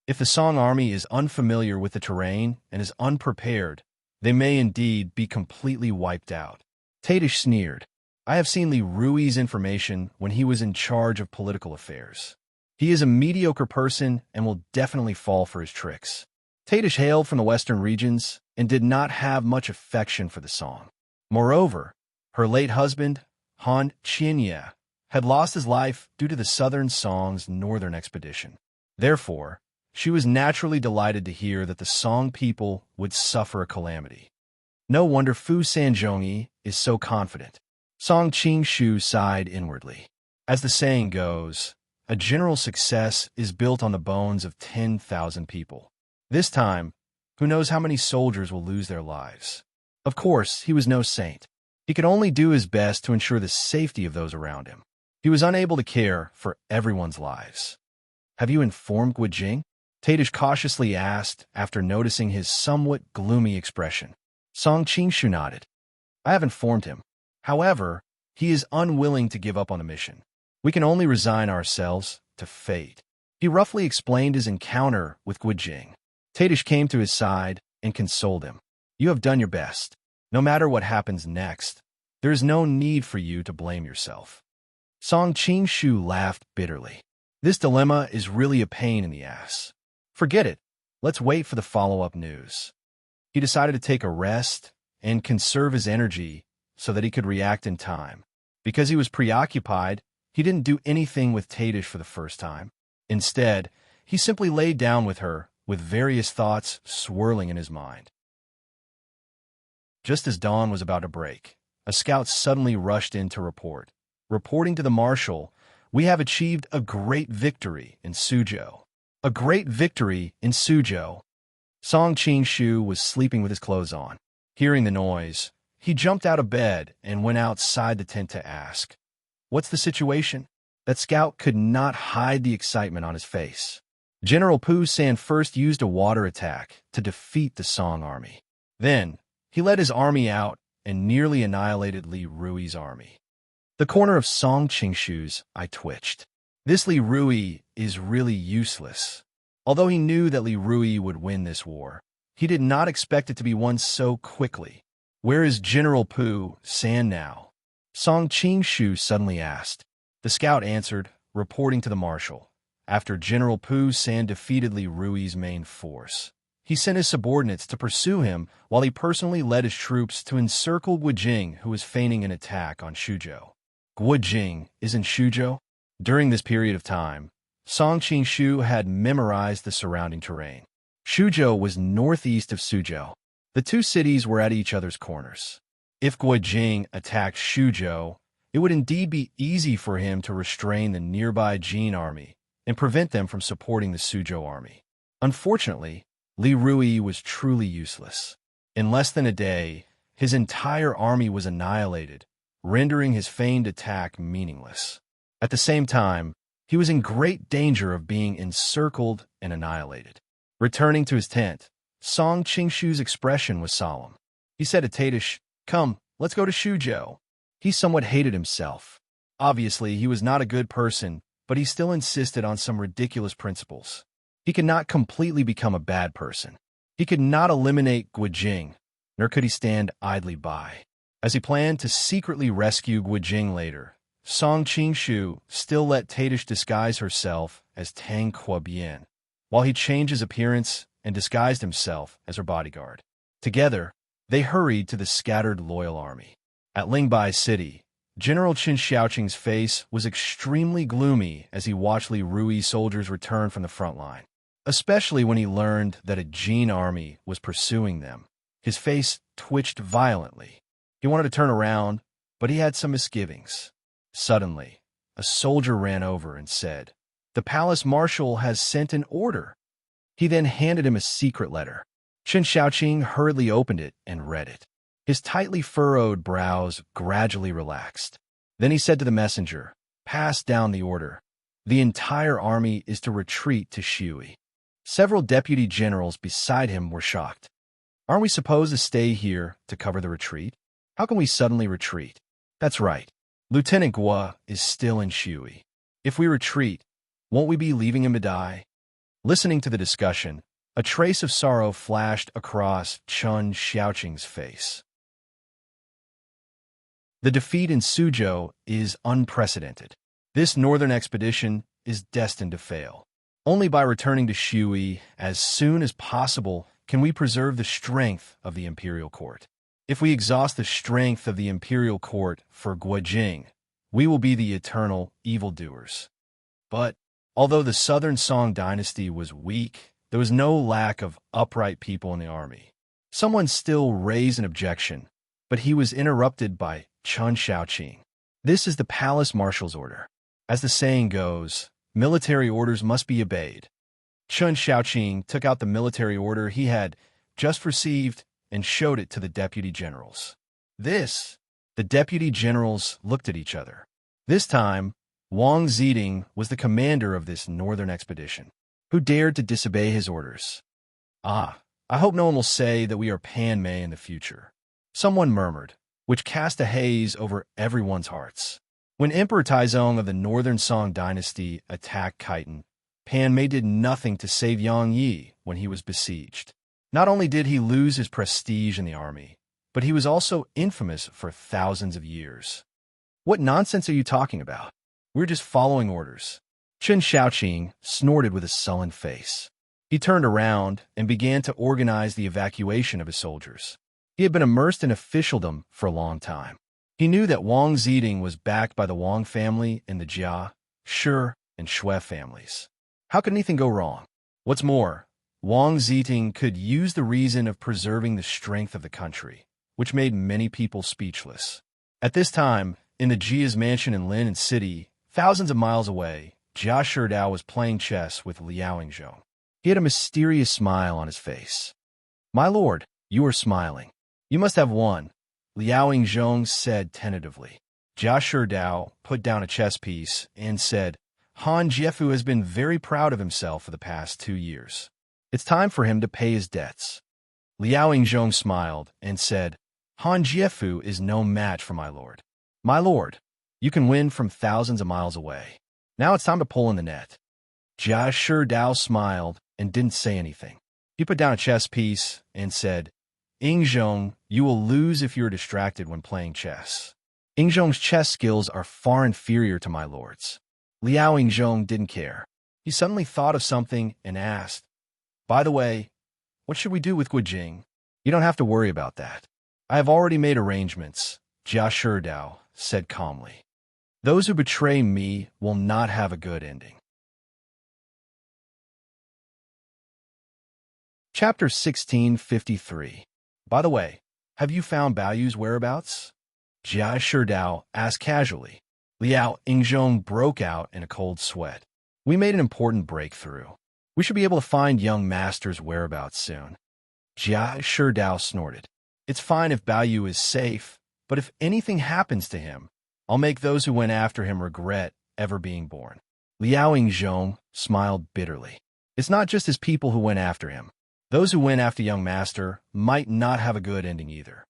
If the Song army is unfamiliar with the terrain and is unprepared, they may indeed be completely wiped out. Tadish sneered. I have seen Li Rui's information when he was in charge of political affairs. He is a mediocre person and will definitely fall for his tricks. Tadish hailed from the western regions and did not have much affection for the Song. Moreover, her late husband, Han Qianye, had lost his life due to the Southern Song's northern expedition. Therefore, she was naturally delighted to hear that the Song people would suffer a calamity. No wonder Fu Sanzhongyi is so confident. Song Qingshu sighed inwardly. As the saying goes, a general's success is built on the bones of 10,000 people. This time, who knows how many soldiers will lose their lives? Of course, he was no saint. He could only do his best to ensure the safety of those around him. He was unable to care for everyone's lives. Have you informed Guo Jing? Tadish cautiously asked after noticing his somewhat gloomy expression. Song Qingshu nodded. I have informed him. However, he is unwilling to give up on the mission. We can only resign ourselves to fate. He roughly explained his encounter with Guo Jing. Tadish came to his side and consoled him. You have done your best. No matter what happens next, there is no need for you to blame yourself. Song Qingshu laughed bitterly. This dilemma is really a pain in the ass. Forget it. Let's wait for the follow-up news. He decided to take a rest and conserve his energy so that he could react in time. Because he was preoccupied, he didn't do anything with Tadish for the first time. Instead, he simply laid down with her, with various thoughts swirling in his mind. Just as dawn was about to break, a scout suddenly rushed in to report. Reporting to the marshal, we have achieved a great victory in Suzhou. A great victory in Suzhou. Song Qingshu was sleeping with his clothes on. Hearing the noise, he jumped out of bed and went outside the tent to ask, What's the situation? That scout could not hide the excitement on his face. General Pu San first used a water attack to defeat the Song army. Then, he led his army out and nearly annihilated Li Rui's army. The corner of Song Qingshu's eye twitched. This Li Rui is really useless. Although he knew that Li Rui would win this war, he did not expect it to be won so quickly. "Where is General Pu San now?" Song Qingshu suddenly asked. The scout answered, reporting to the marshal. After General Pu San defeated Li Rui's main force, he sent his subordinates to pursue him while he personally led his troops to encircle Guojing, who was feigning an attack on Shuzhou. Guojing is in Shuzhou? During this period of time, Song Qingshu had memorized the surrounding terrain. Shuzhou was northeast of Suzhou. The two cities were at each other's corners. If Guojing attacked Shuzhou, it would indeed be easy for him to restrain the nearby Jin army and prevent them from supporting the Suzhou army. Unfortunately, Li Rui was truly useless. In less than a day, his entire army was annihilated, rendering his feigned attack meaningless. At the same time, he was in great danger of being encircled and annihilated. Returning to his tent, Song Qingshu's expression was solemn. He said to Tadish, "Come, let's go to Shuzhou." He somewhat hated himself. Obviously, he was not a good person, but he still insisted on some ridiculous principles. He could not completely become a bad person. He could not eliminate Guojing, nor could he stand idly by. As he planned to secretly rescue Guojing later, Song Qingshu still let Tadish disguise herself as Tang Kuobian, while he changed his appearance and disguised himself as her bodyguard. Together, they hurried to the scattered loyal army. At Lingbai City, General Qin Xiaoqing's face was extremely gloomy as he watched Li Rui's soldiers return from the front line. Especially when he learned that a Jin army was pursuing them, his face twitched violently. He wanted to turn around, but he had some misgivings. Suddenly, a soldier ran over and said, "The palace marshal has sent an order." He then handed him a secret letter. Qin Xiaoqing hurriedly opened it and read it. His tightly furrowed brows gradually relaxed. Then he said to the messenger, "Pass down the order. The entire army is to retreat to Shui." Several deputy generals beside him were shocked. "Aren't we supposed to stay here to cover the retreat? How can we suddenly retreat?" "That's right. Lieutenant Guo is still in Shui. If we retreat, won't we be leaving him to die?" Listening to the discussion, a trace of sorrow flashed across Qin Xiaoqing's face. The defeat in Suzhou is unprecedented. This northern expedition is destined to fail. Only by returning to Shui as soon as possible can we preserve the strength of the imperial court. If we exhaust the strength of the imperial court for Guojing, we will be the eternal evildoers. But although the southern Song dynasty was weak, there was no lack of upright people in the army. Someone still raised an objection, but he was interrupted by Qin Xiaoqing. "This is the palace marshal's order. As the saying goes, military orders must be obeyed." Qin Xiaoqing took out the military order he had just received and showed it to the deputy generals. The deputy generals looked at each other. This time, Wang Ziding was the commander of this northern expedition. Who dared to disobey his orders? "I hope no one will say that we are Pan Mei in the future," someone murmured, which cast a haze over everyone's hearts. When Emperor Taizong of the northern Song dynasty attacked Khitan, Pan Mei did nothing to save Yang Yi when he was besieged. Not only did he lose his prestige in the army, but he was also infamous for thousands of years. "What nonsense are you talking about? We're just following orders." Qin Xiaoqing snorted with a sullen face. He turned around and began to organize the evacuation of his soldiers. He had been immersed in officialdom for a long time. He knew that Wang Ziding was backed by the Wang family and the Jia, Shi, and Shui families. How could anything go wrong? What's more, Wang Ziding could use the reason of preserving the strength of the country, which made many people speechless. At this time, in the Jia's mansion in Lin City, thousands of miles away, Jia Shidao was playing chess with Liao Yingzhong. He had a mysterious smile on his face. "My lord, you are smiling. You must have won," Liao Yingzhong said tentatively. Jia Shidao put down a chess piece and said, "Han Jiefu has been very proud of himself for the past 2 years. It's time for him to pay his debts." Liao Yingzhong smiled and said, Han Jiefu is no match for my lord. My lord, you can win from thousands of miles away. Now it's time to pull in the net. Jia Sherdao smiled and didn't say anything. He put down a chess piece and said, Ingzhong, you will lose if you are distracted when playing chess. Ingzhong's chess skills are far inferior to my lord's. Liao Ingzhong didn't care. He suddenly thought of something and asked, By the way, what should we do with Guijing? You don't have to worry about that. I have already made arrangements, Jia Sherdao said calmly. Those who betray me will not have a good ending. Chapter 1653. By the way, have you found Baoyu's whereabouts? Jia Sherdao asked casually. Liao Ingzhong broke out in a cold sweat. We made an important breakthrough. We should be able to find young master's whereabouts soon. Jia Sherdao snorted. It's fine if Baoyu is safe, but if anything happens to him, I'll make those who went after him regret ever being born. Liao Ingzhong smiled bitterly. It's not just his people who went after him. Those who went after young master might not have a good ending either.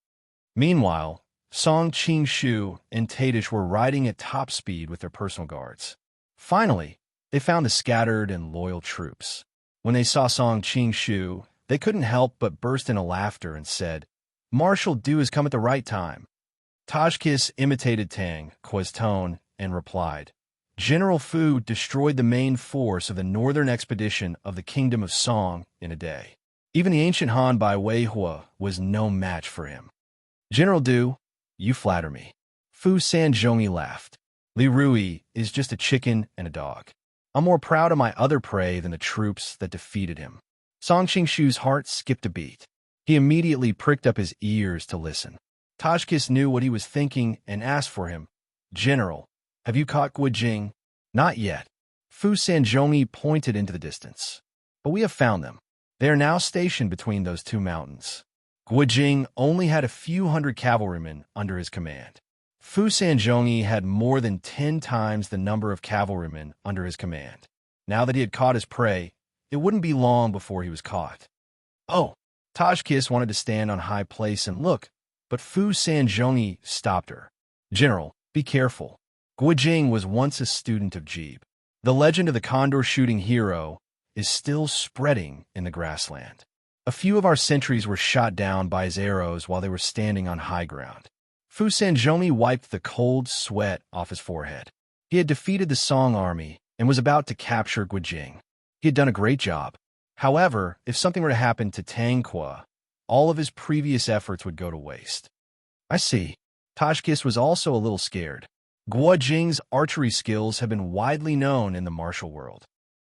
Meanwhile, Song Qingshu and Tadish were riding at top speed with their personal guards. Finally, they found the scattered and loyal troops. When they saw Song Qingshu, they couldn't help but burst into laughter and said, Marshal Du has come at the right time. Tajkis imitated Tang Qua's tone and replied, General Fu destroyed the main force of the northern expedition of the Kingdom of Song in a day. Even the ancient Han by Wei Hua was no match for him. General Du, you flatter me. Fu Sanzhongi laughed. Li Rui is just a chicken and a dog. I'm more proud of my other prey than the troops that defeated him. Song Qingshu's heart skipped a beat. He immediately pricked up his ears to listen. Tajkis knew what he was thinking and asked for him. General, have you caught Guijing? Not yet. Fu Sanzhongi pointed into the distance. But we have found them. They are now stationed between those two mountains. Guijing only had a few hundred cavalrymen under his command. Fu Sanzhongi had more than 10 times the number of cavalrymen under his command. Now that he had caught his prey, it wouldn't be long before he was caught. Oh, Tajkis wanted to stand on high place and look, but Fu Sanzhongi stopped her. General, be careful. Guijing was once a student of Jeeb. The legend of the condor-shooting hero is still spreading in the grassland. A few of our sentries were shot down by his arrows while they were standing on high ground. Fu Sanzhongi wiped the cold sweat off his forehead. He had defeated the Song army and was about to capture Guijing. He had done a great job. However, if something were to happen to Tang Qua, all of his previous efforts would go to waste. I see. Tajkis was also a little scared. Guijing's archery skills have been widely known in the martial world.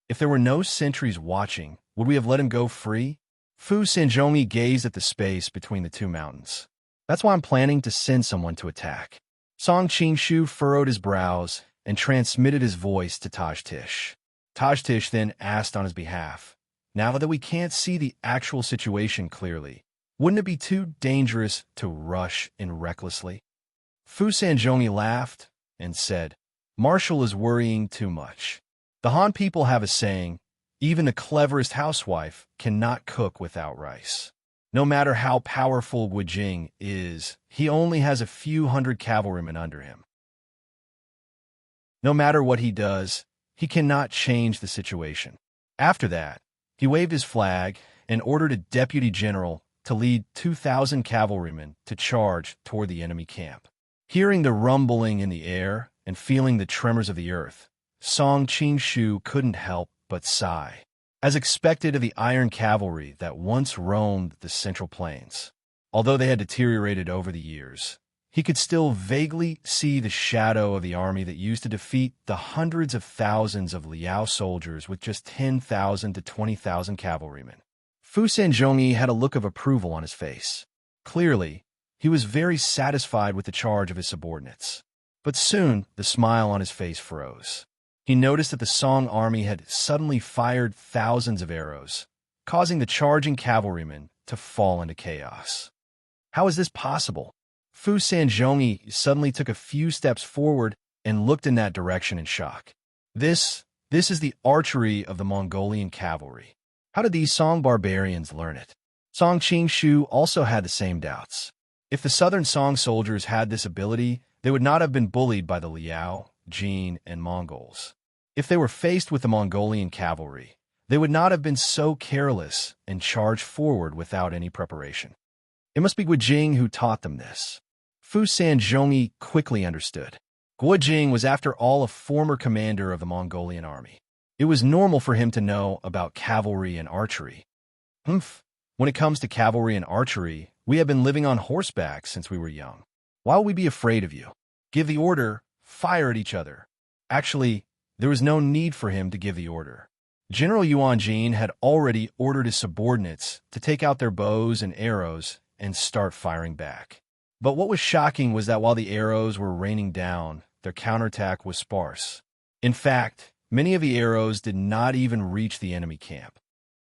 If there were no sentries watching, would we have let him go free? Fu Sanzhongi gazed at the space between the two mountains. That's why I'm planning to send someone to attack. Song Qingshu furrowed his brows and transmitted his voice to Tajtish. Tajtish then asked on his behalf, Now that we can't see the actual situation clearly, wouldn't it be too dangerous to rush in recklessly? Fu Sanzhongi laughed and said, Marshal is worrying too much. The Han people have a saying, even the cleverest housewife cannot cook without rice. No matter how powerful Guijing is, he only has a few hundred cavalrymen under him. No matter what he does, he cannot change the situation. After that, he waved his flag and ordered a deputy general to lead 2,000 cavalrymen to charge toward the enemy camp. Hearing the rumbling in the air and feeling the tremors of the earth, Song Qingshu couldn't help but sigh. As expected of the iron cavalry that once roamed the Central Plains, although they had deteriorated over the years, he could still vaguely see the shadow of the army that used to defeat the hundreds of thousands of Liao soldiers with just 10,000 to 20,000 cavalrymen. Fu Sanzhongi had a look of approval on his face. Clearly, he was very satisfied with the charge of his subordinates. But soon, the smile on his face froze. He noticed that the Song army had suddenly fired thousands of arrows, causing the charging cavalrymen to fall into chaos. How is this possible? Fu Sanzhongi suddenly took a few steps forward and looked in that direction in shock. This is the archery of the Mongolian cavalry. How did these Song barbarians learn it? Song Qingshu also had the same doubts. If the southern Song soldiers had this ability, they would not have been bullied by the Liao, Jin, and Mongols. If they were faced with the Mongolian cavalry, they would not have been so careless and charged forward without any preparation. It must be Guojing who taught them this. Fu Sanzhongyi quickly understood. Guojing was after all a former commander of the Mongolian army. It was normal for him to know about cavalry and archery. When it comes to cavalry and archery, we have been living on horseback since we were young. Why will we be afraid of you? Give the order, fire at each other. Actually, there was no need for him to give the order. General Yuan Jin had already ordered his subordinates to take out their bows and arrows and start firing back. But what was shocking was that while the arrows were raining down, their counterattack was sparse. In fact, many of the arrows did not even reach the enemy camp.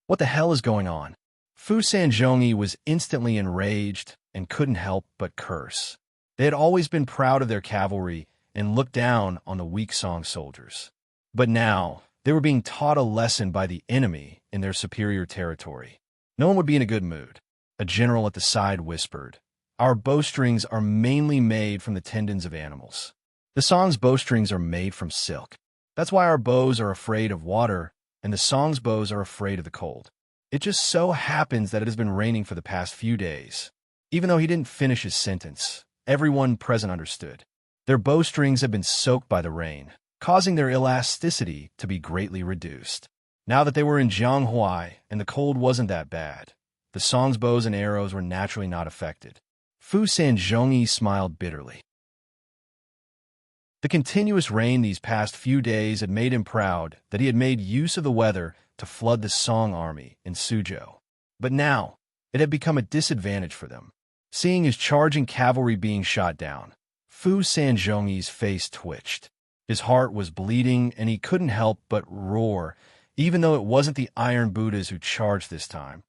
What the hell is going on? Fu Sanzhongyi was instantly enraged and couldn't help but curse. They had always been proud of their cavalry and looked down on the weak Song soldiers. But now, they were being taught a lesson by the enemy in their superior territory. No one would be in a good mood. A general at the side whispered, "Our bowstrings are mainly made from the tendons of animals. The Song's bowstrings are made from silk. That's why our bows are afraid of water, and the Song's bows are afraid of the cold. It just so happens that it has been raining for the past few days." Even though he didn't finish his sentence, everyone present understood. Their bowstrings had been soaked by the rain, causing their elasticity to be greatly reduced. Now that they were in Jianghuai and the cold wasn't that bad, the Song's bows and arrows were naturally not affected. Fu Sanzhongyi smiled bitterly. The continuous rain these past few days had made him proud that he had made use of the weather to flood the Song army in Suzhou. But now, it had become a disadvantage for them. Seeing his charging cavalry being shot down, Fu Sanzhongyi's face twitched. His heart was bleeding, and he couldn't help but roar, even though it wasn't the Iron Buddhas who charged this time.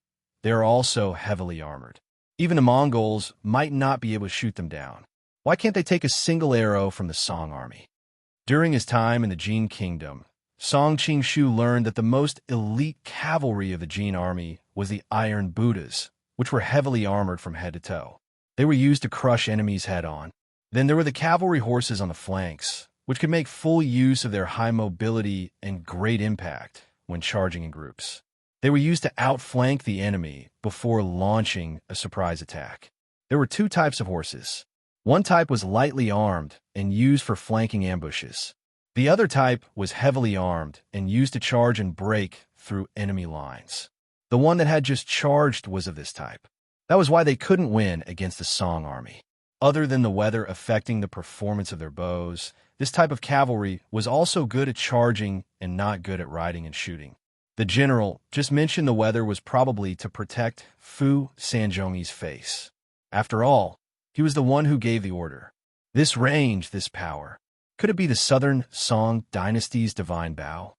They are also heavily armored. Even the Mongols might not be able to shoot them down. Why can't they take a single arrow from the Song army? During his time in the Jin Kingdom, Song Qingshu learned that the most elite cavalry of the Jin army was the Iron Buddhas, which were heavily armored from head to toe. They were used to crush enemies head-on. Then there were the cavalry horses on the flanks, which could make full use of their high mobility and great impact when charging in groups. They were used to outflank the enemy before launching a surprise attack. There were two types of horses. One type was lightly armed and used for flanking ambushes. The other type was heavily armed and used to charge and break through enemy lines. The one that had just charged was of this type. That was why they couldn't win against the Song army. Other than the weather affecting the performance of their bows, this type of cavalry was also good at charging and not good at riding and shooting. The general just mentioned the weather was probably to protect Fu Sanzhongyi's face. After all, he was the one who gave the order. This range, this power. Could it be the southern Song dynasty's divine bow?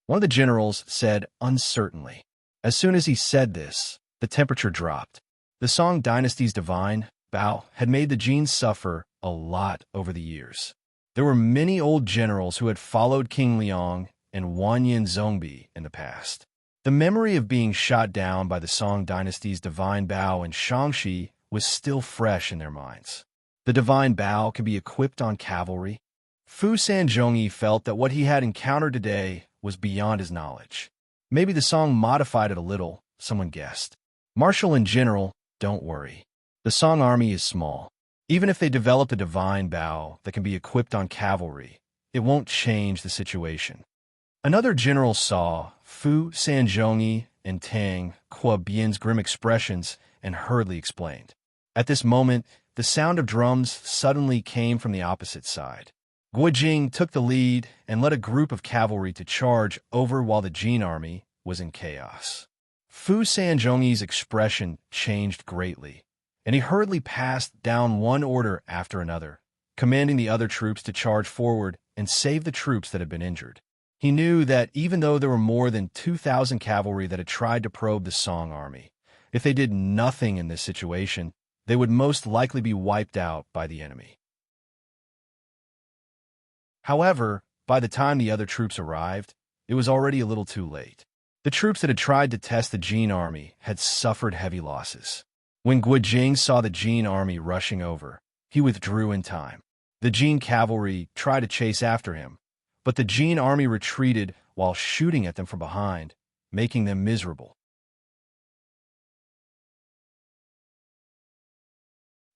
One of the generals said uncertainly. As soon as he said this, the temperature dropped. The Song dynasty's divine bow had made the Jin suffer a lot over the years. There were many old generals who had followed King Liang and Wanyan Zongbi in the past. The memory of being shot down by the Song dynasty's divine bow in Shaanxi was still fresh in their minds. The divine bow could be equipped on cavalry. Fu Sanzhongyi felt that what he had encountered today was beyond his knowledge. Maybe the Song modified it a little, someone guessed. Marshal and General, don't worry. The Song army is small. Even if they develop a divine bow that can be equipped on cavalry, it won't change the situation. Another general saw Fu Sanzhongyi and Tang Kuobian's grim expressions and hurriedly explained. At this moment, the sound of drums suddenly came from the opposite side. Guojing took the lead and led a group of cavalry to charge over while the Jin army was in chaos. Fu Sanzhongyi's expression changed greatly, and he hurriedly passed down one order after another, commanding the other troops to charge forward and save the troops that had been injured. He knew that even though there were more than 2,000 cavalry that had tried to probe the Song army, if they did nothing in this situation, they would most likely be wiped out by the enemy. However, by the time the other troops arrived, it was already a little too late. The troops that had tried to test the Jin army had suffered heavy losses. When Guojing saw the Jin army rushing over, he withdrew in time. The Jin cavalry tried to chase after him, but the Jin army retreated while shooting at them from behind, making them miserable.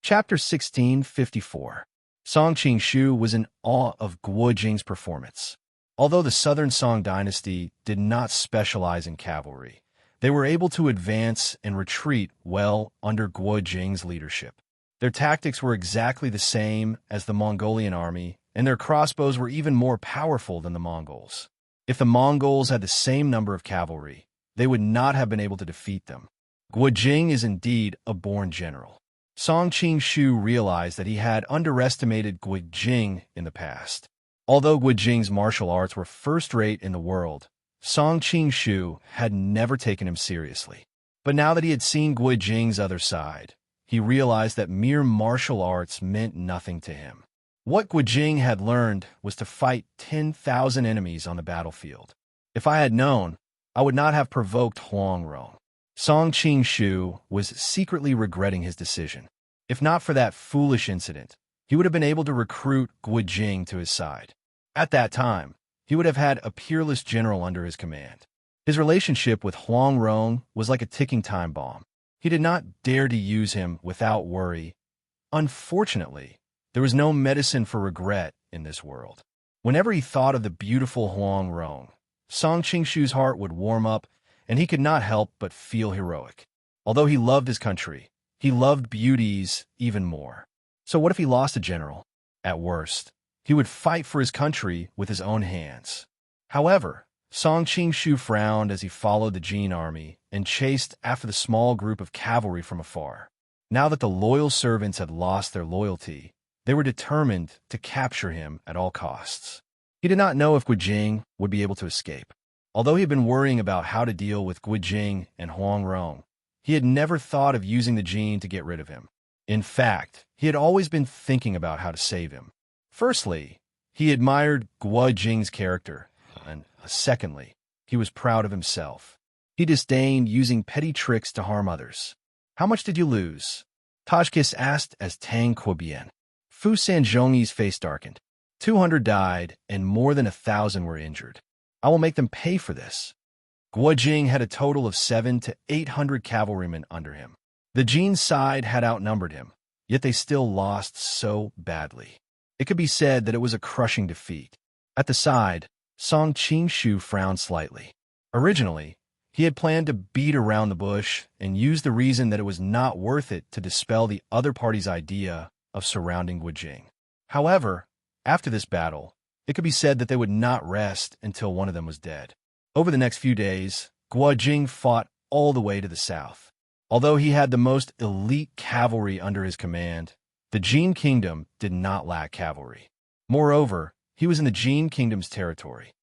Chapter 1654. Song Qingshu was in awe of Guojing's performance. Although the Southern Song dynasty did not specialize in cavalry, they were able to advance and retreat well under Guojing's leadership. Their tactics were exactly the same as the Mongolian army, and their crossbows were even more powerful than the Mongols. If the Mongols had the same number of cavalry, they would not have been able to defeat them. Guojing is indeed a born general. Song Qingshu realized that he had underestimated Guojing in the past. Although Guojing's martial arts were first-rate in the world, Song Qingshu had never taken him seriously. But now that he had seen Guojing's other side, he realized that mere martial arts meant nothing to him. What Guojing had learned was to fight 10,000 enemies on the battlefield. If I had known, I would not have provoked Huang Rong. Song Qingshu was secretly regretting his decision. If not for that foolish incident, he would have been able to recruit Guojing to his side. At that time, he would have had a peerless general under his command. His relationship with Huang Rong was like a ticking time bomb. He did not dare to use him without worry. Unfortunately, there was no medicine for regret in this world. Whenever he thought of the beautiful Huang Rong, Song Qingshu's heart would warm up, and he could not help but feel heroic. Although he loved his country, he loved beauties even more. So what if he lost a general? At worst, he would fight for his country with his own hands. However, Song Qingshu frowned as he followed the Jin army and chased after the small group of cavalry from afar. Now that the loyal servants had lost their loyalty, they were determined to capture him at all costs. He did not know if Guojing would be able to escape. Although he had been worrying about how to deal with Guojing and Huang Rong, he had never thought of using the Jin to get rid of him. In fact, he had always been thinking about how to save him. Firstly, he admired Guojing's character, and secondly, he was proud of himself. He disdained using petty tricks to harm others. "How much did you lose?" Tajkis asked as Tang Quobian. Fu Sanzhongyi's face darkened. 200 died, and more than 1,000 were injured. I will make them pay for this. Guojing had a total of 700 to 800 cavalrymen under him. The Jin side had outnumbered him, yet they still lost so badly. It could be said that it was a crushing defeat. At the side, Song Qingshu frowned slightly. Originally, he had planned to beat around the bush and use the reason that it was not worth it to dispel the other party's idea of surrounding Guojing. However, after this battle, it could be said that they would not rest until one of them was dead. Over the next few days, Guojing fought all the way to the south. Although he had the most elite cavalry under his command, the Jin kingdom did not lack cavalry. Moreover, he was in the Jin kingdom's territory.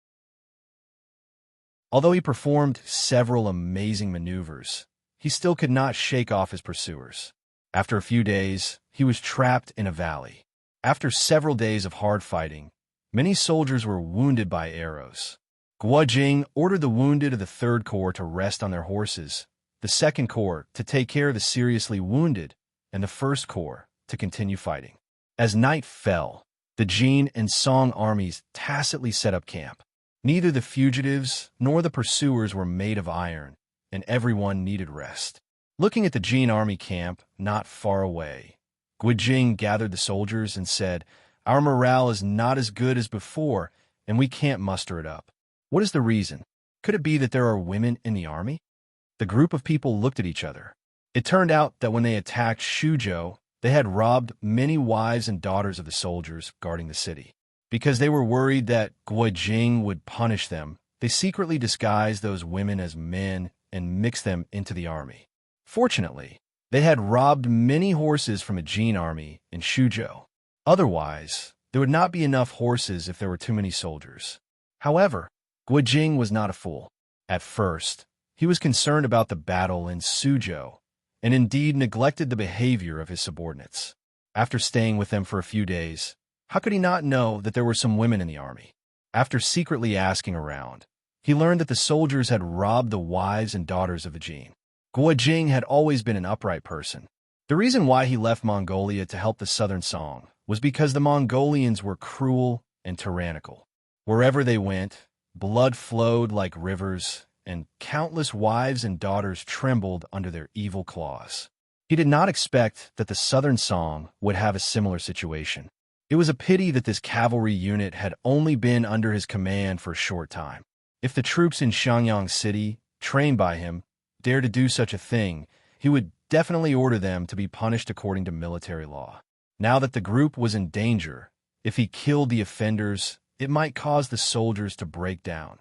Although he performed several amazing maneuvers, he still could not shake off his pursuers. After a few days, he was trapped in a valley. After several days of hard fighting, many soldiers were wounded by arrows. Guojing ordered the wounded of the 3rd Corps to rest on their horses, the 2nd Corps to take care of the seriously wounded, and the 1st Corps to continue fighting. As night fell, the Jin and Song armies tacitly set up camp. Neither the fugitives nor the pursuers were made of iron, and everyone needed rest. Looking at the Jin army camp not far away, Guojing gathered the soldiers and said, "Our morale is not as good as before, and we can't muster it up. What is the reason? Could it be that there are women in the army?" The group of people looked at each other. It turned out that when they attacked Shuzhou, they had robbed many wives and daughters of the soldiers guarding the city. Because they were worried that Guojing would punish them, they secretly disguised those women as men and mixed them into the army. Fortunately, they had robbed many horses from a Jin army in Shuzhou. Otherwise, there would not be enough horses if there were too many soldiers. However, Guojing was not a fool. At first, he was concerned about the battle in Suzhou, and indeed neglected the behavior of his subordinates. After staying with them for a few days, how could he not know that there were some women in the army? After secretly asking around, he learned that the soldiers had robbed the wives and daughters of the Jin. Guojing had always been an upright person, The reason why he left Mongolia to help the Southern Song was because the Mongolians were cruel and tyrannical. Wherever they went, blood flowed like rivers, and countless wives and daughters trembled under their evil claws. He did not expect that the Southern Song would have a similar situation. It was a pity that this cavalry unit had only been under his command for a short time. If the troops in Xiangyang City, trained by him, dared to do such a thing, he would definitely order them to be punished according to military law. Now that the group was in danger, if he killed the offenders, it might cause the soldiers to break down.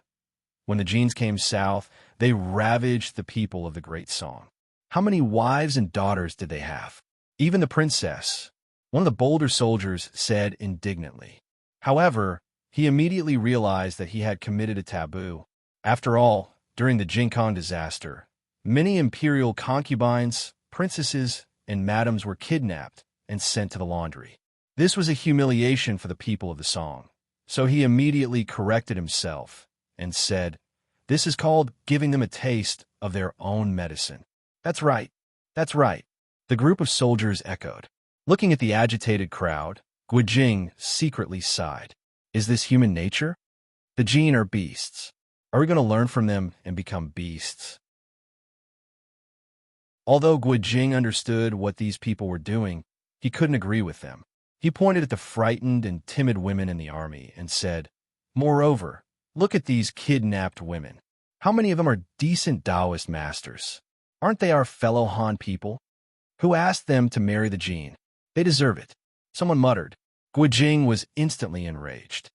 When the Genes came south, they ravaged the people of the Great Song. How many wives and daughters did they have? Even the princess. One of the bolder soldiers said indignantly. However, he immediately realized that he had committed a taboo. After all, during the Jinkong disaster, many imperial concubines, princesses, and madams were kidnapped and sent to the laundry. This was a humiliation for the people of the Song, so he immediately corrected himself and said, "This is called giving them a taste of their own medicine." "That's right, that's right," the group of soldiers echoed. Looking at the agitated crowd, Guijing secretly sighed. Is this human nature? The Jin are beasts. Are we going to learn from them and become beasts? Although Guijing understood what these people were doing, he couldn't agree with them. He pointed at the frightened and timid women in the army and said, "Moreover, look at these kidnapped women. How many of them are decent Taoist masters? Aren't they our fellow Han people? Who asked them to marry the Jin? They deserve it." Someone muttered. Guijing was instantly enraged.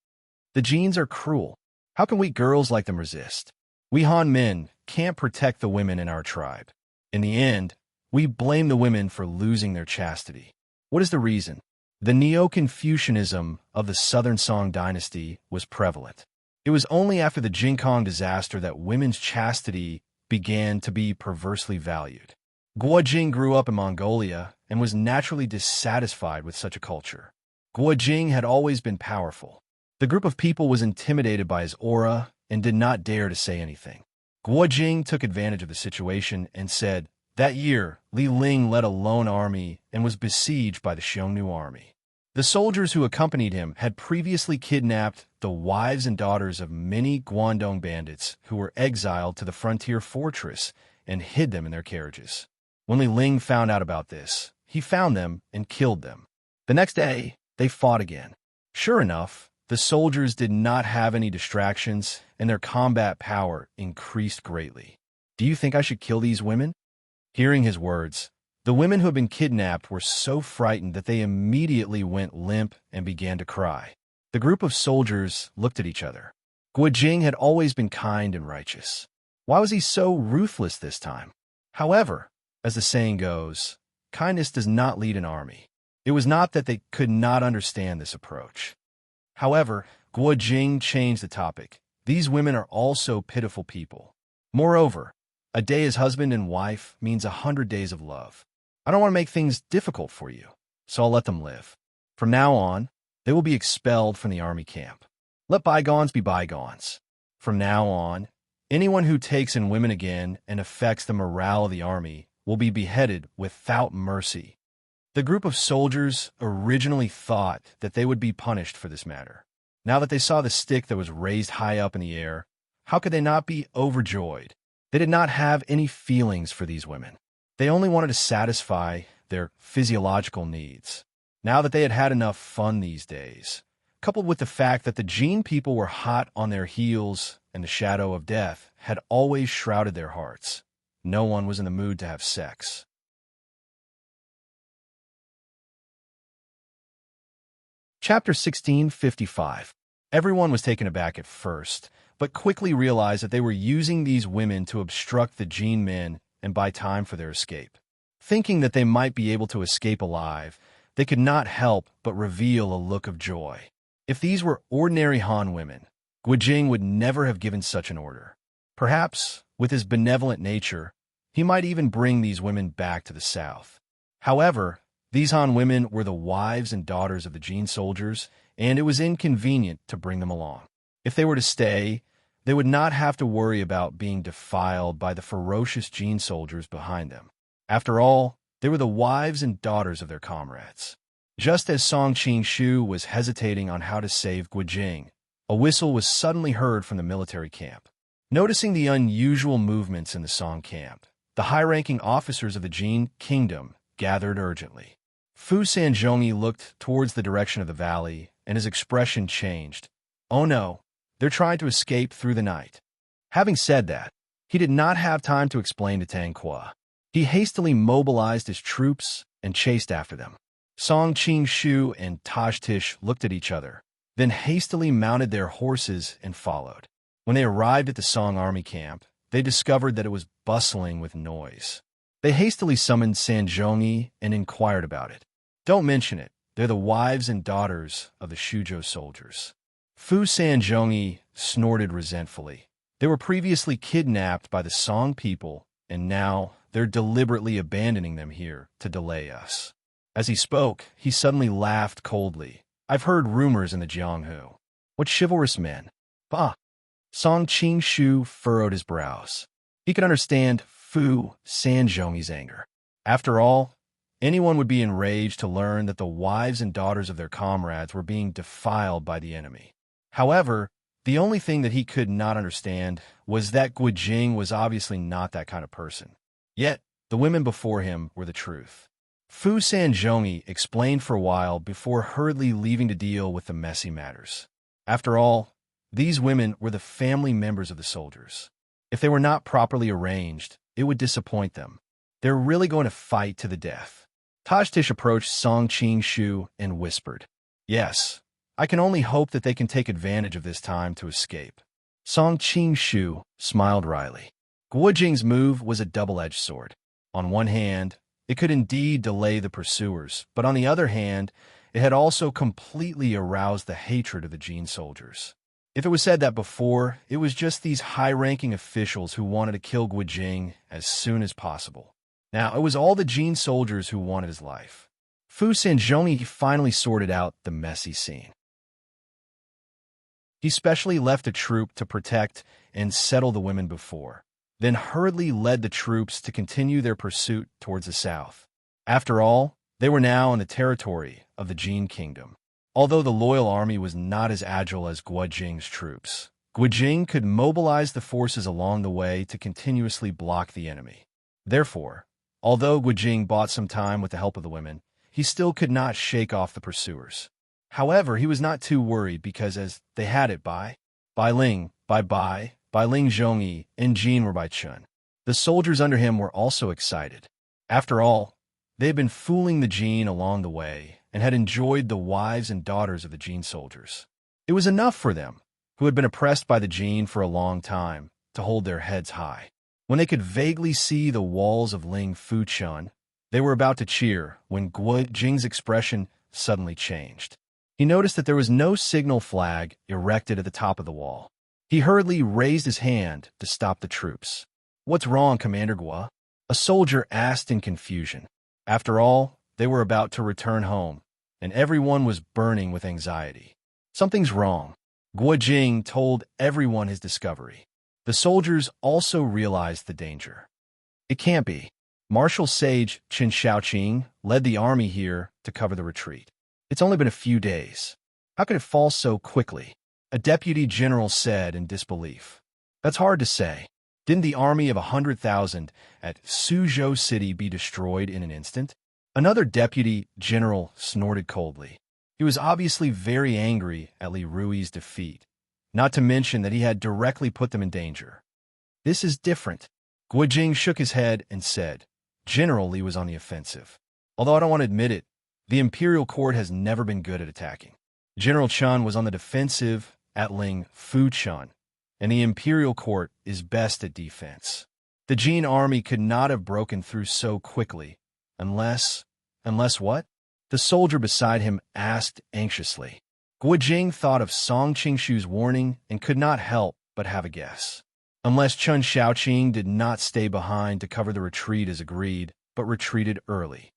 "The Jins are cruel. How can we girls like them resist? We Han men can't protect the women in our tribe. In the end, we blame the women for losing their chastity. What is the reason? The Neo-Confucianism of the Southern Song dynasty was prevalent. It was only after the Jinkong disaster that women's chastity began to be perversely valued. Guojing grew up in Mongolia and was naturally dissatisfied with such a culture. Guojing had always been powerful. The group of people was intimidated by his aura and did not dare to say anything. Guojing took advantage of the situation and said, that year, Li Ling led a lone army and was besieged by the Xiongnu army. The soldiers who accompanied him had previously kidnapped the wives and daughters of many Guangdong bandits who were exiled to the frontier fortress and hid them in their carriages. When Li Ling found out about this, he found them and killed them. The next day, they fought again. Sure enough, the soldiers did not have any distractions, and their combat power increased greatly. "Do you think I should kill these women?" Hearing his words, the women who had been kidnapped were so frightened that they immediately went limp and began to cry. The group of soldiers looked at each other. Guojing had always been kind and righteous. Why was he so ruthless this time? However, as the saying goes, kindness does not lead an army. It was not that they could not understand this approach. However, Guojing changed the topic. These women are also pitiful people. Moreover, a day as husband and wife means 100 days of love. I don't want to make things difficult for you, so I'll let them live. From now on, they will be expelled from the army camp. Let bygones be bygones. From now on, anyone who takes in women again and affects the morale of the army will be beheaded without mercy. The group of soldiers originally thought that they would be punished for this matter. Now that they saw the stick that was raised high up in the air, how could they not be overjoyed? They did not have any feelings for these women. They only wanted to satisfy their physiological needs. Now that they had had enough fun these days, coupled with the fact that the Jin people were hot on their heels and the shadow of death had always shrouded their hearts, no one was in the mood to have sex. Chapter 1655. Everyone was taken aback at first, but quickly realized that they were using these women to obstruct the Jin men and buy time for their escape. Thinking that they might be able to escape alive, they could not help but reveal a look of joy. If these were ordinary Han women, Guijing would never have given such an order. Perhaps, with his benevolent nature, he might even bring these women back to the south. However, these Han women were the wives and daughters of the Jin soldiers, and it was inconvenient to bring them along. If they were to stay, they would not have to worry about being defiled by the ferocious Jin soldiers behind them. After all, They were the wives and daughters of their comrades. Just as Song Qing-shu was hesitating on how to save Guojing, a whistle was suddenly heard from the military camp. Noticing the unusual movements in the Song camp, the high-ranking officers of the Jin kingdom gathered urgently. Fu Sanzhongyi looked towards the direction of the valley, and his expression changed. Oh no, they're trying to escape through the night. Having said that, he did not have time to explain to Tranquil. He hastily mobilized his troops and chased after them. Song Qing-shu and Tajtish looked at each other, then hastily mounted their horses and followed. When they arrived at the Song army camp, they discovered that it was bustling with noise. They hastily summoned Sanzhongyi and inquired about it. Don't mention it. They're the wives and daughters of the Shuzhou soldiers. Fu Sanzhongyi snorted resentfully. They were previously kidnapped by the Song people, and now they're deliberately abandoning them here to delay us. As he spoke, he suddenly laughed coldly. I've heard rumors in the Jianghu. What chivalrous men. Bah! Song Qing-shu furrowed his brows. He could understand Fu Sanzhongyi's anger. After all, anyone would be enraged to learn that the wives and daughters of their comrades were being defiled by the enemy. However, the only thing that he could not understand was that Guojing was obviously not that kind of person. Yet, the women before him were the truth. Fu Sanzhongyi explained for a while before hurriedly leaving to deal with the messy matters. After all, these women were the family members of the soldiers. If they were not properly arranged, it would disappoint them. They're really going to fight to the death. Tajtish approached Song Qing-shu and whispered, Yes, I can only hope that they can take advantage of this time to escape. Song Qing-shu smiled wryly. Guojing's move was a double-edged sword. On one hand, it could indeed delay the pursuers, but on the other hand, it had also completely aroused the hatred of the Jin soldiers. If it was said that before, it was just these high-ranking officials who wanted to kill Guojing as soon as possible. Now, it was all the Jin soldiers who wanted his life. Fu Sanzhongyi finally sorted out the messy scene. He specially left a troop to protect and settle the women before, then hurriedly led the troops to continue their pursuit towards the south. After all, they were now in the territory of the Jin kingdom. Although the loyal army was not as agile as Guojing's troops, Guojing could mobilize the forces along the way to continuously block the enemy. Therefore, although Guojing bought some time with the help of the women, he still could not shake off the pursuers. However, he was not too worried because as they had it Bai Ling, Bai Ling Zhongyi, and Jin were by Chun. The soldiers under him were also excited. After all, they had been fooling the Jin along the way and had enjoyed the wives and daughters of the Jin soldiers. It was enough for them, who had been oppressed by the Jin for a long time, to hold their heads high. When they could vaguely see the walls of Ling Fuchun, they were about to cheer when Guojing's expression suddenly changed. He noticed that there was no signal flag erected at the top of the wall. He hurriedly raised his hand to stop the troops. What's wrong, Commander Guo? A soldier asked in confusion. After all, they were about to return home, and everyone was burning with anxiety. Something's wrong. Guojing told everyone his discovery. The soldiers also realized the danger. It can't be. Marshal Sage Qin Shaoqing led the army here to cover the retreat. It's only been a few days. How could it fall so quickly? A deputy general said in disbelief. That's hard to say. Didn't the army of 100,000 at Suzhou City be destroyed in an instant? Another deputy general snorted coldly. He was obviously very angry at Li Rui's defeat, not to mention that he had directly put them in danger. This is different. Guojing shook his head and said, General Li was on the offensive. Although I don't want to admit it, the imperial court has never been good at attacking. General Chun was on the defensive at Ling Fuchun, and the imperial court is best at defense. The Jin army could not have broken through so quickly, unless what? The soldier beside him asked anxiously. Guojing thought of Song Qingshu's warning and could not help but have a guess. Unless Chun Shaoqing did not stay behind to cover the retreat as agreed, but retreated early.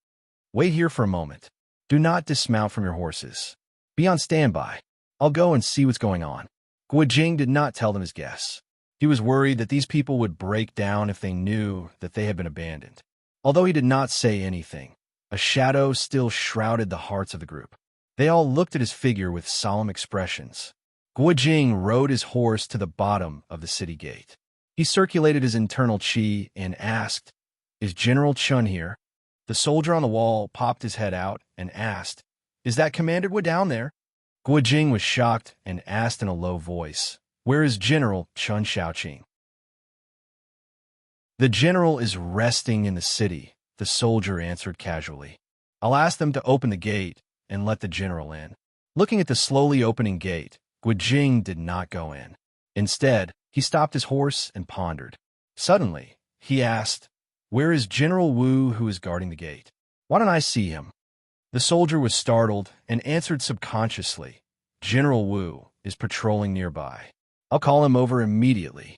Wait here for a moment. Do not dismount from your horses. Be on standby. I'll go and see what's going on. Guojing did not tell them his guess. He was worried that these people would break down if they knew that they had been abandoned. Although he did not say anything, a shadow still shrouded the hearts of the group. They all looked at his figure with solemn expressions. Guojing rode his horse to the bottom of the city gate. He circulated his internal chi and asked, "Is General Chun here?" The soldier on the wall popped his head out and asked, "Is that Commander Wu down there?" Guojing was shocked and asked in a low voice, "Where is General Chun Shaoqing?" "The general is resting in the city," the soldier answered casually. "I'll ask them to open the gate and let the general in." Looking at the slowly opening gate, Guojing did not go in. Instead, he stopped his horse and pondered. Suddenly, he asked, "Where is General Wu who is guarding the gate? Why don't I see him?" The soldier was startled and answered subconsciously, "General Wu is patrolling nearby. I'll call him over immediately."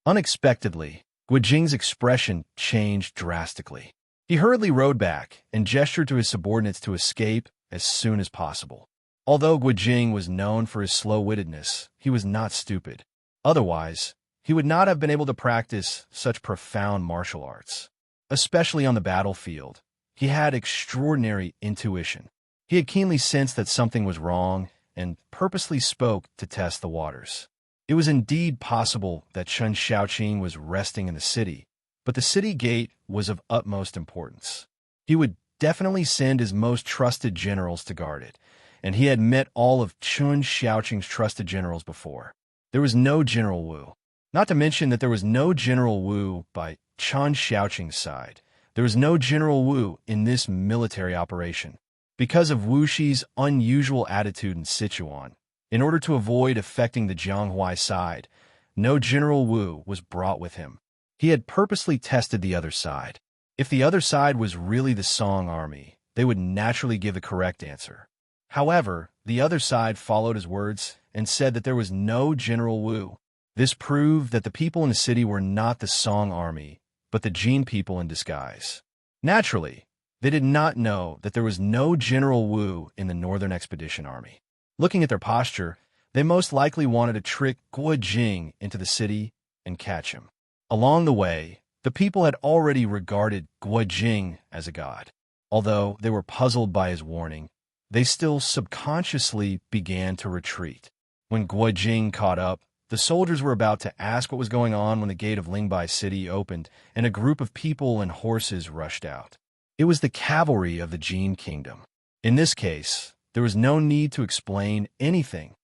Unexpectedly, Guojing's expression changed drastically. He hurriedly rode back and gestured to his subordinates to escape as soon as possible. Although Guojing was known for his slow-wittedness, he was not stupid. Otherwise, he would not have been able to practice such profound martial arts. Especially on the battlefield, he had extraordinary intuition. He had keenly sensed that something was wrong and purposely spoke to test the waters. It was indeed possible that Chun Shaoqing was resting in the city, but the city gate was of utmost importance. He would definitely send his most trusted generals to guard it, and he had met all of Chun Shaoqing's trusted generals before. There was no General Wu. Not to mention that there was no General Wu by Chun Shaoqing's side. There was no General Wu in this military operation. Because of Wu Shi's unusual attitude in Sichuan, in order to avoid affecting the Jianghuai side, no General Wu was brought with him. He had purposely tested the other side. If the other side was really the Song army, they would naturally give the correct answer. However, the other side followed his words and said that there was no General Wu. This proved that the people in the city were not the Song army, but the Jin people in disguise. Naturally, they did not know that there was no General Wu in the Northern Expedition Army. Looking at their posture, they most likely wanted to trick Guojing into the city and catch him. Along the way, the people had already regarded Guojing as a god. Although they were puzzled by his warning, they still subconsciously began to retreat. When Guojing caught up, the soldiers were about to ask what was going on when the gate of Lingbai City opened and a group of people and horses rushed out. It was the cavalry of the Jin Kingdom. In this case, there was no need to explain anything.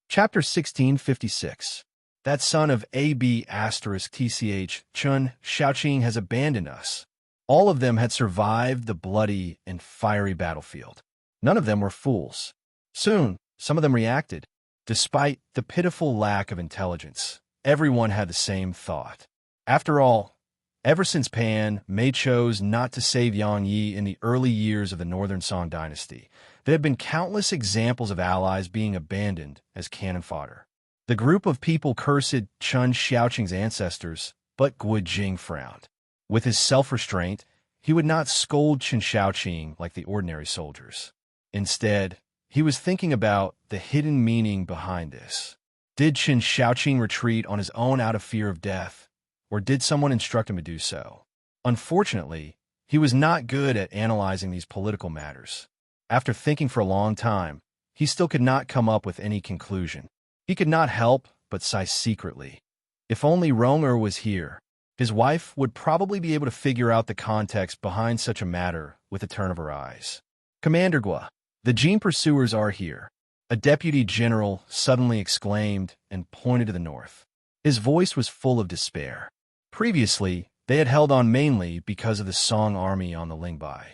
Chapter 1656. That son of AB** TCH Chun Shaoqing has abandoned us. All of them had survived the bloody and fiery battlefield. None of them were fools. Soon, some of them reacted. Despite the pitiful lack of intelligence, everyone had the same thought. After all, ever since Pan Mei chose not to save Yang Yi in the early years of the Northern Song dynasty, there have been countless examples of allies being abandoned as cannon fodder. The group of people cursed Chun Shaoqing's ancestors, but Guojing frowned. With his self-restraint, he would not scold Chun Shaoqing like the ordinary soldiers. Instead, he was thinking about the hidden meaning behind this. Did Chun Shaoqing retreat on his own out of fear of death, or did someone instruct him to do so? Unfortunately, he was not good at analyzing these political matters. After thinking for a long time, he still could not come up with any conclusion. He could not help but sigh secretly. If only Ronger was here, his wife would probably be able to figure out the context behind such a matter with a turn of her eyes. "Commander Gua, the Jin pursuers are here," a deputy general suddenly exclaimed and pointed to the north. His voice was full of despair. Previously, they had held on mainly because of the Song army on the Lingbai.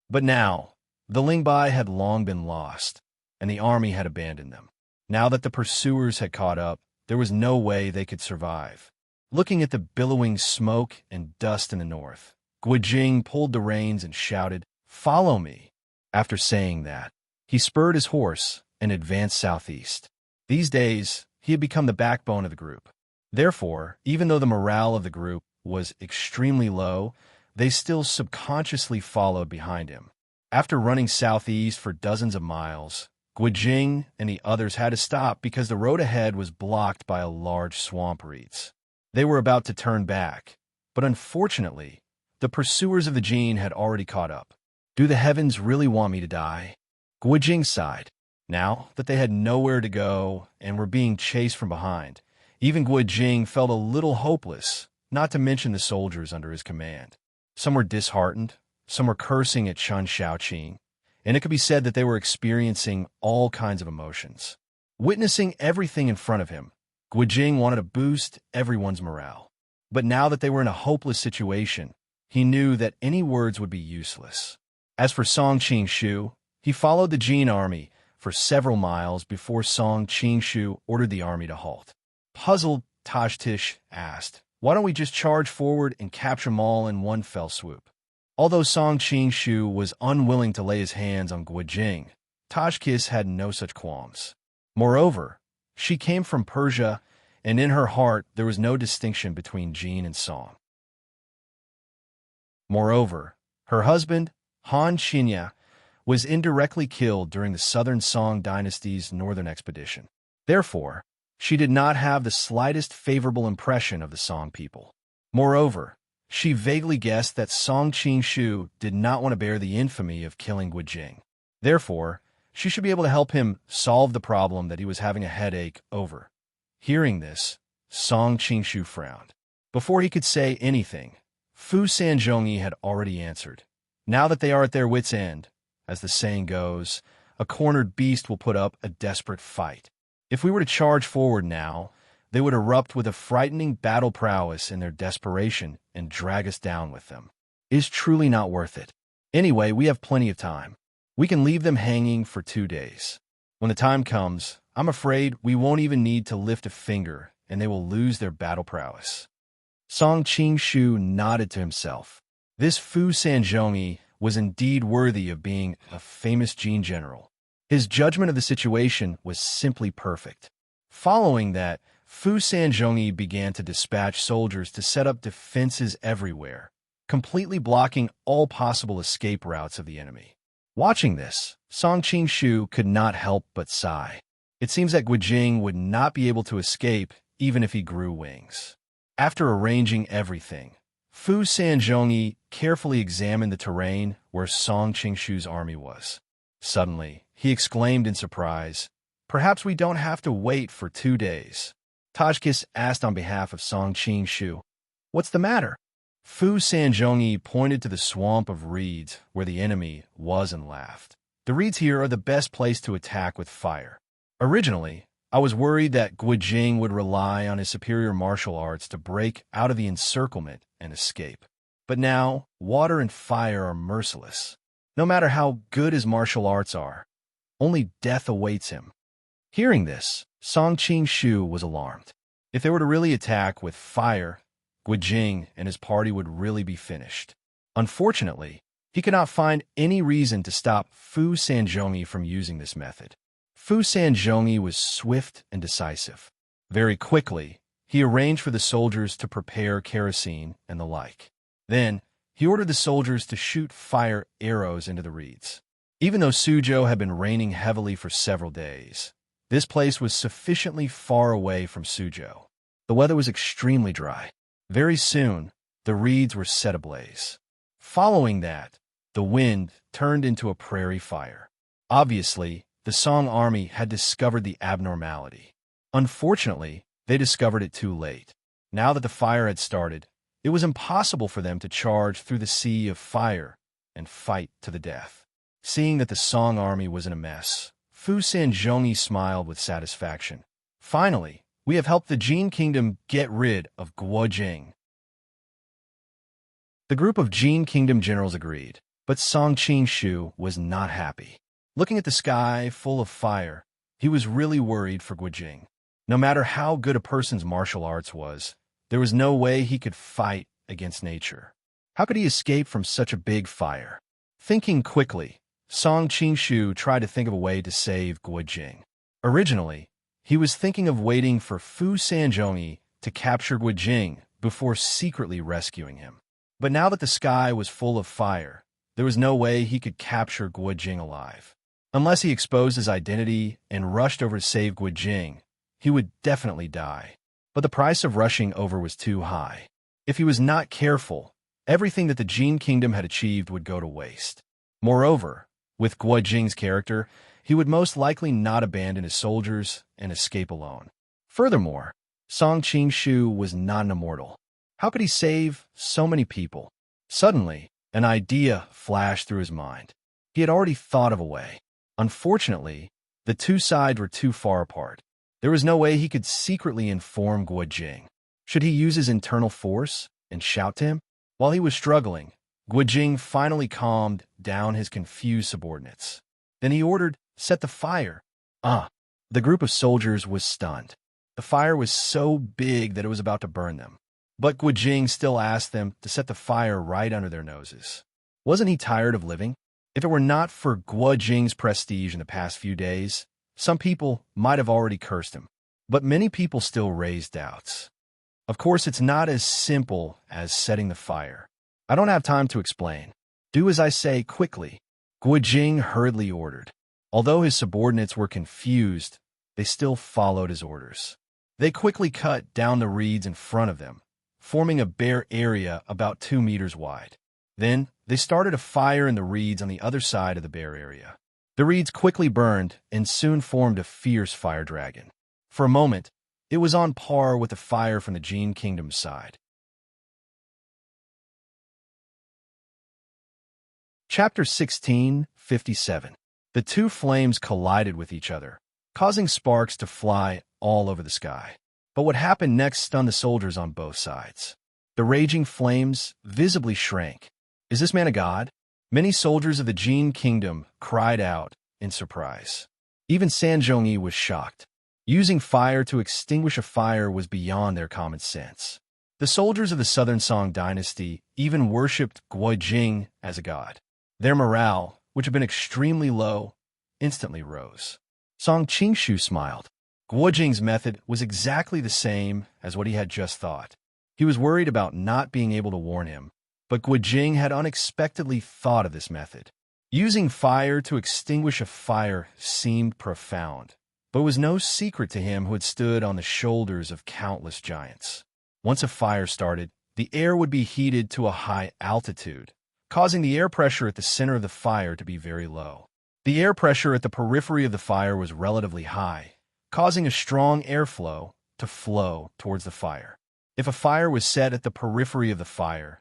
But now, the Lingbai had long been lost, and the army had abandoned them. Now that the pursuers had caught up, there was no way they could survive. Looking at the billowing smoke and dust in the north, Guojing pulled the reins and shouted, "Follow me." After saying that, he spurred his horse and advanced southeast. These days, he had become the backbone of the group. Therefore, even though the morale of the group was extremely low, they still subconsciously followed behind him. After running southeast for dozens of miles, Guojing and the others had to stop because the road ahead was blocked by a large swamp reeds. They were about to turn back, but unfortunately, the pursuers of the Jin had already caught up. Do the heavens really want me to die? Guojing sighed. Now that they had nowhere to go and were being chased from behind, even Guojing felt a little hopeless, not to mention the soldiers under his command. Some were disheartened, some were cursing at Chun Shaoqing, and it could be said that they were experiencing all kinds of emotions. Witnessing everything in front of him, Guojing wanted to boost everyone's morale. But now that they were in a hopeless situation, he knew that any words would be useless. As for Song Qingshu, he followed the Jin army for several miles before Song Qingshu ordered the army to halt. Puzzled, Tajtish asked, "Why don't we just charge forward and capture them all in one fell swoop?" Although Song Qingshu was unwilling to lay his hands on Guojing, Tajkis had no such qualms. Moreover, she came from Persia, and in her heart there was no distinction between Jin and Song. Moreover, her husband, Han Qinya, was indirectly killed during the Southern Song dynasty's northern expedition. Therefore, she did not have the slightest favorable impression of the Song people. Moreover, she vaguely guessed that Song Qingshu did not want to bear the infamy of killing Guojing. Therefore, she should be able to help him solve the problem that he was having a headache over. Hearing this, Song Qingshu frowned. Before he could say anything, Fu Sanzhongyi had already answered. Now that they are at their wits' end, as the saying goes, a cornered beast will put up a desperate fight. If we were to charge forward now, they would erupt with a frightening battle prowess in their desperation and drag us down with them. It is truly not worth it. Anyway, we have plenty of time. We can leave them hanging for 2 days. When the time comes, I'm afraid we won't even need to lift a finger, and they will lose their battle prowess. Song Qingshu nodded to himself. This Fu Sanzhongyi was indeed worthy of being a famous Jin general. His judgment of the situation was simply perfect. Following that, Fu Sanzhongyi began to dispatch soldiers to set up defenses everywhere, completely blocking all possible escape routes of the enemy. Watching this, Song Qingshu could not help but sigh. It seems that Guojing would not be able to escape even if he grew wings. After arranging everything, Fu Sanzhongyi carefully examined the terrain where Song Qingshu's army was. Suddenly, he exclaimed in surprise, "Perhaps we don't have to wait for 2 days." Tajkis asked on behalf of Song Qingshu, "What's the matter?" Fu Sanzhongyi pointed to the swamp of reeds where the enemy was and laughed. "The reeds here are the best place to attack with fire. Originally, I was worried that Guojing would rely on his superior martial arts to break out of the encirclement and escape. But now, water and fire are merciless. No matter how good his martial arts are, only death awaits him." Hearing this, Song Qingshu was alarmed. If they were to really attack with fire, Guojing and his party would really be finished. Unfortunately, he could not find any reason to stop Fu Sanzhongyi from using this method. Fu Sanzhongyi was swift and decisive. Very quickly, he arranged for the soldiers to prepare kerosene and the like. Then, he ordered the soldiers to shoot fire arrows into the reeds. Even though Suzhou had been raining heavily for several days, this place was sufficiently far away from Suzhou. The weather was extremely dry. Very soon, the reeds were set ablaze. Following that, the wind turned into a prairie fire. Obviously, the Song army had discovered the abnormality. Unfortunately, they discovered it too late. Now that the fire had started, it was impossible for them to charge through the sea of fire and fight to the death. Seeing that the Song army was in a mess, Fu Sanzhongyi smiled with satisfaction. Finally, we have helped the Jin Kingdom get rid of Guojing. The group of Jin Kingdom generals agreed, but Song Qingshu was not happy. Looking at the sky full of fire, he was really worried for Guojing. No matter how good a person's martial arts was, there was no way he could fight against nature. How could he escape from such a big fire? Thinking quickly, Song Qingshu tried to think of a way to save Guojing. Originally, he was thinking of waiting for Fu Sanzhongyi to capture Guojing before secretly rescuing him. But now that the sky was full of fire, there was no way he could capture Guojing alive. Unless he exposed his identity and rushed over to save Guojing, he would definitely die. but the price of rushing over was too high. If he was not careful, everything that the Jin Kingdom had achieved would go to waste. Moreover, with Guo Jing's character, he would most likely not abandon his soldiers and escape alone. Furthermore, Song Qingshu was not an immortal. How could he save so many people? Suddenly, an idea flashed through his mind. He had already thought of a way. Unfortunately, the two sides were too far apart. There was no way he could secretly inform Guo Jing. Should he use his internal force and shout to him? While he was struggling, Guo Jing finally calmed down his confused subordinates. Then he ordered, "Set the fire." The group of soldiers was stunned. The fire was so big that it was about to burn them. But Guo Jing still asked them to set the fire right under their noses. Wasn't he tired of living? If it were not for Guo Jing's prestige in the past few days, some people might have already cursed him. But many people still raised doubts. Of course, it's not as simple as setting the fire. I don't have time to explain. Do as I say quickly, Guo Jing hurriedly ordered. Although his subordinates were confused, they still followed his orders. They quickly cut down the reeds in front of them, forming a bare area about 2 meters wide. Then, they started a fire in the reeds on the other side of the bare area. The reeds quickly burned and soon formed a fierce fire dragon. For a moment, it was on par with the fire from the Jin Kingdom's side. Chapter 16:57. The two flames collided with each other, causing sparks to fly all over the sky. But what happened next stunned the soldiers on both sides. The raging flames visibly shrank. Is this man a god? Many soldiers of the Jin Kingdom cried out in surprise. Even San Zhongyi was shocked. Using fire to extinguish a fire was beyond their common sense. The soldiers of the Southern Song dynasty even worshipped Guo Jing as a god. Their morale, which had been extremely low, instantly rose. Song Qingshu smiled. Guo Jing's method was exactly the same as what he had just thought. He was worried about not being able to warn him, but Guo Jing had unexpectedly thought of this method. Using fire to extinguish a fire seemed profound, but it was no secret to him who had stood on the shoulders of countless giants. Once a fire started, the air would be heated to a high altitude, causing the air pressure at the center of the fire to be very low. The air pressure at the periphery of the fire was relatively high, causing a strong airflow to flow towards the fire. If a fire was set at the periphery of the fire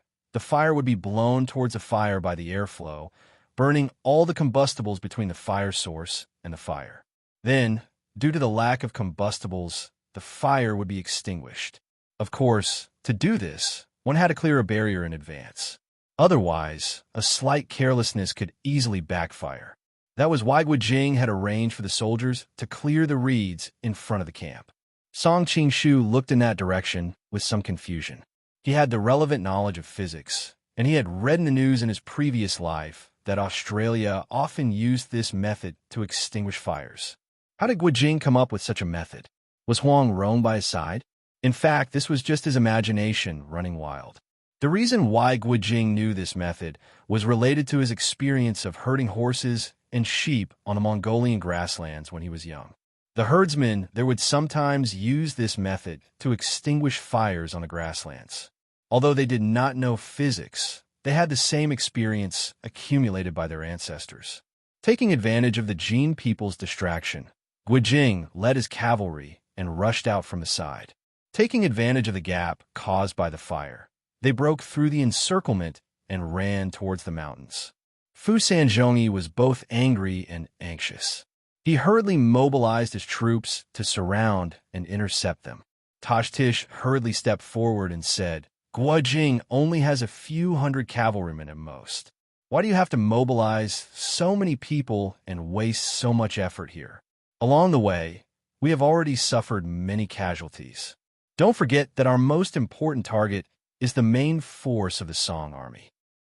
would be blown towards the fire by the airflow, burning all the combustibles between the fire source and the fire. Then, due to the lack of combustibles, the fire would be extinguished. Of course, to do this, one had to clear a barrier in advance. Otherwise, a slight carelessness could easily backfire. That was why Guo Jing had arranged for the soldiers to clear the reeds in front of the camp. Song Qingshu looked in that direction with some confusion. He had the relevant knowledge of physics, and he had read in the news in his previous life that Australia often used this method to extinguish fires. How did Guo Jing come up with such a method? Was Huang Rong by his side? In fact, this was just his imagination running wild. The reason why Guo Jing knew this method was related to his experience of herding horses and sheep on the Mongolian grasslands when he was young. The herdsmen there would sometimes use this method to extinguish fires on the grasslands. Although they did not know physics, they had the same experience accumulated by their ancestors. Taking advantage of the Jin people's distraction, Guo Jing led his cavalry and rushed out from the side. Taking advantage of the gap caused by the fire, they broke through the encirclement and ran towards the mountains. Fu Sanzhongyi was both angry and anxious. He hurriedly mobilized his troops to surround and intercept them. Tashtish hurriedly stepped forward and said, "Guo Jing only has a few hundred cavalrymen at most. Why do you have to mobilize so many people and waste so much effort here? Along the way, we have already suffered many casualties. Don't forget that our most important target is the main force of the Song army."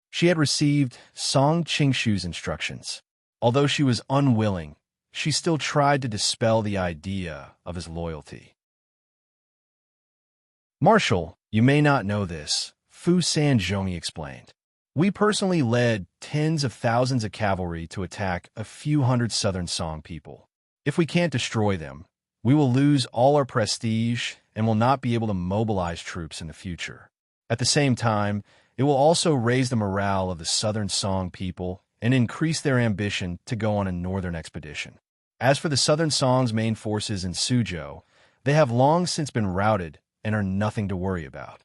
She had received Song Qingshu's instructions. Although she was unwilling, she still tried to dispel the idea of his loyalty. "Marshal, you may not know this," Fu Sanzhongyi explained. "We personally led tens of thousands of cavalry to attack a few hundred Southern Song people. If we can't destroy them, we will lose all our prestige and will not be able to mobilize troops in the future. At the same time, it will also raise the morale of the Southern Song people and increase their ambition to go on a northern expedition. As for the Southern Song's main forces in Suzhou, they have long since been routed and are nothing to worry about.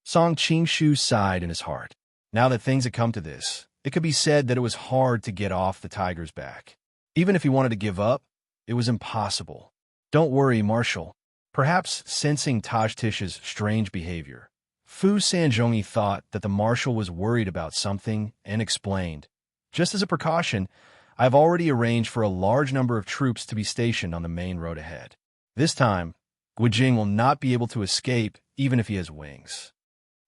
Song Qingshu sighed in his heart. Now that things had come to this, it could be said that it was hard to get off the tiger's back. Even if he wanted to give up, it was impossible. Don't worry, Marshal. Perhaps sensing Tajtish's strange behavior, Fu Sanzhongyi thought that the marshal was worried about something and explained, "Just as a precaution, I've already arranged for a large number of troops to be stationed on the main road ahead. This time, Guijing will not be able to escape even if he has wings."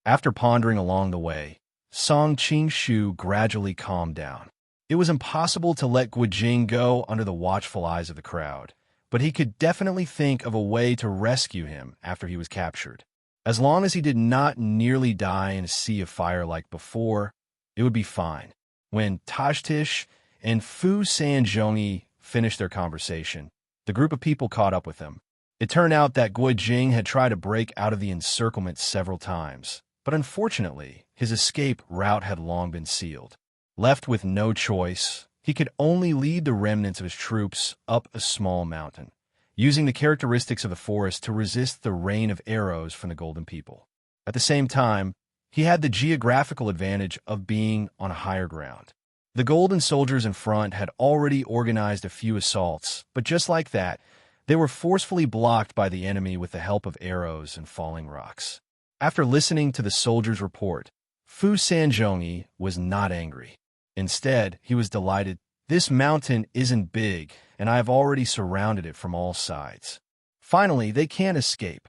After pondering along the way, Song Qingshu gradually calmed down. It was impossible to let Guijing go under the watchful eyes of the crowd, but he could definitely think of a way to rescue him after he was captured. As long as he did not nearly die in a sea of fire like before, it would be fine. When Tajtish and Fu Sanzhongyi finished their conversation, the group of people caught up with them. It turned out that Guijing had tried to break out of the encirclement several times, but unfortunately, his escape route had long been sealed. Left with no choice, he could only lead the remnants of his troops up a small mountain, using the characteristics of the forest to resist the rain of arrows from the Golden People. At the same time, he had the geographical advantage of being on higher ground. The Golden soldiers in front had already organized a few assaults, but just like that, they were forcefully blocked by the enemy with the help of arrows and falling rocks. After listening to the soldiers' report, Fu Sanzhongyi was not angry. Instead, he was delighted. This mountain isn't big, and I have already surrounded it from all sides. Finally, they can't escape.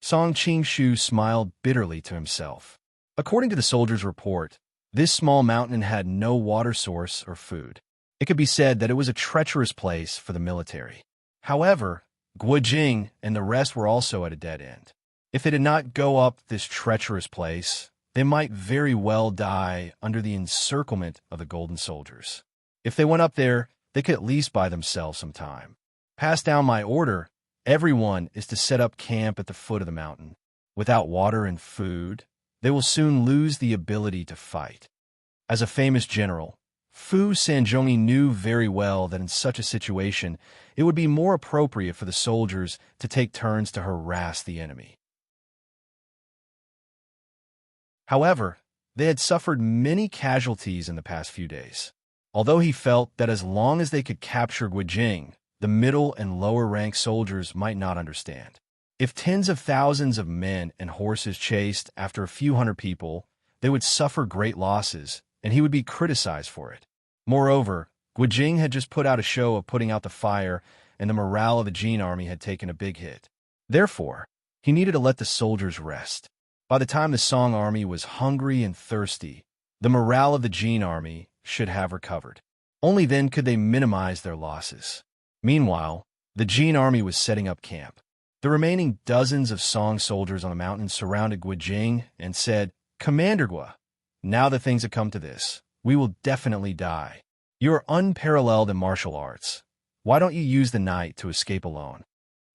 Song Qingshu smiled bitterly to himself. According to the soldiers' report, this small mountain had no water source or food. It could be said that it was a treacherous place for the military. However, Guijing and the rest were also at a dead end. If they did not go up this treacherous place, they might very well die under the encirclement of the Golden soldiers. If they went up there, they could at least buy themselves some time. Pass down my order. Everyone is to set up camp at the foot of the mountain. Without water and food, they will soon lose the ability to fight. As a famous general, Fu Sanzhongyi knew very well that in such a situation, it would be more appropriate for the soldiers to take turns to harass the enemy. However, they had suffered many casualties in the past few days. Although he felt that as long as they could capture Guijing, the middle and lower rank soldiers might not understand. If tens of thousands of men and horses chased after a few hundred people, they would suffer great losses, and he would be criticized for it. Moreover, Guijing had just put out a show of putting out the fire, and the morale of the Jin army had taken a big hit. Therefore, he needed to let the soldiers rest. By the time the Song army was hungry and thirsty, the morale of the Jin army should have recovered. Only then could they minimize their losses. Meanwhile, the Jin army was setting up camp. The remaining dozens of Song soldiers on the mountain surrounded Guijing and said, "Commander Gua, now that things have come to this, we will definitely die. You are unparalleled in martial arts. Why don't you use the night to escape alone?"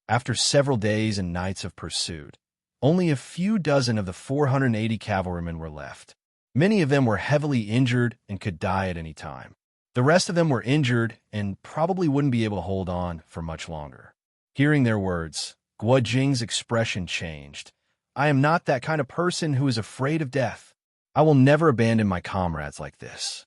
After several days and nights of pursuit, only a few dozen of the 480 cavalrymen were left. Many of them were heavily injured and could die at any time. The rest of them were injured and probably wouldn't be able to hold on for much longer. Hearing their words, Guijing's expression changed. "I am not that kind of person who is afraid of death. I will never abandon my comrades like this."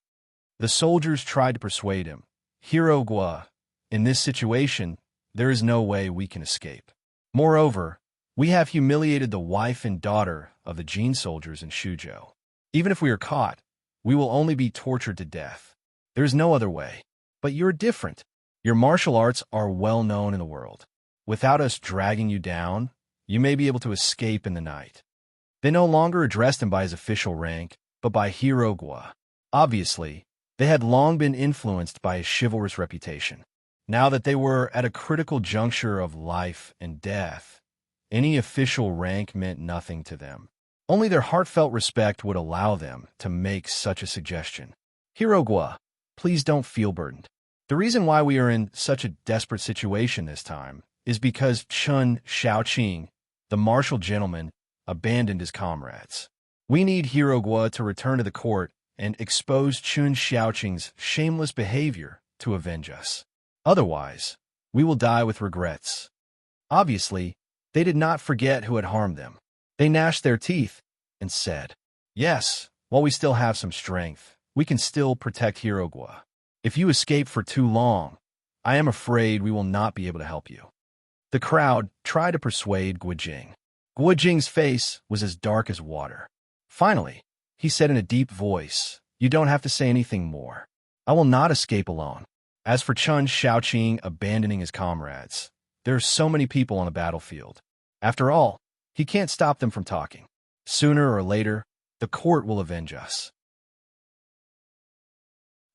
The soldiers tried to persuade him, "Hero Gua, in this situation, there is no way we can escape. Moreover, we have humiliated the wife and daughter of the Jin soldiers in Suzhou. Even if we are caught, we will only be tortured to death. There is no other way. But you're different. Your martial arts are well known in the world. Without us dragging you down, you may be able to escape in the night." They no longer addressed him by his official rank, but by Hero Gua. Obviously, they had long been influenced by his chivalrous reputation. Now that they were at a critical juncture of life and death, any official rank meant nothing to them. Only their heartfelt respect would allow them to make such a suggestion. "Hero Gua, please don't feel burdened. The reason why we are in such a desperate situation this time is because Chun Shaoqing, the martial gentleman, abandoned his comrades. We need Hirogwa to return to the court and expose Chun Xiaoqing's shameless behavior to avenge us. Otherwise, we will die with regrets. Obviously, they did not forget who had harmed them. They gnashed their teeth and said, "Yes, while we still have some strength, we can still protect Hirogwa. If you escape for too long, I am afraid we will not be able to help you." The crowd tried to persuade Guojing. Guojing's face was as dark as water. Finally, he said in a deep voice, "You don't have to say anything more. I will not escape alone." As for Chun Xiaoqing abandoning his comrades, there are so many people on the battlefield. After all, he can't stop them from talking. Sooner or later, the court will avenge us.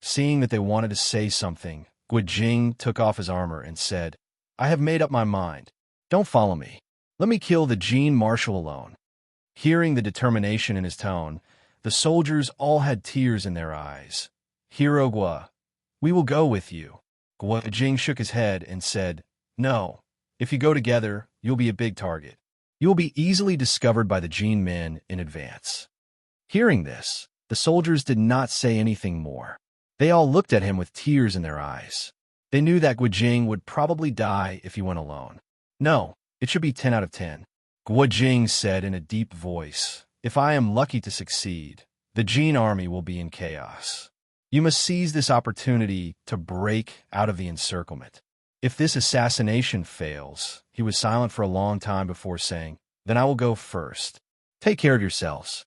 Seeing that they wanted to say something, Guojing took off his armor and said, "I have made up my mind. Don't follow me. Let me kill the Jean Marshal alone." Hearing the determination in his tone, the soldiers all had tears in their eyes. "Hirogwa, we will go with you." Guojing shook his head and said, "No. If you go together, you'll be a big target. You will be easily discovered by the Jean men in advance." Hearing this, the soldiers did not say anything more. They all looked at him with tears in their eyes. They knew that Guojing would probably die if he went alone. "No, it should be 10 out of 10. Guojing said in a deep voice, "If I am lucky to succeed, the Jean army will be in chaos. You must seize this opportunity to break out of the encirclement." If this assassination fails, he was silent for a long time before saying, "Then I will go first. Take care of yourselves."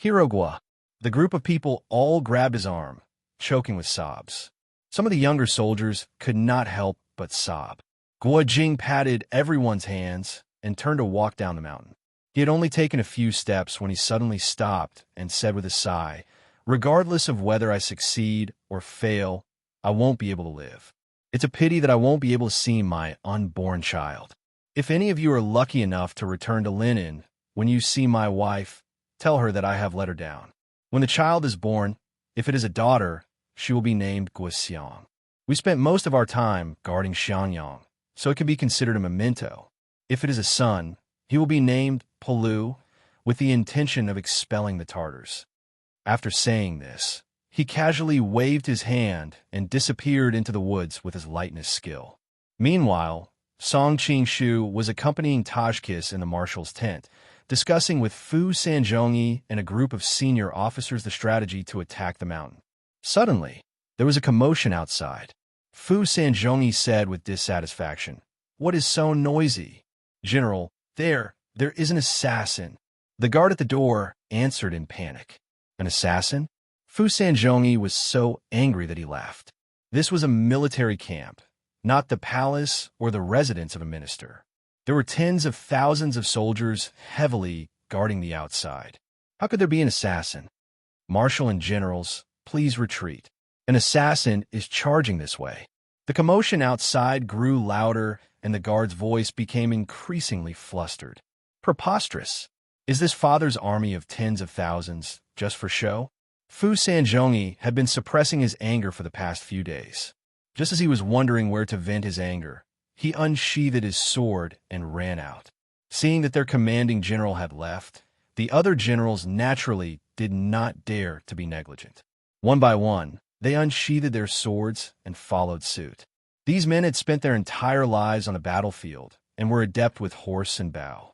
Hirogwa. The group of people all grabbed his arm, choking with sobs. Some of the younger soldiers could not help but sob. Guojing patted everyone's hands and turned to walk down the mountain. He had only taken a few steps when he suddenly stopped and said with a sigh, "Regardless of whether I succeed or fail, I won't be able to live. It's a pity that I won't be able to see my unborn child. If any of you are lucky enough to return to Linen, when you see my wife, tell her that I have let her down. When the child is born, if it is a daughter, she will be named Guoxiang. We spent most of our time guarding Xiangyang, so it can be considered a memento. If it is a son, he will be named Palu, with the intention of expelling the Tartars." After saying this, he casually waved his hand and disappeared into the woods with his lightness skill. Meanwhile, Song Qingshu was accompanying Tajkis in the marshal's tent, discussing with Fu Sanzhongyi and a group of senior officers the strategy to attack the mountain. Suddenly, there was a commotion outside. Fu Sanzhongyi said with dissatisfaction, "What is so noisy?" "General, there is an assassin." The guard at the door answered in panic. "An assassin?" Fu Sanzhongyi was so angry that he laughed. This was a military camp, not the palace or the residence of a minister. There were tens of thousands of soldiers heavily guarding the outside. How could there be an assassin? "Marshal and generals, please retreat. An assassin is charging this way." The commotion outside grew louder, and the guard's voice became increasingly flustered. Preposterous. Is this father's army of tens of thousands just for show? Fu Sanzhongyi had been suppressing his anger for the past few days. Just as he was wondering where to vent his anger, he unsheathed his sword and ran out. Seeing that their commanding general had left, the other generals naturally did not dare to be negligent. One by one, they unsheathed their swords and followed suit. These men had spent their entire lives on the battlefield and were adept with horse and bow.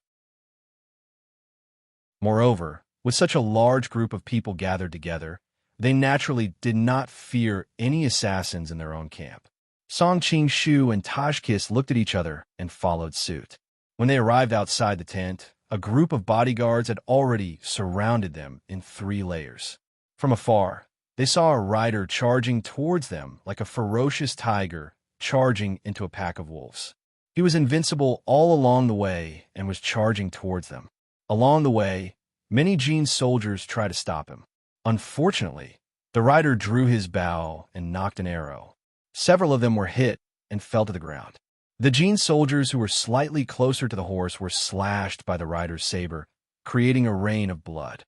Moreover, with such a large group of people gathered together, they naturally did not fear any assassins in their own camp. Song Qingshu and Tajkis looked at each other and followed suit. When they arrived outside the tent, a group of bodyguards had already surrounded them in 3 layers. From afar, they saw a rider charging towards them like a ferocious tiger charging into a pack of wolves. He was invincible all along the way and was charging towards them. Along the way, many Jean soldiers tried to stop him. Unfortunately, the rider drew his bow and knocked an arrow. Several of them were hit and fell to the ground. The Jean soldiers who were slightly closer to the horse were slashed by the rider's saber, creating a rain of blood.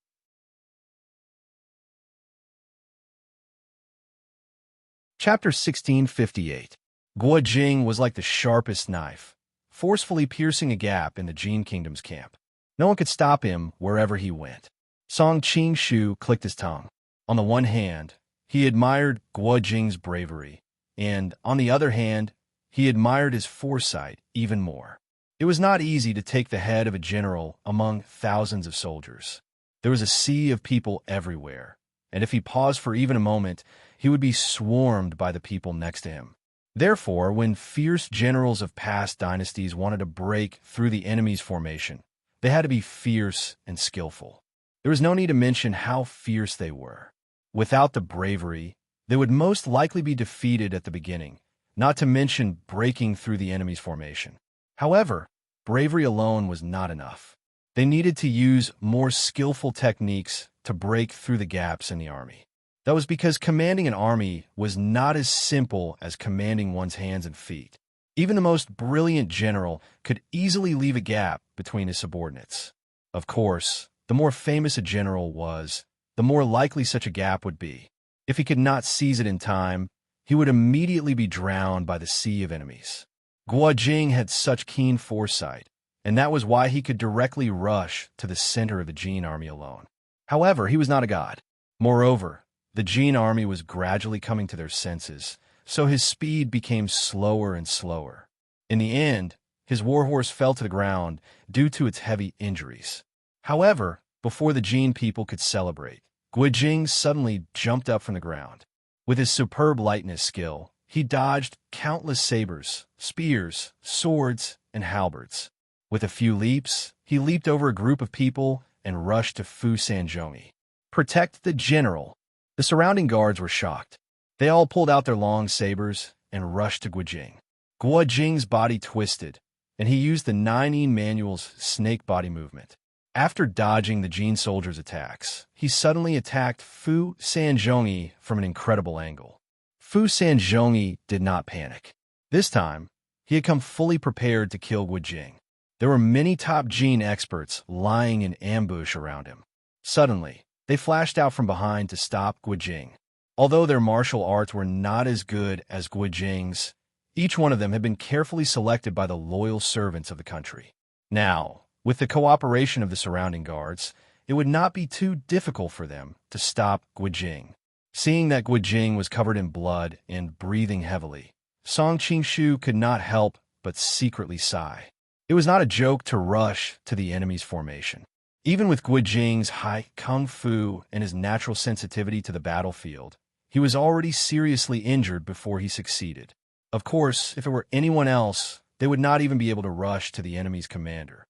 Chapter 1658. Guojing was like the sharpest knife. forcefully piercing a gap in the Jin Kingdom's camp. No one could stop him wherever he went. Song Qingshu clicked his tongue. On the one hand, he admired Guo Jing's bravery, and on the other hand, he admired his foresight even more. It was not easy to take the head of a general among thousands of soldiers. There was a sea of people everywhere, and if he paused for even a moment, he would be swarmed by the people next to him. Therefore, when fierce generals of past dynasties wanted to break through the enemy's formation, they had to be fierce and skillful. There was no need to mention how fierce they were. Without the bravery, they would most likely be defeated at the beginning, not to mention breaking through the enemy's formation. However, bravery alone was not enough. They needed to use more skillful techniques to break through the gaps in the army. That was because commanding an army was not as simple as commanding one's hands and feet. Even the most brilliant general could easily leave a gap between his subordinates. Of course, the more famous a general was, the more likely such a gap would be. If he could not seize it in time, he would immediately be drowned by the sea of enemies. Guo Jing had such keen foresight, and that was why he could directly rush to the center of the Jin army alone. However, he was not a god. Moreover, the Jin army was gradually coming to their senses, so his speed became slower and slower. In the end, his warhorse fell to the ground due to its heavy injuries. However, before the Jin people could celebrate, Guo Jing suddenly jumped up from the ground. With his superb lightness skill, he dodged countless sabers, spears, swords, and halberds. With a few leaps, he leaped over a group of people and rushed to Fu Sanzhongyi. Protect the general! The surrounding guards were shocked. They all pulled out their long sabers and rushed to Guo Jing. Guo Jing's body twisted, and he used the 9E manual's snake body movement. After dodging the Jin soldiers' attacks, he suddenly attacked Fu Sanzhongyi from an incredible angle. Fu Sanzhongyi did not panic. This time, he had come fully prepared to kill Guo Jing. There were many top Jin experts lying in ambush around him. Suddenly, they flashed out from behind to stop Guo Jing. Although their martial arts were not as good as Guo Jing's, each one of them had been carefully selected by the loyal servants of the country. Now, with the cooperation of the surrounding guards, it would not be too difficult for them to stop Guo Jing. Seeing that Guo Jing was covered in blood and breathing heavily, Song Qingshu could not help but secretly sigh. It was not a joke to rush to the enemy's formation. Even with Guo Jing's high kung fu and his natural sensitivity to the battlefield, he was already seriously injured before he succeeded. Of course, if it were anyone else, they would not even be able to rush to the enemy's commander.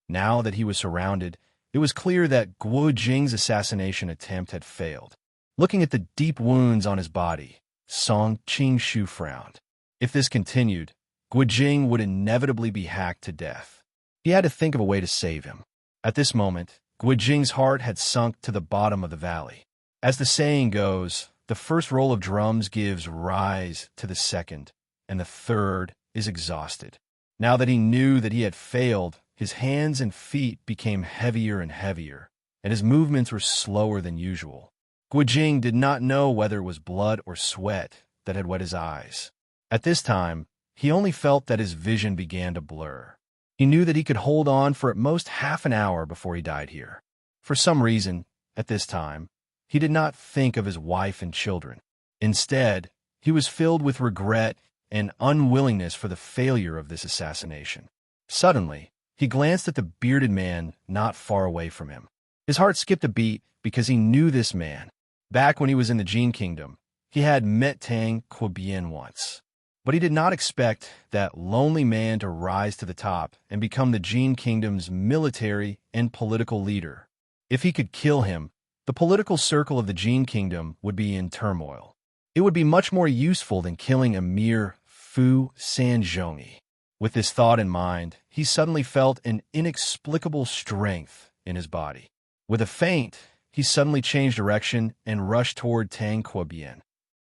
Now that he was surrounded, it was clear that Guo Jing's assassination attempt had failed. Looking at the deep wounds on his body, Song Qingshu frowned. If this continued, Guo Jing would inevitably be hacked to death. He had to think of a way to save him. At this moment, Guo Jing's heart had sunk to the bottom of the valley. As the saying goes, the first roll of drums gives rise to the second, and the third is exhausted. Now that he knew that he had failed, his hands and feet became heavier and heavier, and his movements were slower than usual. Guo Jing did not know whether it was blood or sweat that had wet his eyes. At this time, he only felt that his vision began to blur. He knew that he could hold on for at most half an hour before he died here. For some reason, at this time, he did not think of his wife and children. Instead, he was filled with regret and unwillingness for the failure of this assassination. Suddenly, he glanced at the bearded man not far away from him. His heart skipped a beat because he knew this man. Back when he was in the Jin Kingdom, he had met Tang Quobian once. But he did not expect that lonely man to rise to the top and become the Jin Kingdom's military and political leader. If he could kill him, the political circle of the Jin Kingdom would be in turmoil. It would be much more useful than killing a mere Fu Sanzhongyi. With this thought in mind, he suddenly felt an inexplicable strength in his body. With a feint, he suddenly changed direction and rushed toward Tang Quobian.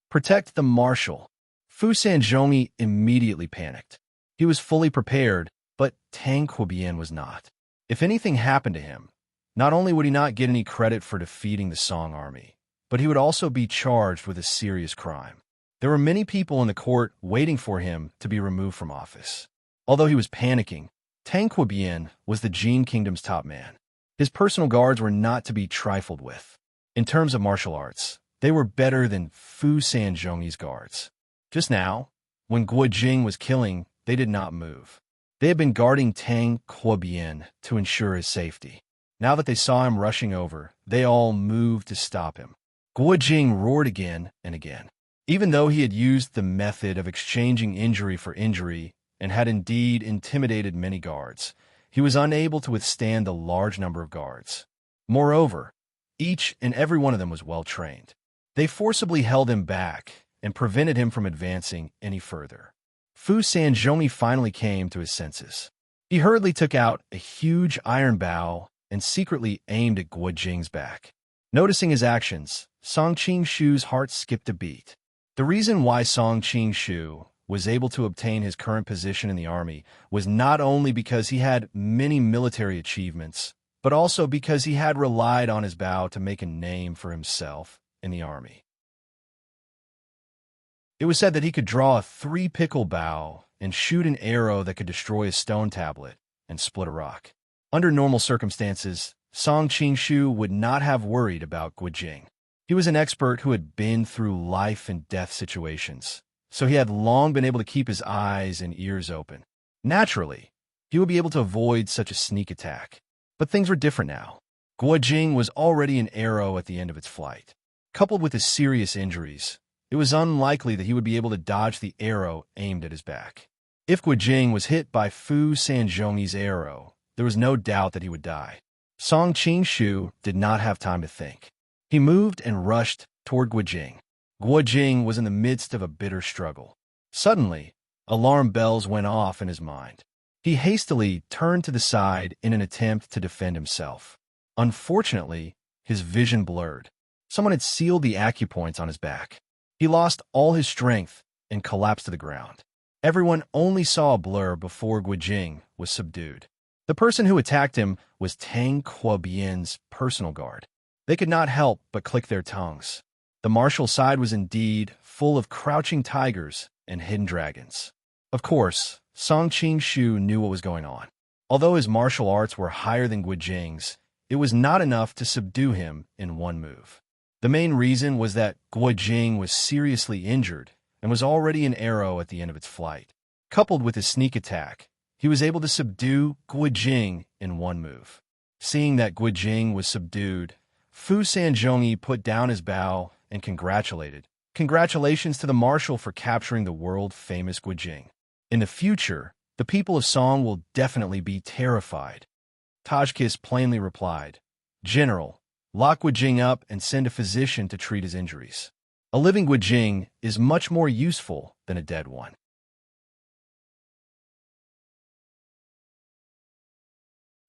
Protect the marshal. Fu Sanzhongyi immediately panicked. He was fully prepared, but Tang Quobian was not. If anything happened to him, not only would he not get any credit for defeating the Song army, but he would also be charged with a serious crime. There were many people in the court waiting for him to be removed from office. Although he was panicking, Tranquil was the Jin Kingdom's top man. His personal guards were not to be trifled with. In terms of martial arts, they were better than Fu Sanzhongyi's guards. Just now, when Guo Jing was killing, they did not move. They had been guarding Tang Kuobian to ensure his safety. Now that they saw him rushing over, they all moved to stop him. Guo Jing roared again and again. Even though he had used the method of exchanging injury for injury and had indeed intimidated many guards, he was unable to withstand the large number of guards. Moreover, each and every one of them was well trained. They forcibly held him back and prevented him from advancing any further. Fu Sanzhongyi finally came to his senses. He hurriedly took out a huge iron bow and secretly aimed at Guo Jing's back. Noticing his actions, Song Qingshu's heart skipped a beat. The reason why Song Qingshu was able to obtain his current position in the army was not only because he had many military achievements, but also because he had relied on his bow to make a name for himself in the army. It was said that he could draw a 3-pickle bow and shoot an arrow that could destroy a stone tablet and split a rock. Under normal circumstances, Song Qingshu would not have worried about Guo Jing. He was an expert who had been through life and death situations, so he had long been able to keep his eyes and ears open. Naturally, he would be able to avoid such a sneak attack. But things were different now. Guo Jing was already an arrow at the end of its flight. Coupled with his serious injuries, it was unlikely that he would be able to dodge the arrow aimed at his back. If Guo Jing was hit by Fu Sanzhongyi's arrow, there was no doubt that he would die. Song Qingshu did not have time to think. He moved and rushed toward Guo Jing. Guo Jing was in the midst of a bitter struggle. Suddenly, alarm bells went off in his mind. He hastily turned to the side in an attempt to defend himself. Unfortunately, his vision blurred. Someone had sealed the acupoints on his back. He lost all his strength and collapsed to the ground. Everyone only saw a blur before Guo Jing was subdued. The person who attacked him was Tang Kuobian's personal guard. They could not help but click their tongues. The martial side was indeed full of crouching tigers and hidden dragons. Of course, Song Qingshu knew what was going on. Although his martial arts were higher than Guo Jing's, it was not enough to subdue him in one move. The main reason was that Guo Jing was seriously injured and was already an arrow at the end of its flight. Coupled with his sneak attack, he was able to subdue Guo Jing in one move. Seeing that Guo Jing was subdued, Fu Sanzhongyi put down his bow and congratulated. Congratulations to the marshal for capturing the world-famous Guo Jing. In the future, the people of Song will definitely be terrified. Tajkis plainly replied, "General, lock Guo Jing up and send a physician to treat his injuries. A living Guo Jing is much more useful than a dead one."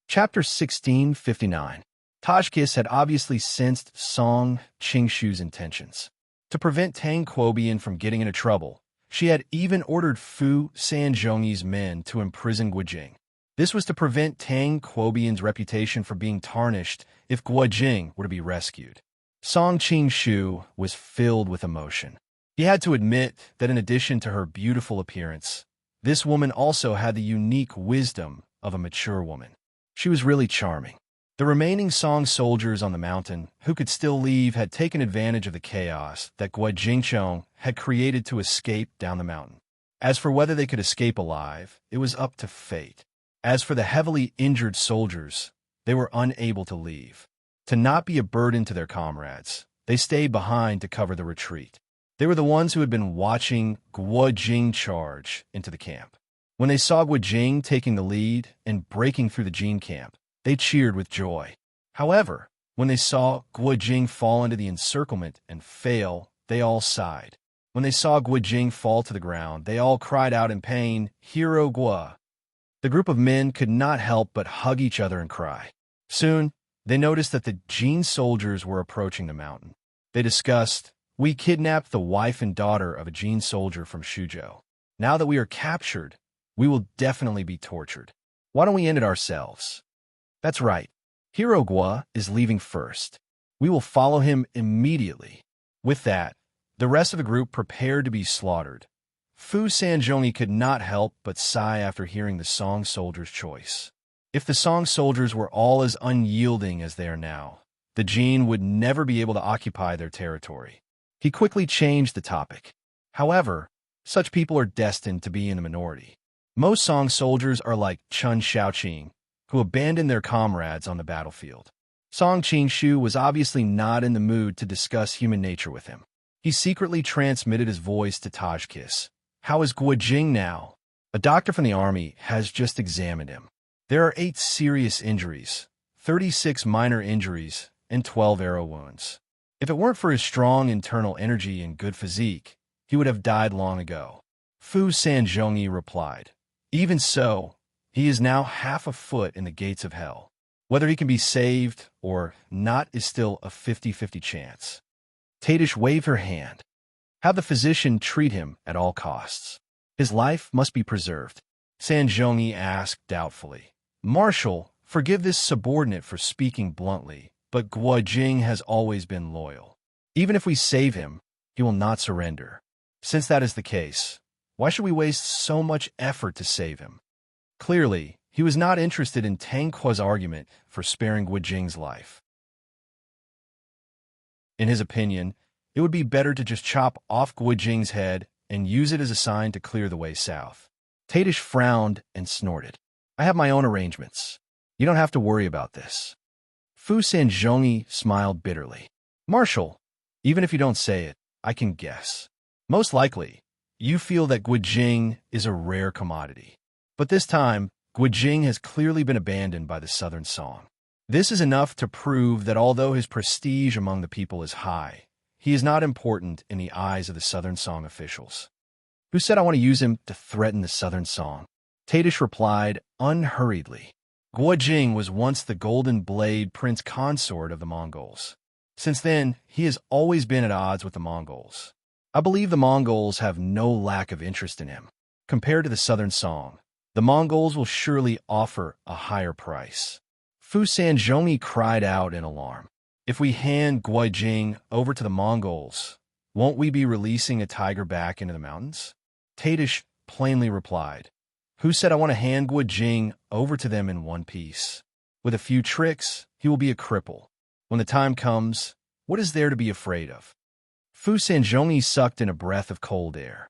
Chapter 1659. Tajkis had obviously sensed Song Qingshu's intentions. To prevent Tang Kuobian from getting into trouble, she had even ordered Fu Sanzhongyi's men to imprison Guo Jing. This was to prevent Tang Kuobian's reputation from being tarnished if Guo Jing were to be rescued. Song Qingshu was filled with emotion. He had to admit that in addition to her beautiful appearance, this woman also had the unique wisdom of a mature woman. She was really charming. The remaining Song soldiers on the mountain, who could still leave, had taken advantage of the chaos that Guo Jingchong had created to escape down the mountain. As for whether they could escape alive, it was up to fate. As for the heavily injured soldiers, they were unable to leave. To not be a burden to their comrades, they stayed behind to cover the retreat. They were the ones who had been watching Guo Jing charge into the camp. When they saw Guo Jing taking the lead and breaking through the Jin camp, they cheered with joy. However, when they saw Guo Jing fall into the encirclement and fail, they all sighed. When they saw Guo Jing fall to the ground, they all cried out in pain, "Hero Guo." The group of men could not help but hug each other and cry. Soon, they noticed that the Jin soldiers were approaching the mountain. They discussed, "We kidnapped the wife and daughter of a Jin soldier from Shuzhou. Now that we are captured, we will definitely be tortured. Why don't we end it ourselves?" "That's right. Hero Guo is leaving first. We will follow him immediately." With that, The rest of the group prepared to be slaughtered. Fu Sanzhongi could not help but sigh after hearing the Song soldiers' choice. If the Song soldiers were all as unyielding as they are now, the Jin would never be able to occupy their territory. He quickly changed the topic. However, such people are destined to be in the minority. Most Song soldiers are like Chun Shaoqing, who abandoned their comrades on the battlefield. Song Qingshu was obviously not in the mood to discuss human nature with him. He secretly transmitted his voice to Tajkis. "How is Guojing now?" A doctor from the army has just examined him. There are 8 serious injuries, 36 minor injuries, and 12 arrow wounds. If it weren't for his strong internal energy and good physique, he would have died long ago. Fu Sanzhongi replied. Even so, he is now half a foot in the gates of hell. Whether he can be saved or not is still a 50-50 chance. Tadish waved her hand. Have the physician treat him at all costs. His life must be preserved. Sanzhongi asked doubtfully. Marshal, forgive this subordinate for speaking bluntly, but Guojing has always been loyal. Even if we save him, he will not surrender. Since that is the case, why should we waste so much effort to save him? Clearly, he was not interested in Tang Kuo's argument for sparing Guojing's life. In his opinion, it would be better to just chop off Guojing's head and use it as a sign to clear the way south. Tadish frowned and snorted. I have my own arrangements. You don't have to worry about this. Fu Sanzhongi smiled bitterly. Marshal, even if you don't say it, I can guess. Most likely, you feel that Guojing is a rare commodity. But this time, Guojing has clearly been abandoned by the Southern Song. This is enough to prove that although his prestige among the people is high, he is not important in the eyes of the Southern Song officials. Who said I want to use him to threaten the Southern Song? Tadish replied unhurriedly. Guojing was once the Golden Blade Prince Consort of the Mongols. Since then, he has always been at odds with the Mongols. I believe the Mongols have no lack of interest in him. Compared to the Southern Song, the Mongols will surely offer a higher price. Fu Sanzhongi cried out in alarm. If we hand Guojing over to the Mongols, won't we be releasing a tiger back into the mountains? Tadish plainly replied. Who said I want to hand Guojing over to them in one piece? With a few tricks, he will be a cripple. When the time comes, what is there to be afraid of? Fu Sanzhongi sucked in a breath of cold air.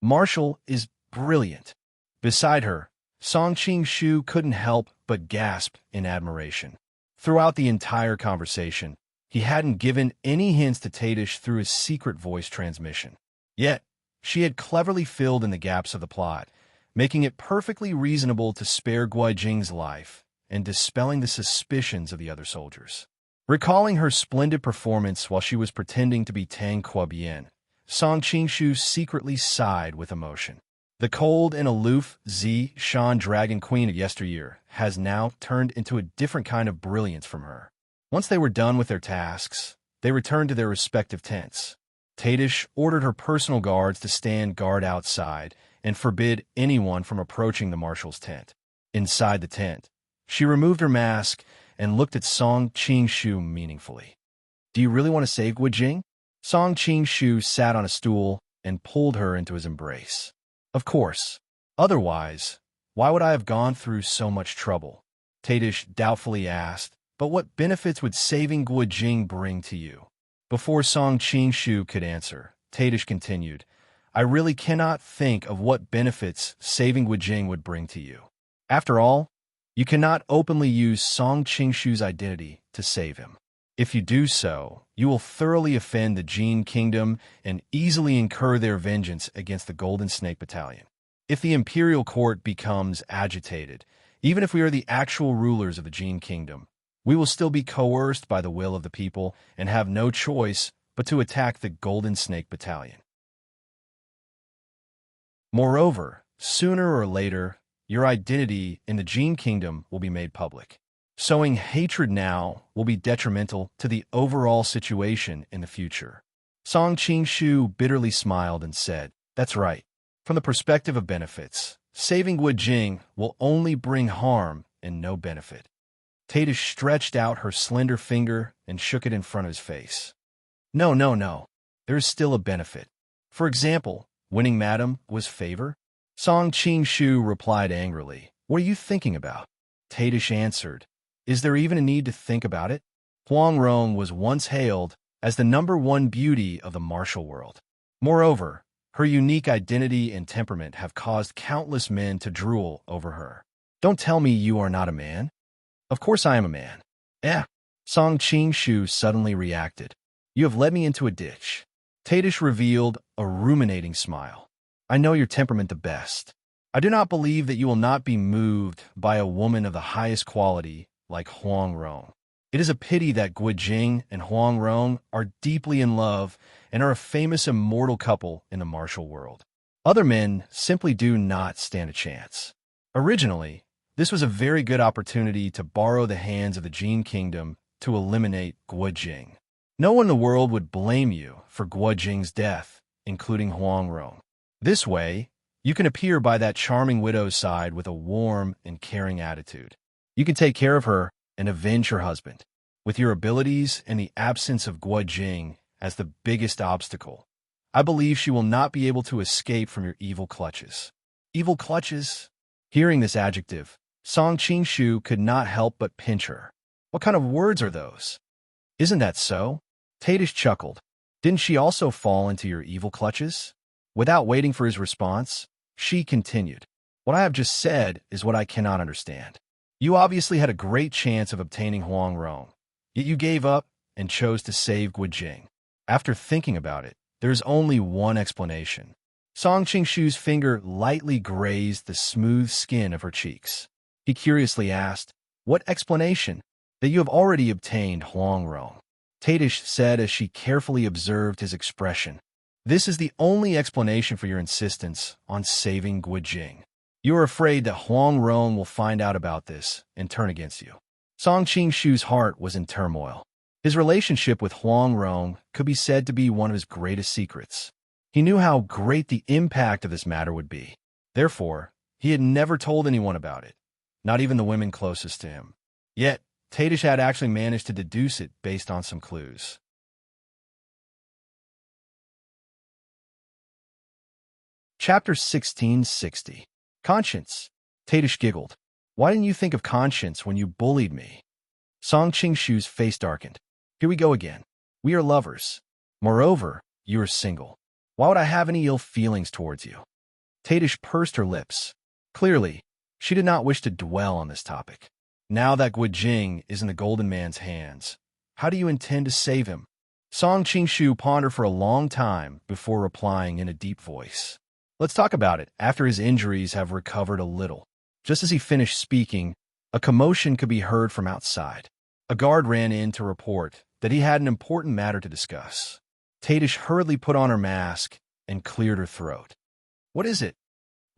Marshal is brilliant. Beside her, Song Qingshu couldn't help but gasp in admiration. Throughout the entire conversation, he hadn't given any hints to Tadish through his secret voice transmission. Yet, she had cleverly filled in the gaps of the plot, making it perfectly reasonable to spare Guojing's life and dispelling the suspicions of the other soldiers. Recalling her splendid performance while she was pretending to be Tang Kuo-bien, Song Qingshu secretly sighed with emotion. The cold and aloof Shan Dragon Queen of yesteryear has now turned into a different kind of brilliance from her. Once they were done with their tasks, they returned to their respective tents. Tadish ordered her personal guards to stand guard outside and forbid anyone from approaching the marshal's tent. Inside the tent, she removed her mask and looked at Song Qingshu meaningfully. Do you really want to save Guojing? Song Qingshu sat on a stool and pulled her into his embrace. Of course. Otherwise, why would I have gone through so much trouble? Tadish doubtfully asked, but what benefits would saving Guojing bring to you? Before Song Qingshu could answer, Tadish continued, I really cannot think of what benefits saving Guojing would bring to you. After all, you cannot openly use Song Qingshu's identity to save him. If you do so, you will thoroughly offend the Jin Kingdom and easily incur their vengeance against the Golden Snake Battalion. If the imperial court becomes agitated, even if we are the actual rulers of the Jin Kingdom, we will still be coerced by the will of the people and have no choice but to attack the Golden Snake Battalion. Moreover, sooner or later, your identity in the Jin Kingdom will be made public. Sowing hatred now will be detrimental to the overall situation in the future. Song Qingshu bitterly smiled and said, That's right. From the perspective of benefits, saving Guojing will only bring harm and no benefit. Tadish stretched out her slender finger and shook it in front of his face. No, no, no. there is still a benefit. For example, winning madam was favor. Song Qing-shu replied angrily, "What are you thinking about?" Tadish answered, "Is there even a need to think about it?" Huang Rong was once hailed as the #1 beauty of the martial world. Moreover, her unique identity and temperament have caused countless men to drool over her. "Don't tell me you are not a man." "Of course I am a man." "Eh." Song Qing-shu suddenly reacted. "You have led me into a ditch." Tadish revealed a ruminating smile. "I know your temperament the best. I do not believe that you will not be moved by a woman of the highest quality like Huang Rong. It is a pity that Guojing and Huang Rong are deeply in love and are a famous immortal couple in the martial world. Other men simply do not stand a chance." Originally, this was a very good opportunity to borrow the hands of the Jin Kingdom to eliminate Guojing. No one in the world would blame you for Guojing's death, including Huang Rong. This way, you can appear by that charming widow's side with a warm and caring attitude. You can take care of her and avenge her husband. With your abilities and the absence of Guojing as the biggest obstacle, I believe she will not be able to escape from your evil clutches. Evil clutches? Hearing this adjective, Song Qing-shu could not help but pinch her. What kind of words are those? Isn't that so? Tadish chuckled. Didn't she also fall into your evil clutches? Without waiting for his response, she continued. What I have just said is what I cannot understand. You obviously had a great chance of obtaining Huang Rong, yet you gave up and chose to save Guojing. After thinking about it, there is only one explanation. Song Qing-shu's finger lightly grazed the smooth skin of her cheeks. He curiously asked, "What explanation?" "That you have already obtained Huang Rong," Tadish said as she carefully observed his expression. "This is the only explanation for your insistence on saving Guojing. You are afraid that Huang Rong will find out about this and turn against you." Song Qing-shu's heart was in turmoil. His relationship with Huang Rong could be said to be one of his greatest secrets. He knew how great the impact of this matter would be. Therefore, he had never told anyone about it, not even the women closest to him. Yet, Tadish had actually managed to deduce it based on some clues. Chapter 1660. Conscience. Tadish giggled. "Why didn't you think of conscience when you bullied me?" Song Qing-shu's face darkened. "Here we go again. We are lovers. Moreover, you are single. Why would I have any ill feelings towards you?" Tadish pursed her lips. Clearly, she did not wish to dwell on this topic. "Now that Guojing is in the Golden Man's hands, how do you intend to save him?" Song Qing-shu pondered for a long time before replying in a deep voice. "Let's talk about it after his injuries have recovered a little." Just as he finished speaking, a commotion could be heard from outside. A guard ran in to report that he had an important matter to discuss. Tadish hurriedly put on her mask and cleared her throat. "What is it?"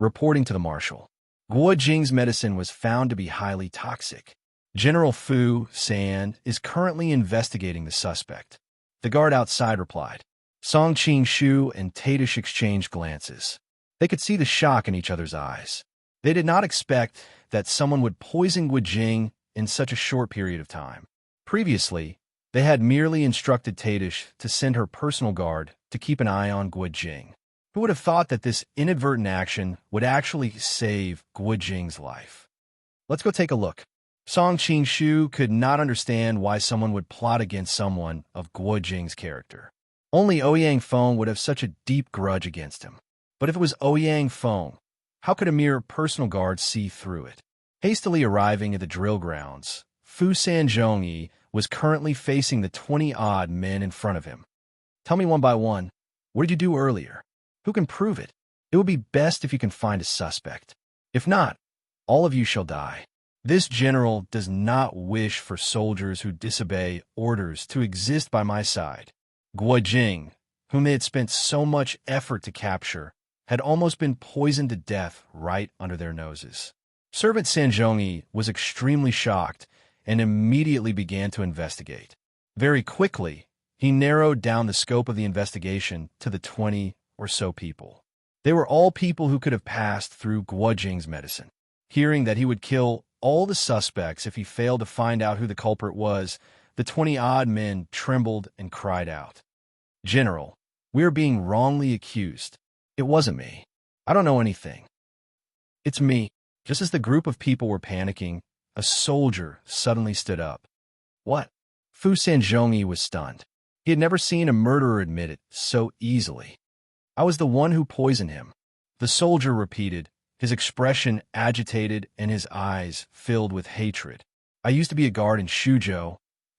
Reporting to the marshal. Guojing's medicine was found to be highly toxic. General Fu San is currently investigating the suspect. The guard outside replied. Song Qing-shu and Tadish exchanged glances. They could see the shock in each other's eyes. They did not expect that someone would poison Guojing in such a short period of time. Previously, they had merely instructed Tadish to send her personal guard to keep an eye on Guojing. Who would have thought that this inadvertent action would actually save Guojing's life? Let's go take a look. Song Qing-shu could not understand why someone would plot against someone of Guojing's character. Only Ouyang Feng would have such a deep grudge against him. But if it was Ouyang Feng, how could a mere personal guard see through it? Hastily arriving at the drill grounds, Fu Sanzhongyi was currently facing the 20-odd men in front of him. Tell me one by one, what did you do earlier? Who can prove it? It would be best if you can find a suspect. If not, all of you shall die. This general does not wish for soldiers who disobey orders to exist by my side. Guojing, whom they had spent so much effort to capture, had almost been poisoned to death right under their noses. Servant Sanzhongyi was extremely shocked and immediately began to investigate. Very quickly, he narrowed down the scope of the investigation to the 20 or so people. They were all people who could have passed through Guojing's medicine. Hearing that he would kill all the suspects if he failed to find out who the culprit was, the 20-odd men trembled and cried out. General, We are being wrongly accused. It wasn't me. I don't know anything. It's me. Just as the group of people were panicking, a soldier suddenly stood up. What? Fu Sanzhongyi was stunned. He had never seen a murderer admit it so easily. I was the one who poisoned him. The soldier repeated, his expression agitated and his eyes filled with hatred. I used to be a guard in Shuzhou,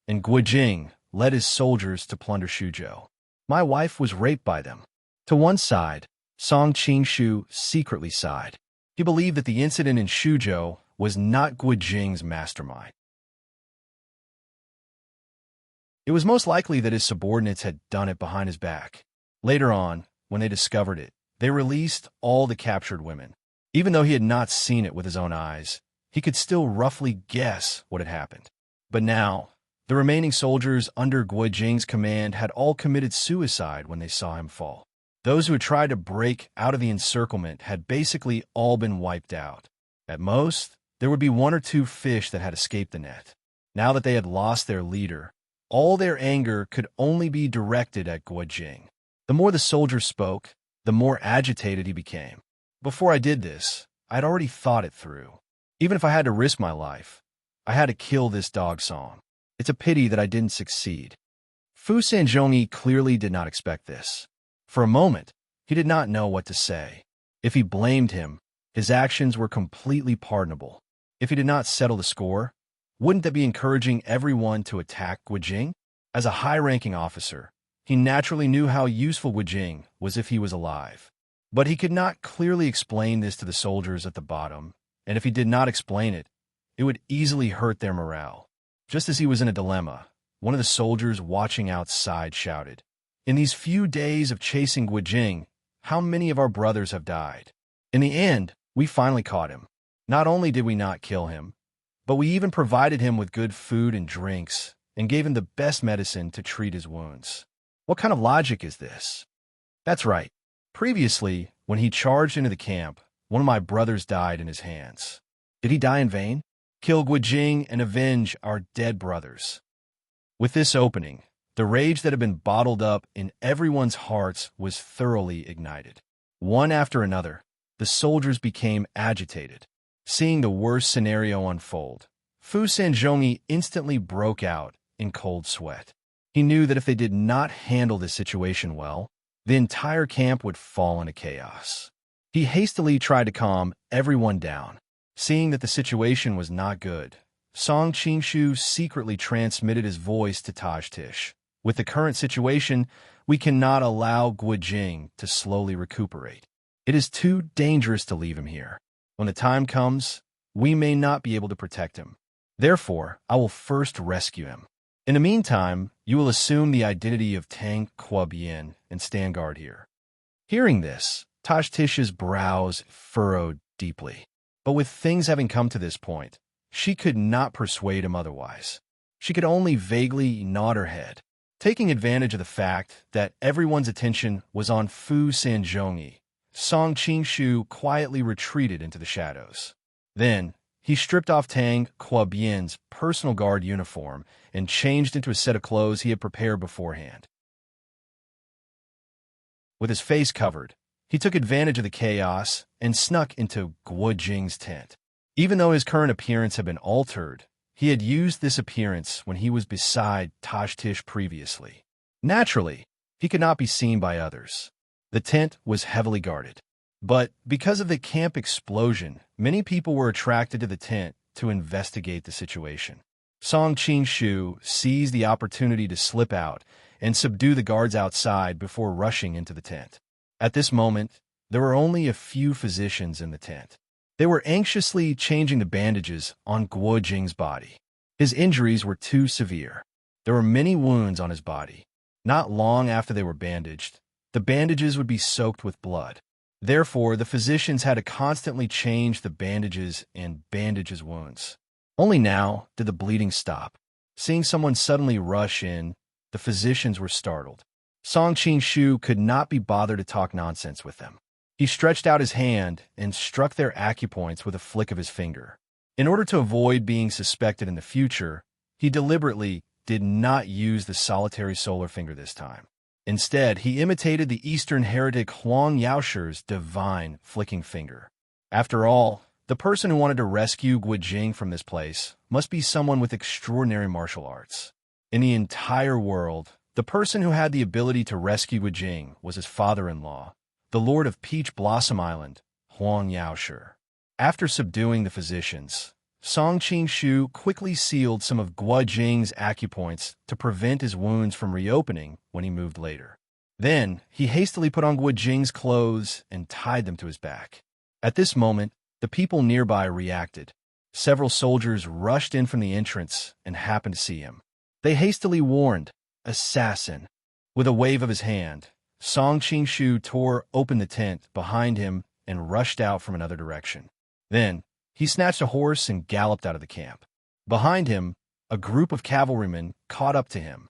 and Guijing led his soldiers to plunder Shuzhou. My wife was raped by them. To one side, Song Qingshu secretly sighed. He believed that the incident in Shuzhou was not Guijing's mastermind. It was most likely that his subordinates had done it behind his back. Later on, when they discovered it, they released all the captured women. Even though he had not seen it with his own eyes, he could still roughly guess what had happened. But now, the remaining soldiers under Guijing's command had all committed suicide when they saw him fall. Those who had tried to break out of the encirclement had basically all been wiped out. At most, there would be one or two fish that had escaped the net. Now that they had lost their leader, all their anger could only be directed at Guijing. The more the soldier spoke, the more agitated he became. Before I did this, I'd already thought it through. Even if I had to risk my life, I had to kill this dog Song. It's a pity that I didn't succeed. Fu Sanzhongyi clearly did not expect this. For a moment, he did not know what to say. If he blamed him, his actions were completely pardonable. If he did not settle the score, wouldn't that be encouraging everyone to attack Guijing? As a high-ranking officer, he naturally knew how useful Guijing was if he was alive. But he could not clearly explain this to the soldiers at the bottom, and if he did not explain it, it would easily hurt their morale. Just as he was in a dilemma, one of the soldiers watching outside shouted, "In these few days of chasing Guijing, how many of our brothers have died?" In the end, we finally caught him. Not only did we not kill him, but we even provided him with good food and drinks and gave him the best medicine to treat his wounds. What kind of logic is this? That's right. Previously, when he charged into the camp, one of my brothers died in his hands. Did he die in vain? Kill Guijing and avenge our dead brothers. With this opening, the rage that had been bottled up in everyone's hearts was thoroughly ignited. One after another, the soldiers became agitated. Seeing the worst scenario unfold, Fu Sanzhongyi instantly broke out in cold sweat. He knew that if they did not handle this situation well, the entire camp would fall into chaos. He hastily tried to calm everyone down. Seeing that the situation was not good, Song Qingshu secretly transmitted his voice to Tish. With the current situation, we cannot allow Guijing to slowly recuperate. It is too dangerous to leave him here. When the time comes, we may not be able to protect him. Therefore, I will first rescue him. In the meantime, you will assume the identity of Tang Kuobian and stand guard here. Hearing this, Tish's brows furrowed deeply. But with things having come to this point, she could not persuade him otherwise. She could only vaguely nod her head. Taking advantage of the fact that everyone's attention was on Fu Sanzhongyi, Song Qingshu quietly retreated into the shadows. Then, he stripped off Tang Kuobian's personal guard uniform and changed into a set of clothes he had prepared beforehand. With his face covered, he took advantage of the chaos and snuck into Guijing's tent. Even though his current appearance had been altered, he had used this appearance when he was beside Tish previously. Naturally, he could not be seen by others. The tent was heavily guarded. But because of the camp explosion, many people were attracted to the tent to investigate the situation. Song Qingshu seized the opportunity to slip out and subdue the guards outside before rushing into the tent. At this moment, there were only a few physicians in the tent. They were anxiously changing the bandages on Guijing's body. His injuries were too severe. There were many wounds on his body. Not long after they were bandaged, the bandages would be soaked with blood. Therefore, the physicians had to constantly change the bandages and bandage his wounds. Only now did the bleeding stop. Seeing someone suddenly rush in, the physicians were startled. Song Qingshu could not be bothered to talk nonsense with them. He stretched out his hand and struck their acupoints with a flick of his finger. In order to avoid being suspected in the future, he deliberately did not use the solitary solar finger this time. Instead, he imitated the Eastern heretic Huang Yaoshi's divine flicking finger. After all, the person who wanted to rescue Guijing from this place must be someone with extraordinary martial arts. In the entire world, the person who had the ability to rescue Guijing was his father-in-law, the Lord of Peach Blossom Island, Huang Yaoshi. After subduing the physicians, Song Qing-shu quickly sealed some of Guijing's acupoints to prevent his wounds from reopening when he moved later. Then, he hastily put on Guijing's clothes and tied them to his back. At this moment, the people nearby reacted. Several soldiers rushed in from the entrance and happened to see him. They hastily warned, "Assassin!" With a wave of his hand, Song Qing-shu tore open the tent behind him and rushed out from another direction. Then, he snatched a horse and galloped out of the camp. Behind him, a group of cavalrymen caught up to him.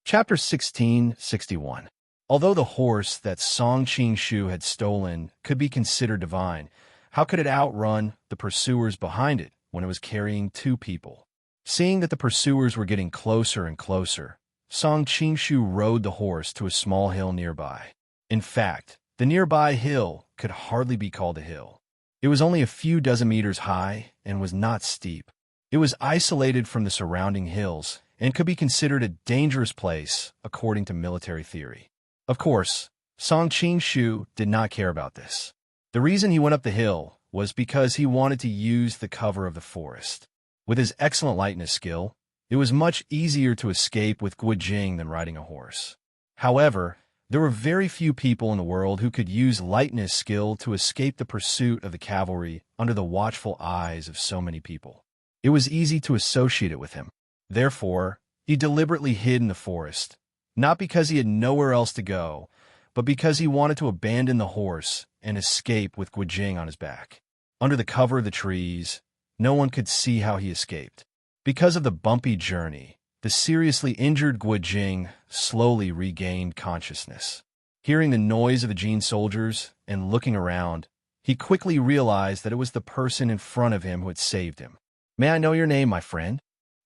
Chapter 1661. Although the horse that Song Qing-shu had stolen could be considered divine, how could it outrun the pursuers behind it when it was carrying two people? Seeing that the pursuers were getting closer and closer, Song Qing-shu rode the horse to a small hill nearby. In fact, the nearby hill could hardly be called a hill. It was only a few dozen meters high and was not steep. It was isolated from the surrounding hills and could be considered a dangerous place according to military theory. Of course, Song Qing-shu did not care about this. The reason he went up the hill was because he wanted to use the cover of the forest. With his excellent lightness skill, it was much easier to escape with Guijing than riding a horse. However, there were very few people in the world who could use lightness skill to escape the pursuit of the cavalry under the watchful eyes of so many people. It was easy to associate it with him. Therefore, he deliberately hid in the forest, not because he had nowhere else to go, but because he wanted to abandon the horse and escape with Guijing on his back. Under the cover of the trees, no one could see how he escaped. Because of the bumpy journey, the seriously injured Guijing slowly regained consciousness. Hearing the noise of the Jin soldiers and looking around, he quickly realized that it was the person in front of him who had saved him. "May I know your name, my friend?"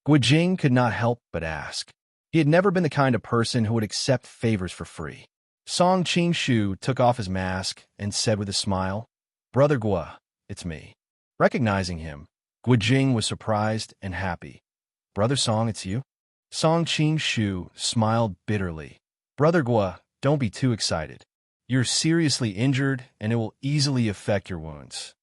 Guijing could not help but ask. He had never been the kind of person who would accept favors for free. Song Qing-shu took off his mask and said with a smile, "Brother Gua, it's me." Recognizing him, Guijing was surprised and happy. "Brother Song, it's you?" Song Qing-shu smiled bitterly. "Brother Gua, don't be too excited. You're seriously injured, and it will easily affect your wounds."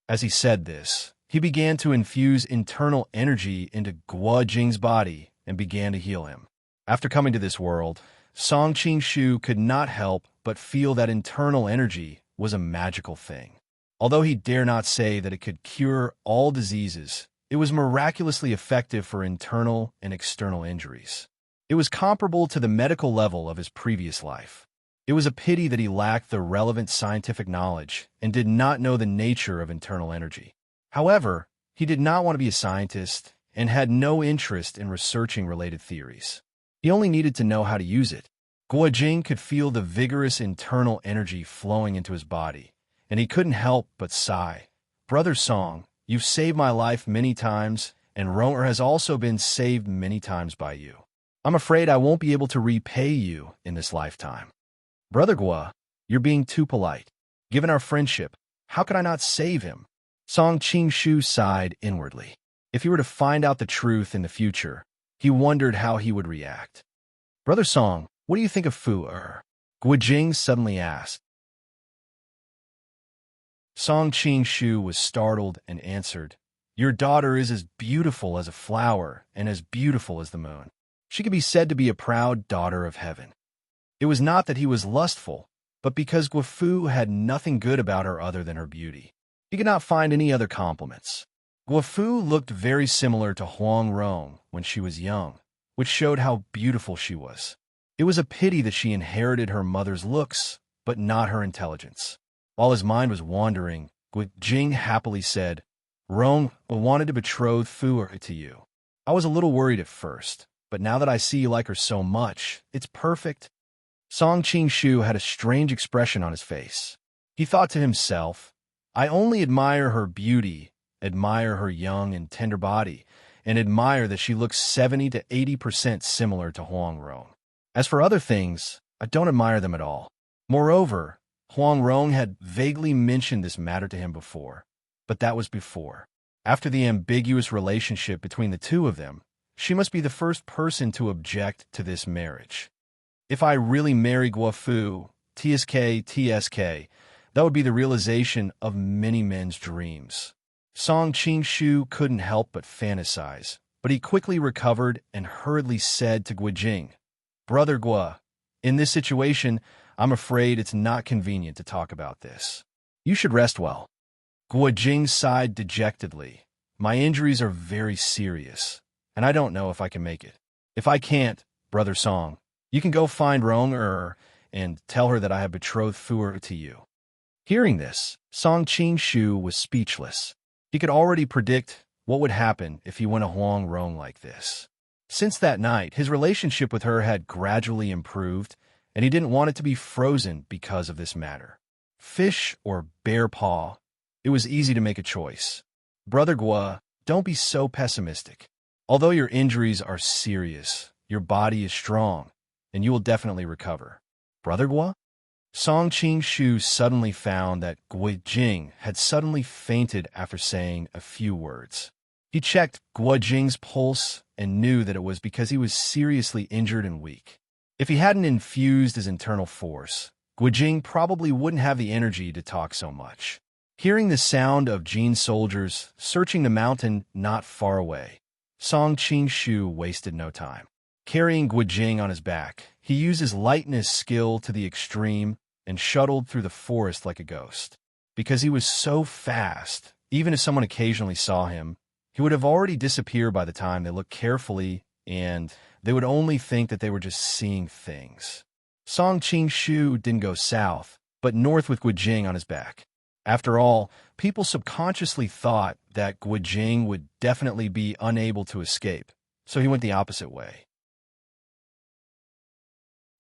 As he said this, he began to infuse internal energy into Guijing's body and began to heal him. After coming to this world, Song Qing-shu could not help but feel that internal energy was a magical thing. Although he dare not say that it could cure all diseases, it was miraculously effective for internal and external injuries. It was comparable to the medical level of his previous life. It was a pity that he lacked the relevant scientific knowledge and did not know the nature of internal energy. However, he did not want to be a scientist and had no interest in researching related theories. He only needed to know how to use it. Guijing could feel the vigorous internal energy flowing into his body, and he couldn't help but sigh. "Brother Song, you've saved my life many times, and Romer has also been saved many times by you. I'm afraid I won't be able to repay you in this lifetime." "Brother Gua, you're being too polite. Given our friendship, how could I not save him?" Song Qing-shu sighed inwardly. If he were to find out the truth in the future, he wondered how he would react. "Brother Song, what do you think of Fu-er?" Guijing suddenly asked. Song Qing-shu was startled and answered, "Your daughter is as beautiful as a flower and as beautiful as the moon. She could be said to be a proud daughter of heaven." It was not that he was lustful, but because Guifu had nothing good about her other than her beauty. He could not find any other compliments. Guifu looked very similar to Huang Rong when she was young, which showed how beautiful she was. It was a pity that she inherited her mother's looks, but not her intelligence. While his mind was wandering, Guijing happily said, "Rong wanted to betroth Fu to you. I was a little worried at first, but now that I see you like her so much, it's perfect." Song Qing-shu had a strange expression on his face. He thought to himself, "I only admire her beauty, admire her young and tender body, and admire that she looks 70 to 80% similar to Huang Rong. As for other things, I don't admire them at all. Moreover, Huang Rong had vaguely mentioned this matter to him before, but that was before. After the ambiguous relationship between the two of them, she must be the first person to object to this marriage. If I really marry Guofu, TSK, that would be the realization of many men's dreams. Song Qingshu couldn't help but fantasize, but he quickly recovered and hurriedly said to Guijing, "Brother Gua, in this situation, I'm afraid it's not convenient to talk about this. You should rest well." Guijing sighed dejectedly. "My injuries are very serious, and I don't know if I can make it. If I can't, Brother Song, you can go find Rong and tell her that I have betrothed Fu to you." Hearing this, Song Qingshu was speechless. He could already predict what would happen if he went a Huang Rong like this. Since that night, his relationship with her had gradually improved, and he didn't want it to be frozen because of this matter. Fish or bear paw, it was easy to make a choice. Brother Gua, don't be so pessimistic. Although your injuries are serious, your body is strong, and you will definitely recover. Brother Gua? Song Qingshu suddenly found that Guijing had suddenly fainted after saying a few words. He checked Guijing's pulse and knew that it was because he was seriously injured and weak. If he hadn't infused his internal force, Guijing probably wouldn't have the energy to talk so much. Hearing the sound of Jin soldiers searching the mountain not far away, Song Qingshu wasted no time. Carrying Guijing on his back, he used his lightness skill to the extreme and shuttled through the forest like a ghost. Because he was so fast, even if someone occasionally saw him, he would have already disappeared by the time they looked carefully, and they would only think that they were just seeing things. Song Qingshu didn't go south, but north with Guijing on his back. After all, people subconsciously thought that Guijing would definitely be unable to escape, so he went the opposite way.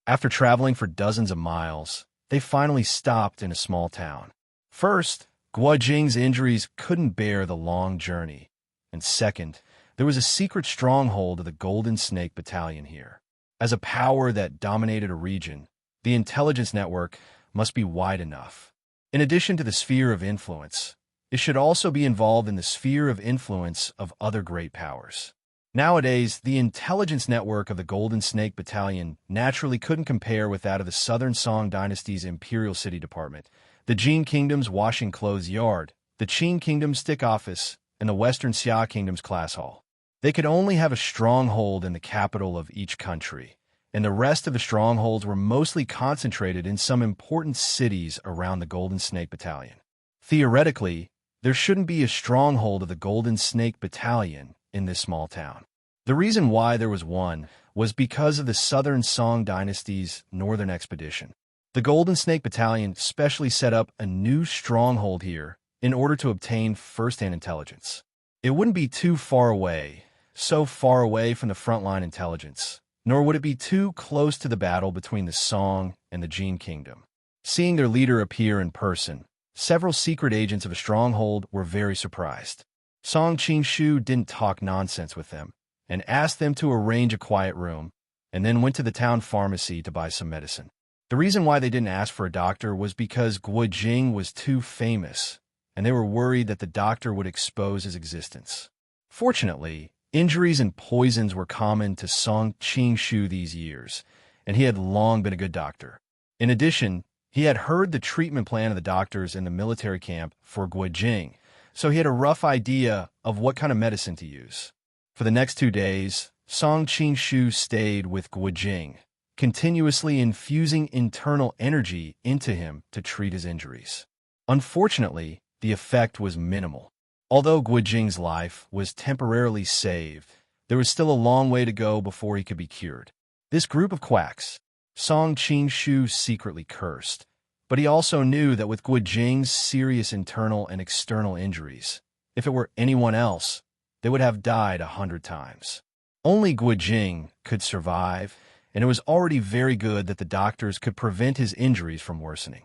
After traveling for dozens of miles, they finally stopped in a small town. First, Guijing's injuries couldn't bear the long journey, and second, there was a secret stronghold of the Golden Snake Battalion here. As a power that dominated a region, the intelligence network must be wide enough. In addition to the sphere of influence, it should also be involved in the sphere of influence of other great powers. Nowadays, the intelligence network of the Golden Snake Battalion naturally couldn't compare with that of the Southern Song Dynasty's Imperial City Department, the Jin Kingdom's Washing Clothes Yard, the Qin Kingdom's Stick Office, and the Western Xia Kingdom's Class Hall. They could only have a stronghold in the capital of each country, and the rest of the strongholds were mostly concentrated in some important cities around the Golden Snake Battalion. Theoretically, there shouldn't be a stronghold of the Golden Snake Battalion in this small town. The reason why there was one was because of the Southern Song Dynasty's northern expedition. The Golden Snake Battalion specially set up a new stronghold here in order to obtain first-hand intelligence. It wouldn't be too far away, so far away from the frontline intelligence, nor would it be too close to the battle between the Song and the Jin Kingdom. Seeing their leader appear in person, several secret agents of a stronghold were very surprised. Song Qingshu didn't talk nonsense with them and asked them to arrange a quiet room, and then went to the town pharmacy to buy some medicine. The reason why they didn't ask for a doctor was because Guijing was too famous, and they were worried that the doctor would expose his existence. Fortunately, injuries and poisons were common to Song Qingshu these years, and he had long been a good doctor. In addition, he had heard the treatment plan of the doctors in the military camp for Guijing, so he had a rough idea of what kind of medicine to use. For the next 2 days, Song Qingshu stayed with Guijing, continuously infusing internal energy into him to treat his injuries. Unfortunately, the effect was minimal. Although Guijing's life was temporarily saved, there was still a long way to go before he could be cured. This group of quacks, Song Qingshu secretly cursed, but he also knew that with Guijing's serious internal and external injuries, if it were anyone else, they would have died 100 times. Only Guijing could survive, and it was already very good that the doctors could prevent his injuries from worsening.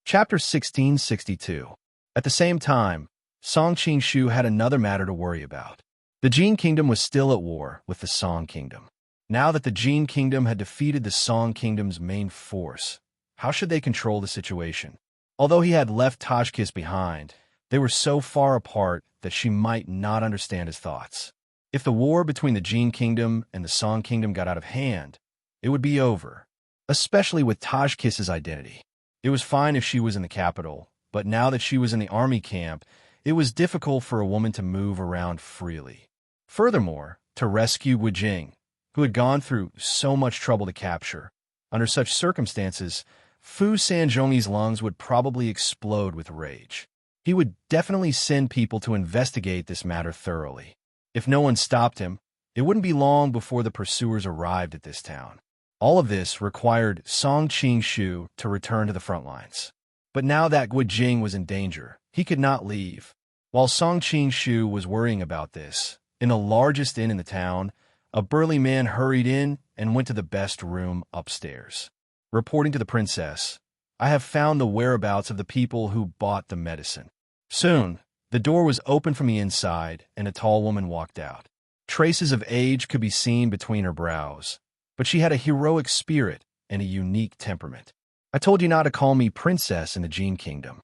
Chapter 1662. At the same time, Song Qing-shu had another matter to worry about. The Jin Kingdom was still at war with the Song Kingdom. Now that the Jin Kingdom had defeated the Song Kingdom's main force, how should they control the situation? Although he had left Tajkis behind, they were so far apart that she might not understand his thoughts. If the war between the Jin Kingdom and the Song Kingdom got out of hand, it would be over, especially with Tajkis's identity. It was fine if she was in the capital, but now that she was in the army camp, it was difficult for a woman to move around freely. Furthermore, to rescue Wu Jing, who had gone through so much trouble to capture, under such circumstances, Fu Sanzhongyi's lungs would probably explode with rage. He would definitely send people to investigate this matter thoroughly. If no one stopped him, it wouldn't be long before the pursuers arrived at this town. All of this required Song Qing-shu to return to the front lines. But now that Gu Jing was in danger, he could not leave. While Song Qing-shu was worrying about this, in the largest inn in the town, a burly man hurried in and went to the best room upstairs. Reporting to the princess, "I have found the whereabouts of the people who bought the medicine." Soon, the door was opened from the inside and a tall woman walked out. Traces of age could be seen between her brows, but she had a heroic spirit and a unique temperament. "I told you not to call me princess in the Jin Kingdom."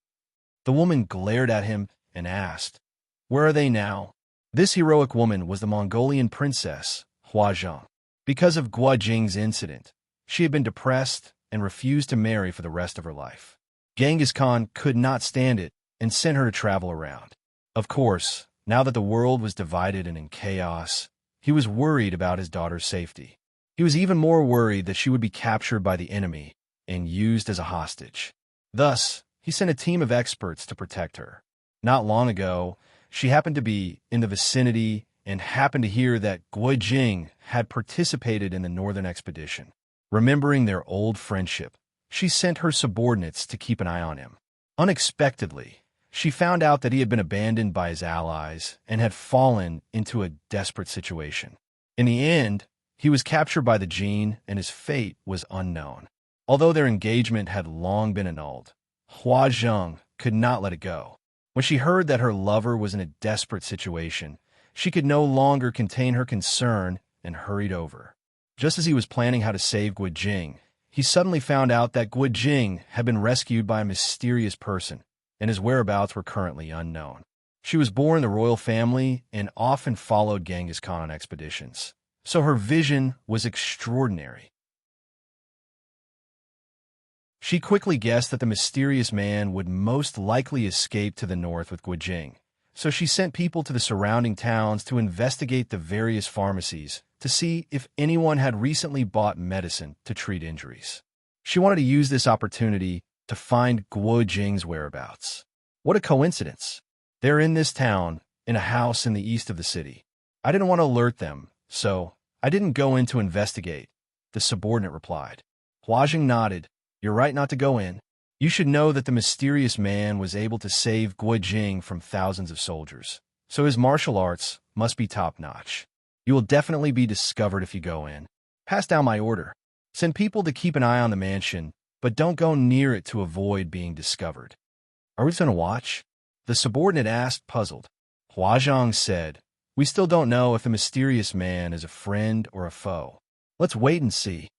The woman glared at him and asked, "Where are they now?" This heroic woman was the Mongolian princess, Huazhang. Because of Gu Jing's incident, she had been depressed and refused to marry for the rest of her life. Genghis Khan could not stand it and sent her to travel around. Of course, now that the world was divided and in chaos, he was worried about his daughter's safety. He was even more worried that she would be captured by the enemy and used as a hostage. Thus, he sent a team of experts to protect her. Not long ago, she happened to be in the vicinity and happened to hear that Gu Jing had participated in the northern expedition. Remembering their old friendship, she sent her subordinates to keep an eye on him. Unexpectedly, she found out that he had been abandoned by his allies and had fallen into a desperate situation. In the end, he was captured by the Jin and his fate was unknown. Although their engagement had long been annulled, Huazhang could not let it go. When she heard that her lover was in a desperate situation, she could no longer contain her concern and hurried over. Just as he was planning how to save Gu Jing, he suddenly found out that Gu Jing had been rescued by a mysterious person, and his whereabouts were currently unknown. She was born in the royal family and often followed Genghis Khan on expeditions, so her vision was extraordinary. She quickly guessed that the mysterious man would most likely escape to the north with Gu Jing, so she sent people to the surrounding towns to investigate the various pharmacies to see if anyone had recently bought medicine to treat injuries. She wanted to use this opportunity to find Gu Jing's whereabouts. What a coincidence! They're in this town, in a house in the east of the city. I didn't want to alert them, so I didn't go in to investigate, the subordinate replied. Huazhang nodded. "You're right not to go in. You should know that the mysterious man was able to save Gu Jing from thousands of soldiers, so his martial arts must be top-notch. You will definitely be discovered if you go in. Pass down my order. Send people to keep an eye on the mansion, but don't go near it to avoid being discovered." "Are we going to watch?" the subordinate asked, puzzled. Huazhang said, "We still don't know if the mysterious man is a friend or a foe. Let's wait and see."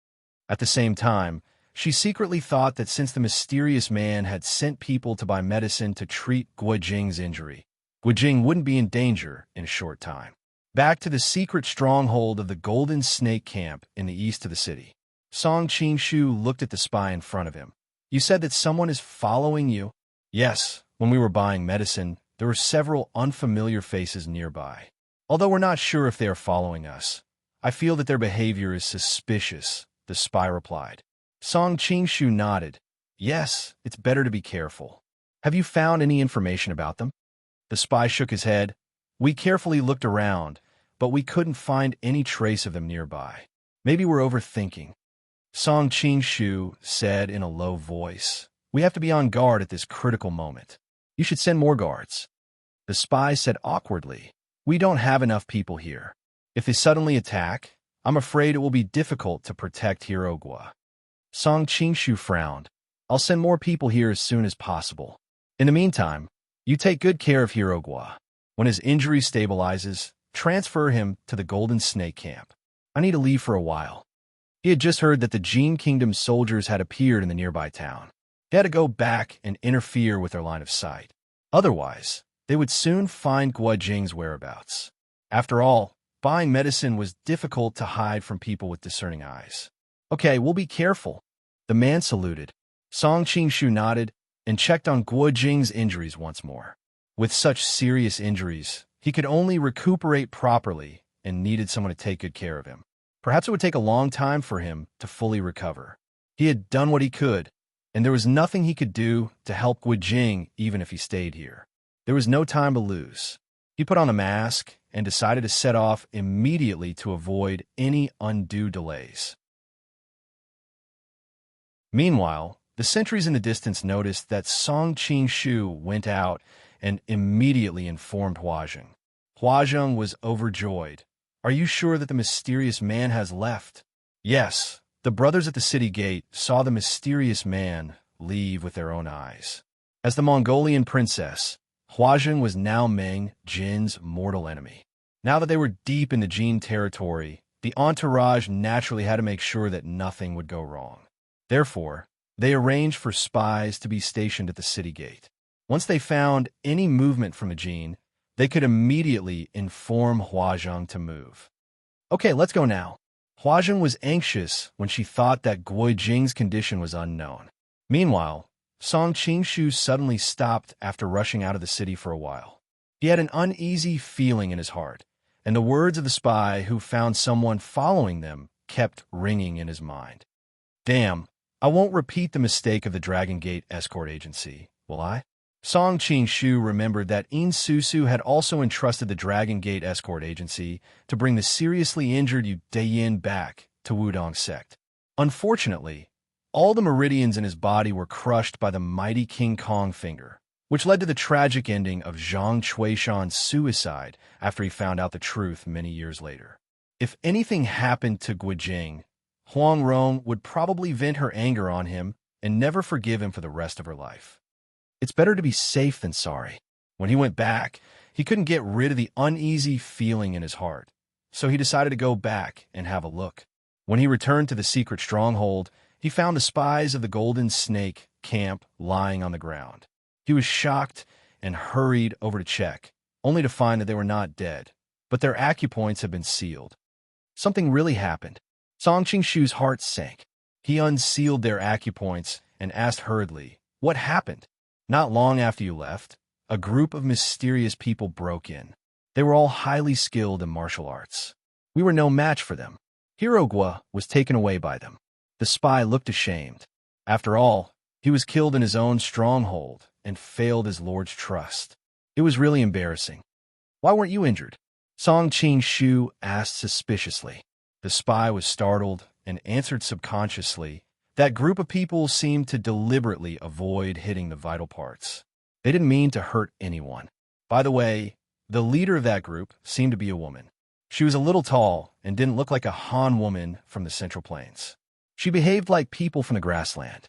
At the same time, she secretly thought that since the mysterious man had sent people to buy medicine to treat Gu Jing's injury, Gu Jing wouldn't be in danger in a short time. Back to the secret stronghold of the Golden Snake Camp in the east of the city. Song Qing-shu looked at the spy in front of him. "You said that someone is following you?" "Yes, when we were buying medicine, there were several unfamiliar faces nearby. Although we're not sure if they are following us, I feel that their behavior is suspicious," the spy replied. Song Qing-shu nodded. "Yes, it's better to be careful. Have you found any information about them?" The spy shook his head. "We carefully looked around, but we couldn't find any trace of them nearby. Maybe we're overthinking." Song Qing-shu said in a low voice, "We have to be on guard at this critical moment. You should send more guards." The spy said awkwardly, "We don't have enough people here. If they suddenly attack, I'm afraid it will be difficult to protect Hirogwa." Song Qing-shu frowned. I'll send more people here as soon as possible. In the meantime, you take good care of Hirogwa. When his injury stabilizes, transfer him to the Golden Snake Camp. I need to leave for a while. He had just heard that the Jin Kingdom's soldiers had appeared in the nearby town. He had to go back and interfere with their line of sight. Otherwise, they would soon find Guo Jing's whereabouts. After all, buying medicine was difficult to hide from people with discerning eyes. Okay, we'll be careful. The man saluted. Song Qingshu nodded and checked on Guo Jing's injuries once more. With such serious injuries, he could only recuperate properly and needed someone to take good care of him. Perhaps it would take a long time for him to fully recover. He had done what he could, and there was nothing he could do to help Guo Jing even if he stayed here. There was no time to lose. He put on a mask and decided to set off immediately to avoid any undue delays. Meanwhile, the sentries in the distance noticed that Song Qingshu went out and immediately informed Huazheng. Huazheng was overjoyed. Are you sure that the mysterious man has left? Yes, the brothers at the city gate saw the mysterious man leave with their own eyes. As the Mongolian princess, Huazheng was now Meng Jin's mortal enemy. Now that they were deep in the Jin territory, the entourage naturally had to make sure that nothing would go wrong. Therefore, they arranged for spies to be stationed at the city gate. Once they found any movement from a Jin, they could immediately inform Huazheng to move. Okay, let's go now. Huazheng was anxious when she thought that Guo Jing's condition was unknown. Meanwhile, Song Qingshu suddenly stopped after rushing out of the city for a while. He had an uneasy feeling in his heart, and the words of the spy who found someone following them kept ringing in his mind. Damn, I won't repeat the mistake of the Dragon Gate escort agency, will I? Song Qingshu remembered that In Susu had also entrusted the Dragon Gate escort agency to bring the seriously injured Yu Dayin back to Wudong sect. Unfortunately, all the meridians in his body were crushed by the mighty King Kong finger, which led to the tragic ending of Zhang Chuishan's suicide after he found out the truth many years later. If anything happened to Guo Jing, Huang Rong would probably vent her anger on him and never forgive him for the rest of her life. It's better to be safe than sorry. When he went back, he couldn't get rid of the uneasy feeling in his heart, so he decided to go back and have a look. When he returned to the secret stronghold, he found the spies of the Golden Snake camp lying on the ground. He was shocked and hurried over to check, only to find that they were not dead, but their acupoints had been sealed. Something really happened. Song Qingshu's heart sank. He unsealed their acupoints and asked hurriedly, "What happened?" Not long after you left, a group of mysterious people broke in. They were all highly skilled in martial arts. We were no match for them. Hirogwa was taken away by them. The spy looked ashamed. After all, he was killed in his own stronghold and failed his lord's trust. It was really embarrassing. Why weren't you injured? Song Qingshu asked suspiciously. The spy was startled and answered subconsciously. That group of people seemed to deliberately avoid hitting the vital parts. They didn't mean to hurt anyone. By the way, the leader of that group seemed to be a woman. She was a little tall and didn't look like a Han woman from the Central Plains. She behaved like people from the grassland.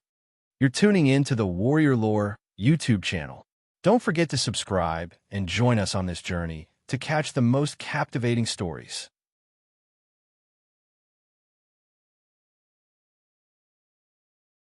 You're tuning in to the Warrior Lore YouTube channel. Don't forget to subscribe and join us on this journey to catch the most captivating stories.